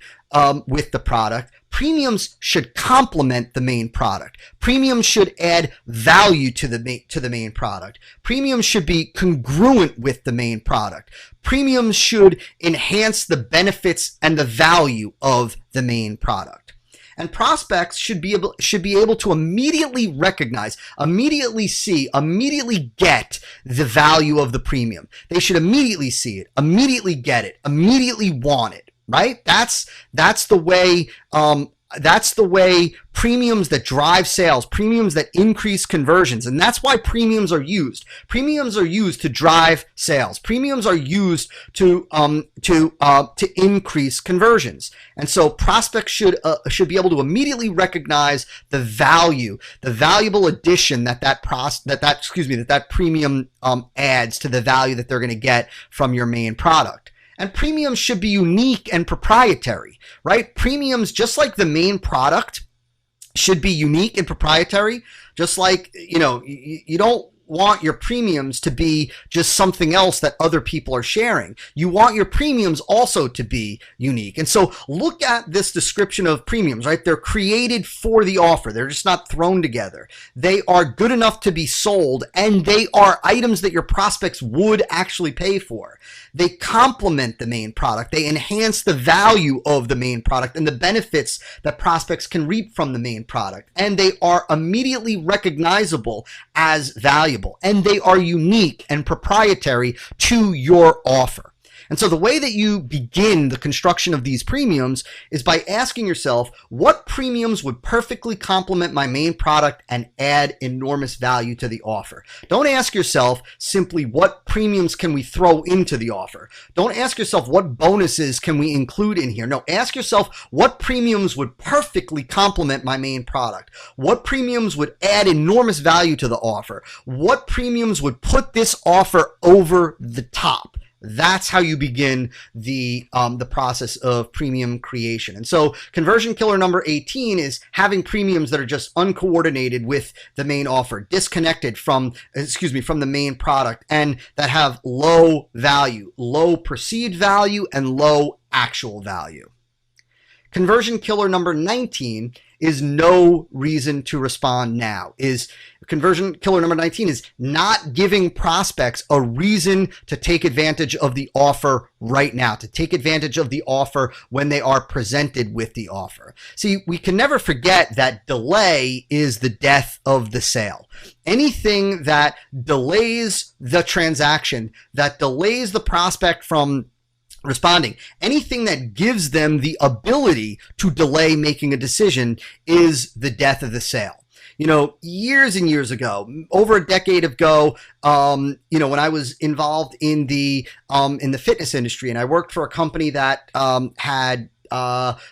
with the product. Premiums should complement the main product. Premiums should add value to the main product. Premiums should be congruent with the main product. Premiums should enhance the benefits and the value of the main product. And prospects should be able to immediately recognize, immediately see, immediately get the value of the premium. They should immediately see it, immediately get it, immediately want it. Right? That's the way. That's the way premiums that drive sales, premiums that increase conversions, and that's why premiums are used. Premiums are used to drive sales. Premiums are used to increase conversions, and so prospects should be able to immediately recognize the value, the valuable addition that premium adds to the value that they're going to get from your main product. And premiums should be unique and proprietary, right? Premiums, just like the main product, should be unique and proprietary. Just like, you don't want your premiums to be just something else that other people are sharing. You want your premiums also to be unique. And so look at this description of premiums, right? They're created for the offer. They're just not thrown together. They are good enough to be sold, and they are items that your prospects would actually pay for. They complement the main product. They enhance the value of the main product and the benefits that prospects can reap from the main product. And they are immediately recognizable as valuable. And they are unique and proprietary to your offer. And so the way that you begin the construction of these premiums is by asking yourself, what premiums would perfectly complement my main product and add enormous value to the offer? Don't ask yourself simply, what premiums can we throw into the offer? Don't ask yourself, what bonuses can we include in here? No, ask yourself, what premiums would perfectly complement my main product? What premiums would add enormous value to the offer? What premiums would put this offer over the top? That's how you begin the process of premium creation. And so conversion killer number 18 is having premiums that are just uncoordinated with the main offer, disconnected from the main product, and that have low value, low perceived value, and low actual value. Conversion killer number 19 is no reason to respond now. Conversion killer number 19 is not giving prospects a reason to take advantage of the offer right now, to take advantage of the offer when they are presented with the offer. See, we can never forget that delay is the death of the sale. Anything that delays the transaction, that delays the prospect from responding, anything that gives them the ability to delay making a decision is the death of the sale. Years and years ago, over a decade ago, when I was involved in the fitness industry, and I worked for a company that had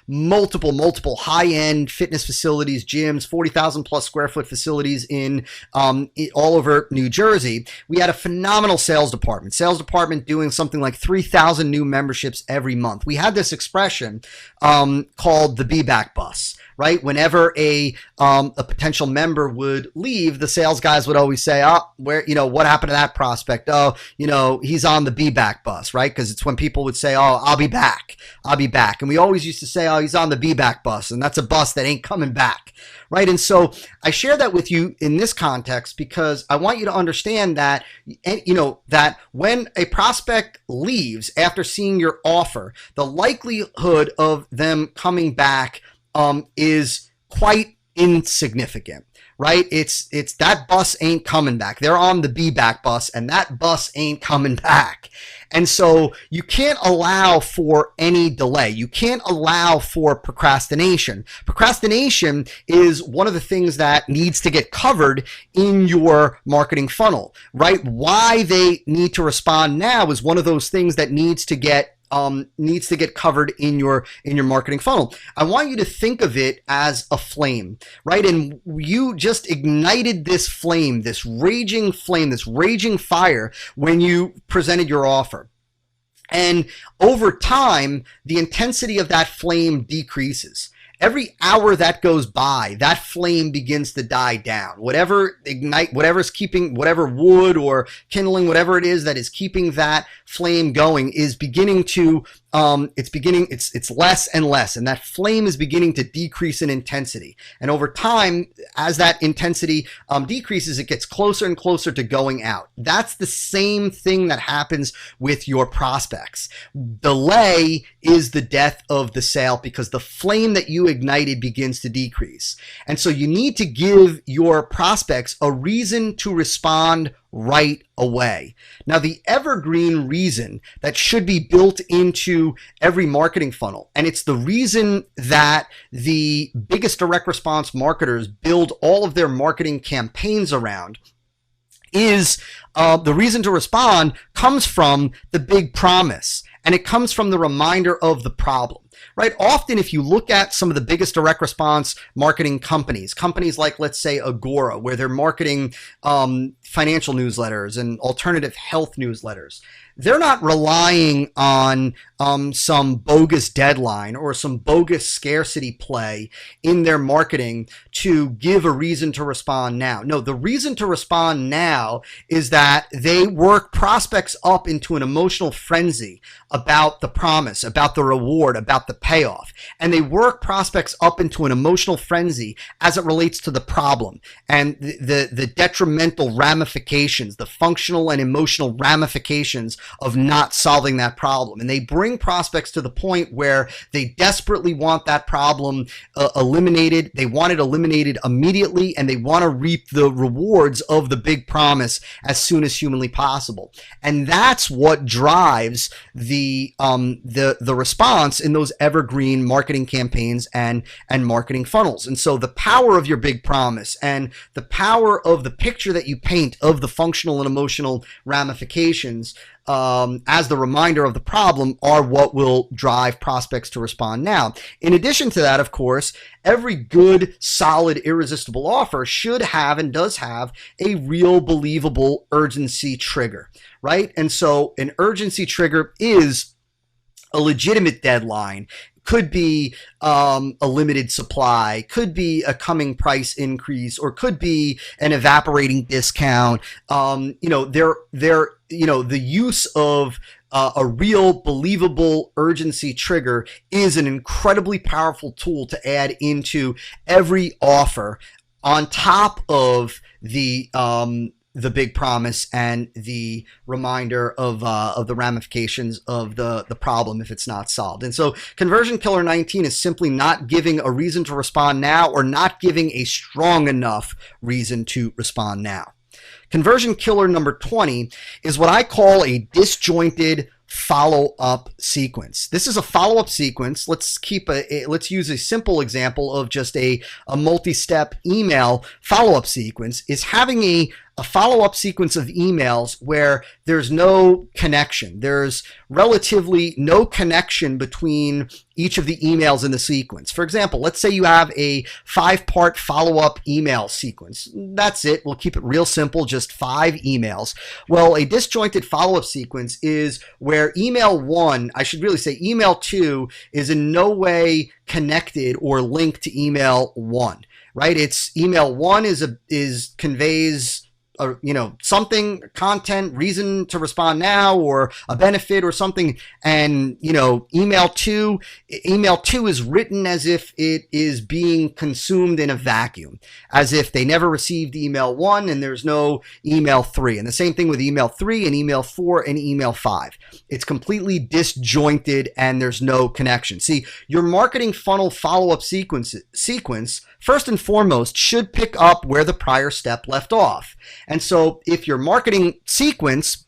multiple high-end fitness facilities, gyms, 40,000 plus square foot facilities in all over New Jersey. We had a phenomenal sales department doing something like 3,000 new memberships every month. We had this expression called the be back bus. Right? Whenever a potential member would leave, the sales guys would always say, "Oh, what happened to that prospect? Oh, he's on the be back bus," right? Because it's when people would say, "Oh, I'll be back. And we always used to say, "Oh, he's on the be back bus," and that's a bus that ain't coming back, right? And so I share that with you in this context because I want you to understand that, that when a prospect leaves after seeing your offer, the likelihood of them coming back is quite insignificant, right? It's that bus ain't coming back. They're on the be back bus and that bus ain't coming back. And so you can't allow for any delay. You can't allow for procrastination. Procrastination is one of the things that needs to get covered in your marketing funnel, right? Why they need to respond now is one of those things that needs to get covered in your marketing funnel. I want you to think of it as a flame, right? And you just ignited this flame, this raging fire when you presented your offer. And over time, the intensity of that flame decreases. Every hour that goes by, that flame begins to die down. Whatever's keeping, whatever wood or kindling, whatever it is that is keeping that flame going is beginning to, it's less and less. And that flame is beginning to decrease in intensity. And over time, as that intensity decreases, it gets closer and closer to going out. That's the same thing that happens with your prospects. Delay is the death of the sale because the flame that you ignited begins to decrease. And so you need to give your prospects a reason to respond right away. Now, the evergreen reason that should be built into every marketing funnel, and it's the reason that the biggest direct response marketers build all of their marketing campaigns around, is the reason to respond comes from the big promise, and it comes from the reminder of the problem. Right? Often, if you look at some of the biggest direct response marketing companies like, let's say, Agora, where they're marketing financial newsletters and alternative health newsletters, they're not relying on some bogus deadline or some bogus scarcity play in their marketing to give a reason to respond now. No, the reason to respond now is that they work prospects up into an emotional frenzy about the promise, about the reward, about the payoff. And they work prospects up into an emotional frenzy as it relates to the problem and the detrimental ramifications, the functional and emotional ramifications of not solving that problem. And they bring prospects to the point where they desperately want that problem eliminated. They want it eliminated immediately, and they want to reap the rewards of the big promise as soon as humanly possible. And that's what drives the response in those evergreen marketing campaigns and marketing funnels. And so the power of your big promise and the power of the picture that you paint of the functional and emotional ramifications as the reminder of the problem are what will drive prospects to respond now. In addition to that, of course, every good, solid, irresistible offer should have and does have a real, believable urgency trigger, right? And so an urgency trigger is a legitimate deadline. Could be a limited supply, could be a coming price increase, or could be an evaporating discount. The use of a real, believable urgency trigger is an incredibly powerful tool to add into every offer on top of the big promise and the reminder of the ramifications of the problem if it's not solved. And so Conversion Killer 19 is simply not giving a reason to respond now, or not giving a strong enough reason to respond now. Conversion Killer number 20 is what I call a disjointed follow-up sequence. This is a follow-up sequence. Let's use a simple example of just a multi-step email follow-up sequence, is having a a follow-up sequence of emails where there's no connection. There's relatively no connection between each of the emails in the sequence. For example, let's say you have a 5-part follow-up email sequence. That's it. We'll keep it real simple, just 5 emails. Well, a disjointed follow-up sequence is where email 1, I should really say email 2, is in no way connected or linked to email 1. Right? It's email 1 is conveys something, content, reason to respond now, or a benefit or something. And, email two is written as if it is being consumed in a vacuum, as if they never received email 1 and there's no email 3. And the same thing with email 3 and email 4 and email 5. It's completely disjointed and there's no connection. See, your marketing funnel follow-up sequence, first and foremost, should pick up where the prior step left off. And so if your marketing sequence,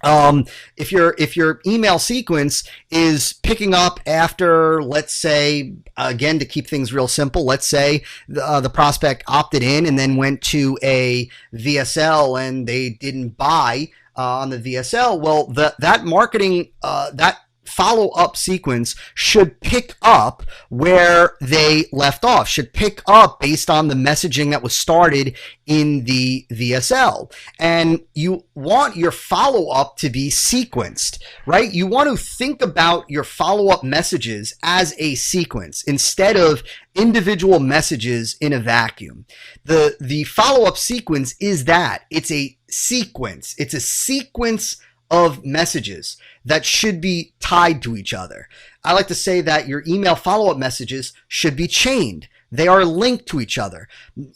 if your email sequence is picking up after, let's say, again, to keep things real simple, let's say the prospect opted in and then went to a VSL and they didn't buy on the VSL, well, that marketing, that follow-up sequence should pick up where they left off, should pick up based on the messaging that was started in the VSL. And you want your follow-up to be sequenced, right? You want to think about your follow-up messages as a sequence instead of individual messages in a vacuum. The follow-up sequence is that. It's a sequence. It's a sequence of messages that should be tied to each other. I like to say that your email follow-up messages should be chained. They are linked to each other.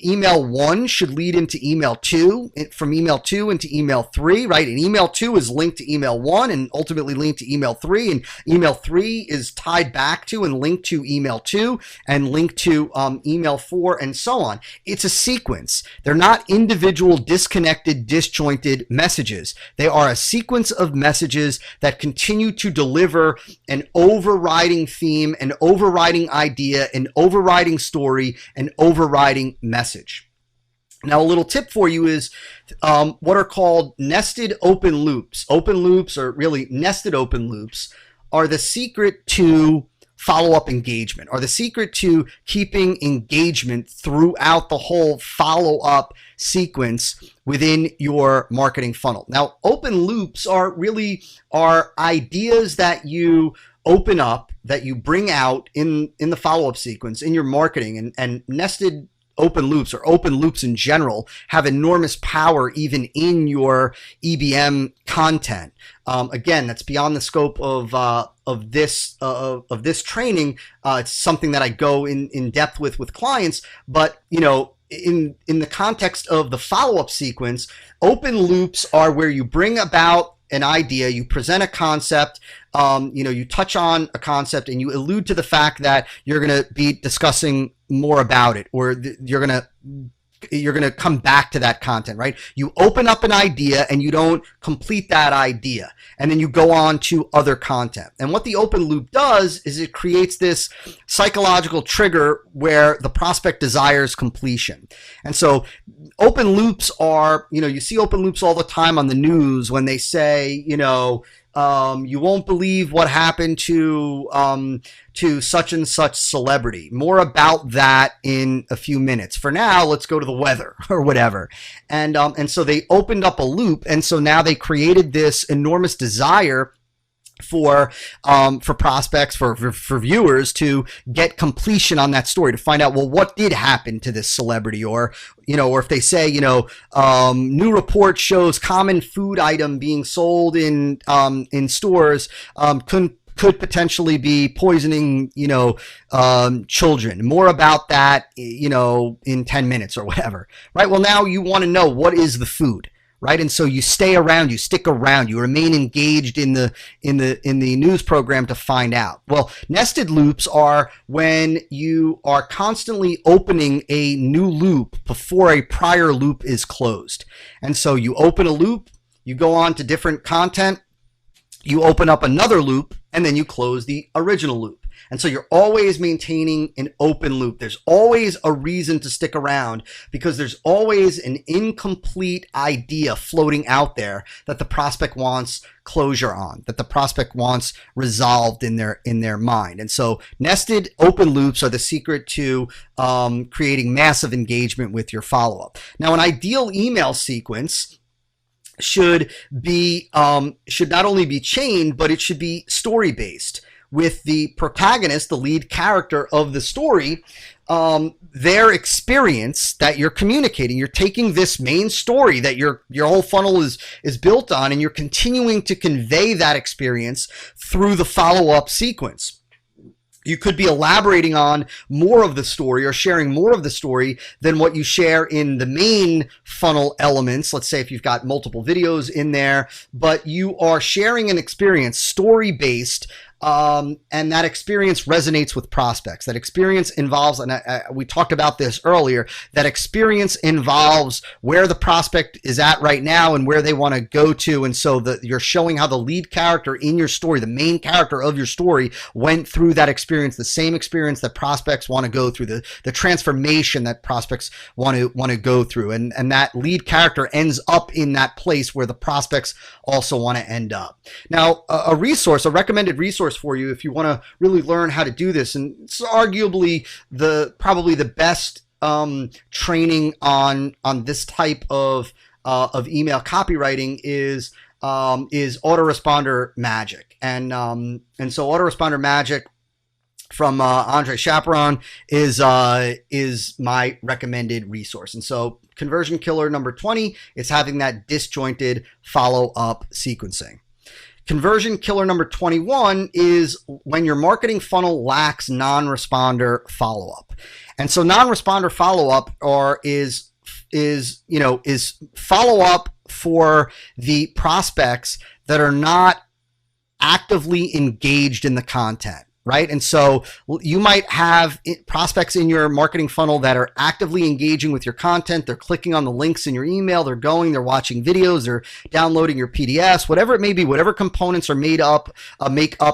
Email 1 should lead into email 2, from email 2 into email 3, right? And email 2 is linked to email 1 and ultimately linked to email 3. And email 3 is tied back to and linked to email 2 and linked to email 4 and so on. It's a sequence. They're not individual, disconnected, disjointed messages. They are a sequence of messages that continue to deliver an overriding theme, an overriding idea, an overriding story, an overriding message. Now, a little tip for you is what are called nested open loops. Open loops, or really nested open loops, are the secret to follow-up engagement, are the secret to keeping engagement throughout the whole follow-up sequence within your marketing funnel. Now, open loops are ideas that you open up, that you bring out in the follow-up sequence in your marketing, and nested open loops, or open loops in general, have enormous power even in your EBM content. Again, that's beyond the scope of this training. It's something that I go in depth with clients, but in the context of the follow-up sequence, open loops are where you bring about an idea, you present a concept, you touch on a concept and you allude to the fact that you're going to be discussing more about it, or you're going to come back to that content, right? You open up an idea and you don't complete that idea, and then you go on to other content. And what the open loop does is it creates this psychological trigger where the prospect desires completion. And so open loops are, you see open loops all the time on the news when they say, you won't believe what happened to such and such celebrity. More about that in a few minutes. For now, let's go to the weather or whatever. And so they opened up a loop, and so now they created this enormous desire for prospects, for viewers to get completion on that story, to find out, well, what did happen to this celebrity, or if they say, new report shows common food item being sold in stores could potentially be poisoning, children. More about that, in 10 minutes or whatever, right? Well, now you want to know, what is the food? Right, and so you stick around, you remain engaged in the news program to find out. Well, nested loops are when you are constantly opening a new loop before a prior loop is closed. And so you open a loop, you go on to different content, you open up another loop, and then you close the original loop. And so you're always maintaining an open loop. There's always a reason to stick around because there's always an incomplete idea floating out there that the prospect wants closure on, that the prospect wants resolved in their mind. And so nested open loops are the secret to creating massive engagement with your follow-up. Now, an ideal email sequence should not only be chained, but it should be story based, with the protagonist, the lead character of the story, their experience that you're communicating. You're taking this main story that your whole funnel is built on, and you're continuing to convey that experience through the follow-up sequence. You could be elaborating on more of the story or sharing more of the story than what you share in the main funnel elements. Let's say if you've got multiple videos in there, but you are sharing an experience, story-based, and that experience resonates with prospects. That experience involves, and we talked about this earlier, that experience involves where the prospect is at right now and where they want to go to. And so you're showing how the lead character in your story, the main character of your story, went through that experience, the same experience that prospects want to go through, the transformation that prospects want to go through. And that lead character ends up in that place where the prospects also want to end up. Now, a recommended resource for you if you want to really learn how to do this, and it's arguably probably the best training on this type of email copywriting is autoresponder magic, and so autoresponder magic from Andre Chaperon is my recommended resource. And so conversion killer number 20 is having that disjointed follow-up sequencing. Conversion killer number 21 is when your marketing funnel lacks non-responder follow-up. And so non-responder follow-up is follow-up for the prospects that are not actively engaged in the content. Right? And so you might have prospects in your marketing funnel that are actively engaging with your content. They're clicking on the links in your email. They're watching videos. They're downloading your PDFs, whatever it may be, whatever components are make up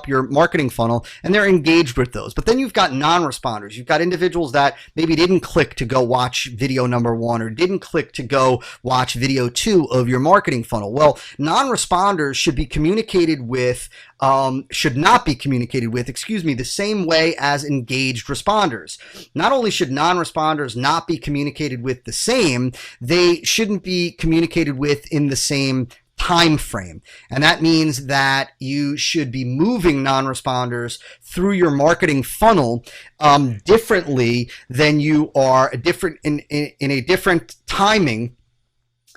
your marketing funnel, and they're engaged with those. But then you've got non-responders. You've got individuals that maybe didn't click to go watch video number 1 or didn't click to go watch video 2 of your marketing funnel. Well, non-responders should be communicated with should not be communicated with, the same way as engaged responders. Not only should non-responders not be communicated with the same, they shouldn't be communicated with in the same time frame. And that means that you should be moving non-responders through your marketing funnel differently than you are in a different timing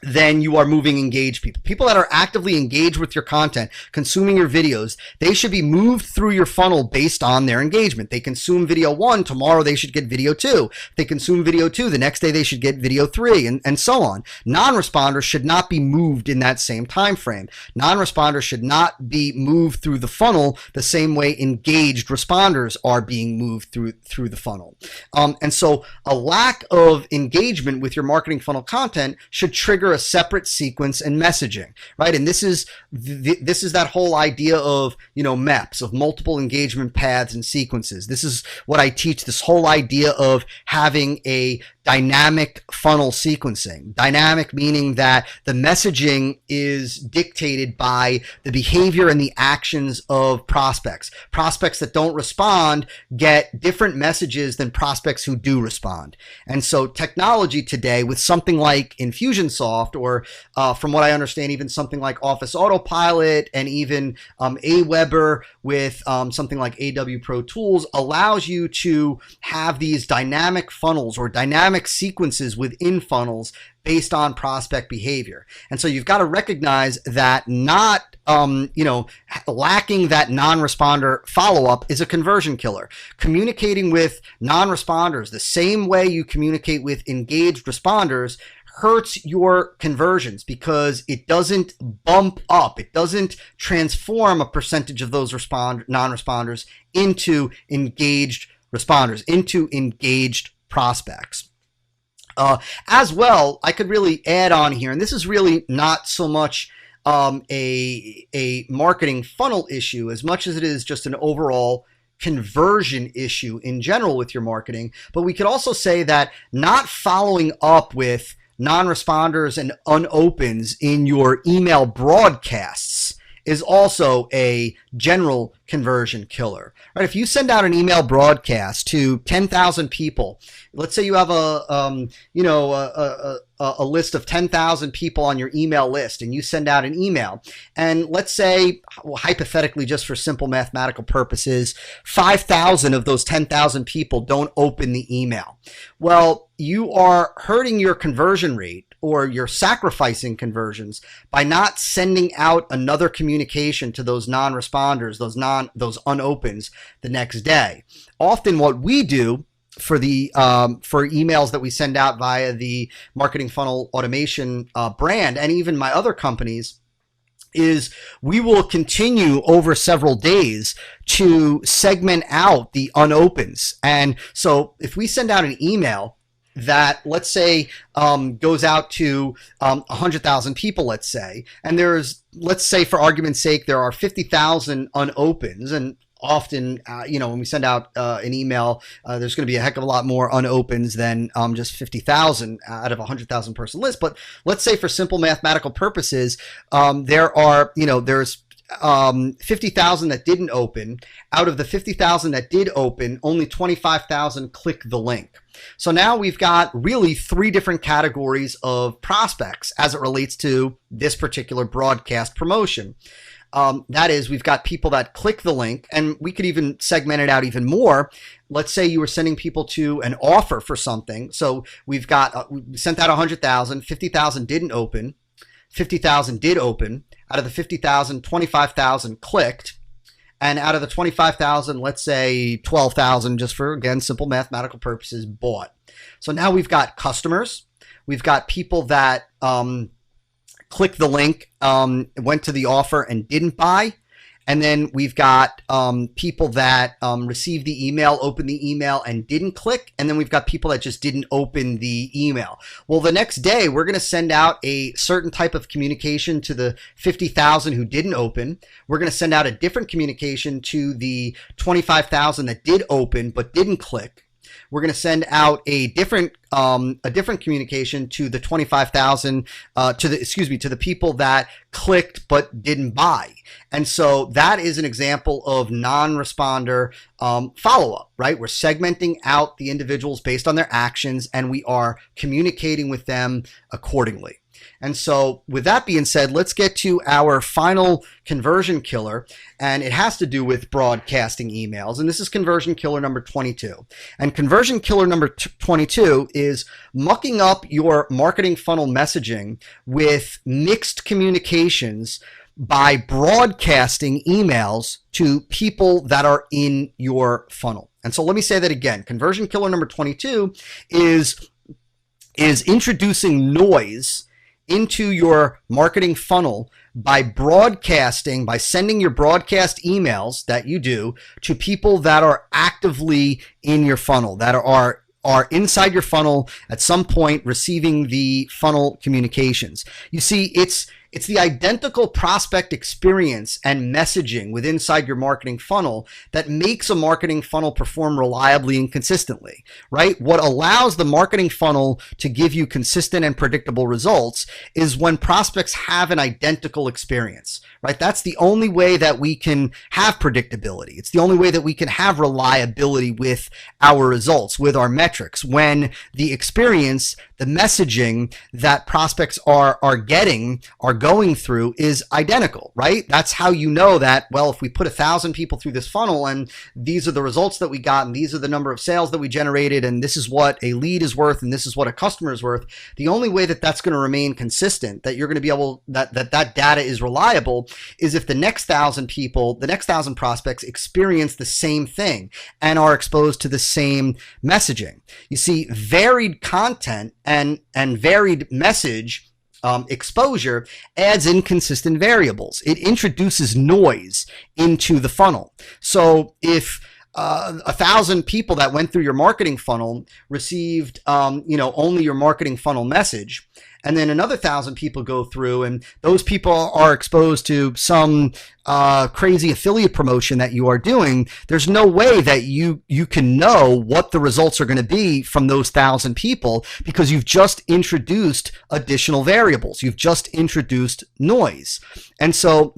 then you are moving engaged people. People that are actively engaged with your content, consuming your videos, they should be moved through your funnel based on their engagement. They consume video 1, tomorrow they should get video 2. If they consume video 2, the next day they should get video 3, and so on. Non-responders should not be moved in that same time frame. Non-responders should not be moved through the funnel the same way engaged responders are being moved through the funnel. And so a lack of engagement with your marketing funnel content should trigger a separate sequence and messaging, right? And this is that whole idea of, MEPs, of multiple engagement paths and sequences. This is what I teach, this whole idea of having a dynamic funnel sequencing. Dynamic meaning that the messaging is dictated by the behavior and the actions of prospects. Prospects that don't respond get different messages than prospects who do respond. And so technology today, with something like Infusionsoft, or from what I understand, even something like Office Autopilot, and even Aweber with something like AW Pro Tools, allows you to have these dynamic funnels or dynamic sequences within funnels based on prospect behavior. And so you've got to recognize that lacking that non-responder follow-up is a conversion killer. Communicating with non-responders the same way you communicate with engaged responders hurts your conversions because it doesn't bump up. It doesn't transform a percentage of those non-responders into engaged responders, into engaged prospects. As well, I could really add on here, and this is really not so much a marketing funnel issue as much as it is just an overall conversion issue in general with your marketing, but we could also say that not following up with non-responders and unopens in your email broadcasts is also a general conversion killer, right? If you send out an email broadcast to 10,000 people, let's say you have a list of 10,000 people on your email list, and you send out an email, and let's say, well, hypothetically, just for simple mathematical purposes, 5,000 of those 10,000 people don't open the email. Well, you are hurting your conversion rate, or you're sacrificing conversions by not sending out another communication to those non-responders, those unopens the next day. Often what we do for emails that we send out via the marketing funnel automation brand, and even my other companies, is we will continue over several days to segment out the unopens. And so if we send out an email that, let's say, goes out to 100,000 people, let's say, and let's say for argument's sake, there are 50,000 unopens, and often, when we send out an email, there's going to be a heck of a lot more unopens than just 50,000 out of a 100,000 person list. But let's say for simple mathematical purposes, there's 50,000 that didn't open. Out of the 50,000 that did open, only 25,000 click the link. So now we've got really 3 different categories of prospects as it relates to this particular broadcast promotion. That is, we've got people that click the link, and we could even segment it out even more. Let's say you were sending people to an offer for something. So we sent out 100,000, 50,000 didn't open, 50,000 did open. Out of the 50,000, 25,000 clicked. And out of the 25,000, let's say 12,000, just for, again, simple mathematical purposes, bought. So now we've got customers. We've got people that clicked the link, went to the offer and didn't buy. And then we've got people that received the email, opened the email and didn't click. And then we've got people that just didn't open the email. Well, the next day, we're going to send out a certain type of communication to the 50,000 who didn't open. We're going to send out a different communication to the 25,000 that did open but didn't click. We're going to send out a different communication to the 25,000 to the people that clicked but didn't buy. And so that is an example of non-responder follow-up, right? We're segmenting out the individuals based on their actions, and we are communicating with them accordingly. And so with that being said, let's get to our final conversion killer, and it has to do with broadcasting emails. And this is conversion killer number 22. And conversion killer number 22 is mucking up your marketing funnel messaging with mixed communications by broadcasting emails to people that are in your funnel. And so let me say that again. Conversion killer number 22 is introducing noise into your marketing funnel by sending your broadcast emails that you do to people that are actively in your funnel, that are inside your funnel at some point receiving the funnel communications. You see, it's the identical prospect experience and messaging within inside your marketing funnel that makes a marketing funnel perform reliably and consistently, right? What allows the marketing funnel to give you consistent and predictable results is when prospects have an identical experience, right? That's the only way that we can have predictability. It's the only way that we can have reliability with our results, with our metrics, when the experience, the messaging that prospects are going through is identical, right? That's how you know that, well, if we put 1,000 people through this funnel and these are the results that we got and these are the number of sales that we generated and this is what a lead is worth and this is what a customer is worth, the only way that that's going to remain consistent, that you're going to be able, that data is reliable, is if the next 1,000 people, the next 1,000 prospects experience the same thing and are exposed to the same messaging. You see, varied content and varied message exposure adds inconsistent variables. It introduces noise into the funnel. So if 1,000 people that went through your marketing funnel received, only your marketing funnel message. And then another 1,000 people go through, and those people are exposed to some crazy affiliate promotion that you are doing. There's no way that you can know what the results are going to be from those 1,000 people, because you've just introduced additional variables. You've just introduced noise. And so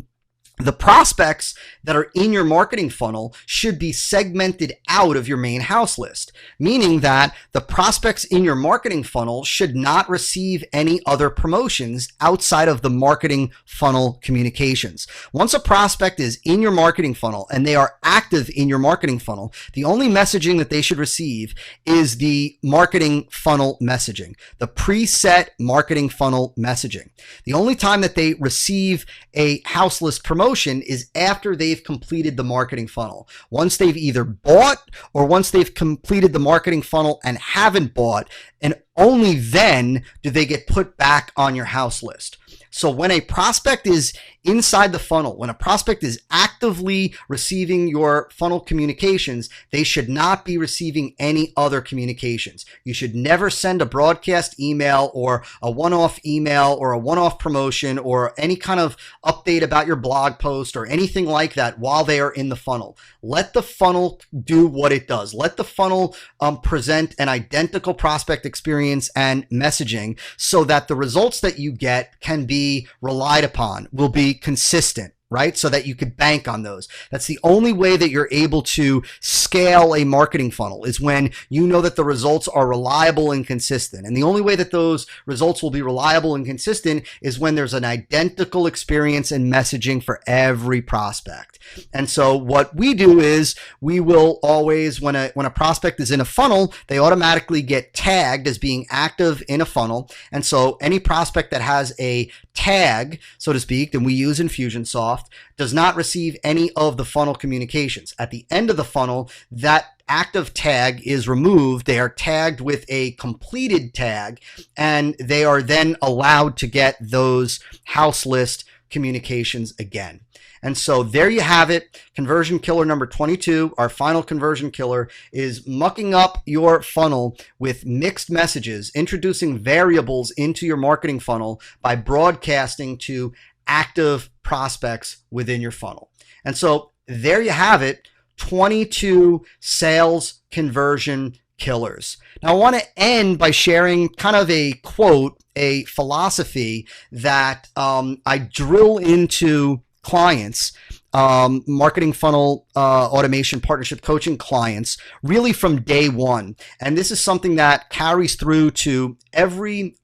the prospects that are in your marketing funnel should be segmented out of your main house list, meaning that the prospects in your marketing funnel should not receive any other promotions outside of the marketing funnel communications. Once a prospect is in your marketing funnel and they are active in your marketing funnel, the only messaging that they should receive is the marketing funnel messaging, the preset marketing funnel messaging. The only time that they receive a house list promotion is after they've completed the marketing funnel. Once they've either bought or once they've completed the marketing funnel and haven't bought, and only then do they get put back on your house list. So when a prospect is inside the funnel, when a prospect is actively receiving your funnel communications, they should not be receiving any other communications. You should never send a broadcast email or a one-off email or a one-off promotion or any kind of update about your blog post or anything like that while they are in the funnel. Let the funnel do what it does. Let the funnel present an identical prospect experience and messaging so that the results that you get can be relied upon, will be consistent, right? So that you could bank on those. That's the only way that you're able to scale a marketing funnel, is when you know that the results are reliable and consistent. And the only way that those results will be reliable and consistent is when there's an identical experience and messaging for every prospect. And so what we do is we will always, when a prospect is in a funnel, they automatically get tagged as being active in a funnel. And so any prospect that has a tag, so to speak, that we use in Infusionsoft, does not receive any of the funnel communications. At the end of the funnel, that active tag is removed. They are tagged with a completed tag, and they are then allowed to get those house list communications again. And so there you have it. Conversion killer number 22, our final conversion killer, is mucking up your funnel with mixed messages, introducing variables into your marketing funnel by broadcasting to active prospects within your funnel. And so there you have it, 22 sales conversion killers. Now I want to end by sharing kind of a quote, a philosophy that I drill into clients, marketing funnel automation partnership coaching clients, really from day one. And this is something that carries through to everything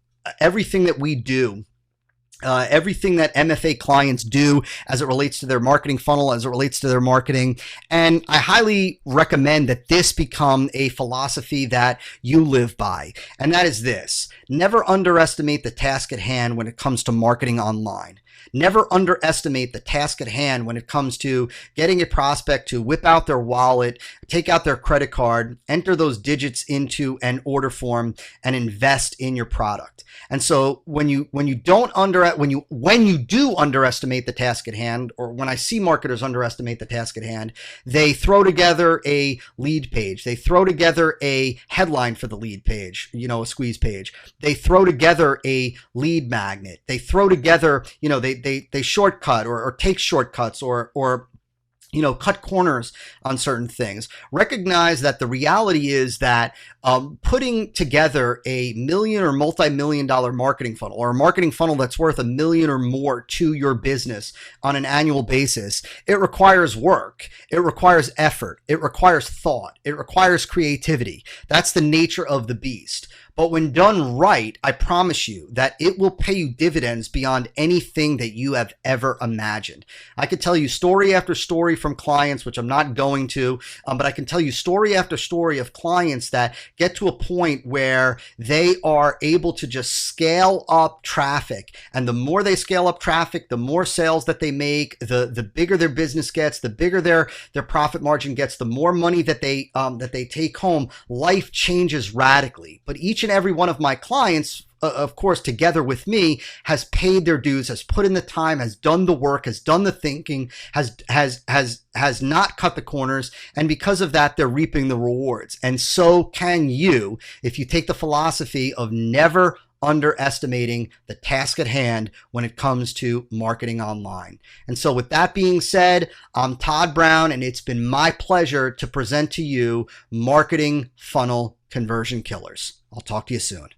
that we do. Everything that MFA clients do as it relates to their marketing funnel, as it relates to their marketing. And I highly recommend that this become a philosophy that you live by. And that is this: never underestimate the task at hand when it comes to marketing online. Never underestimate the task at hand when it comes to getting a prospect to whip out their wallet, take out their credit card, enter those digits into an order form, and invest in your product. And so when you do underestimate the task at hand, or when I see marketers underestimate the task at hand, they throw together a lead page. They throw together a headline for the lead page, a squeeze page. They throw together a lead magnet. They throw together, they shortcut or take shortcuts or cut corners on certain things. Recognize that the reality is that putting together a million or multi-million-dollar marketing funnel, or a marketing funnel that's worth $1 million or more to your business on an annual basis, it requires work. It requires effort. It requires thought. It requires creativity. That's the nature of the beast. But when done right, I promise you that it will pay you dividends beyond anything that you have ever imagined. I could tell you story after story from clients, which I'm not going to, but I can tell you story after story of clients that get to a point where they are able to just scale up traffic. And the more they scale up traffic, the more sales that they make, the bigger their business gets, the bigger their profit margin gets, the more money that they take home. Life changes radically. But each and every one of my clients, of course, together with me, has paid their dues, has put in the time, has done the work, has done the thinking, has not cut the corners, and because of that, they're reaping the rewards. And so can you if you take the philosophy of never underestimating the task at hand when it comes to marketing online. And so with that being said, I'm Todd Brown, and it's been my pleasure to present to you Marketing Funnel Conversion Killers. I'll talk to you soon.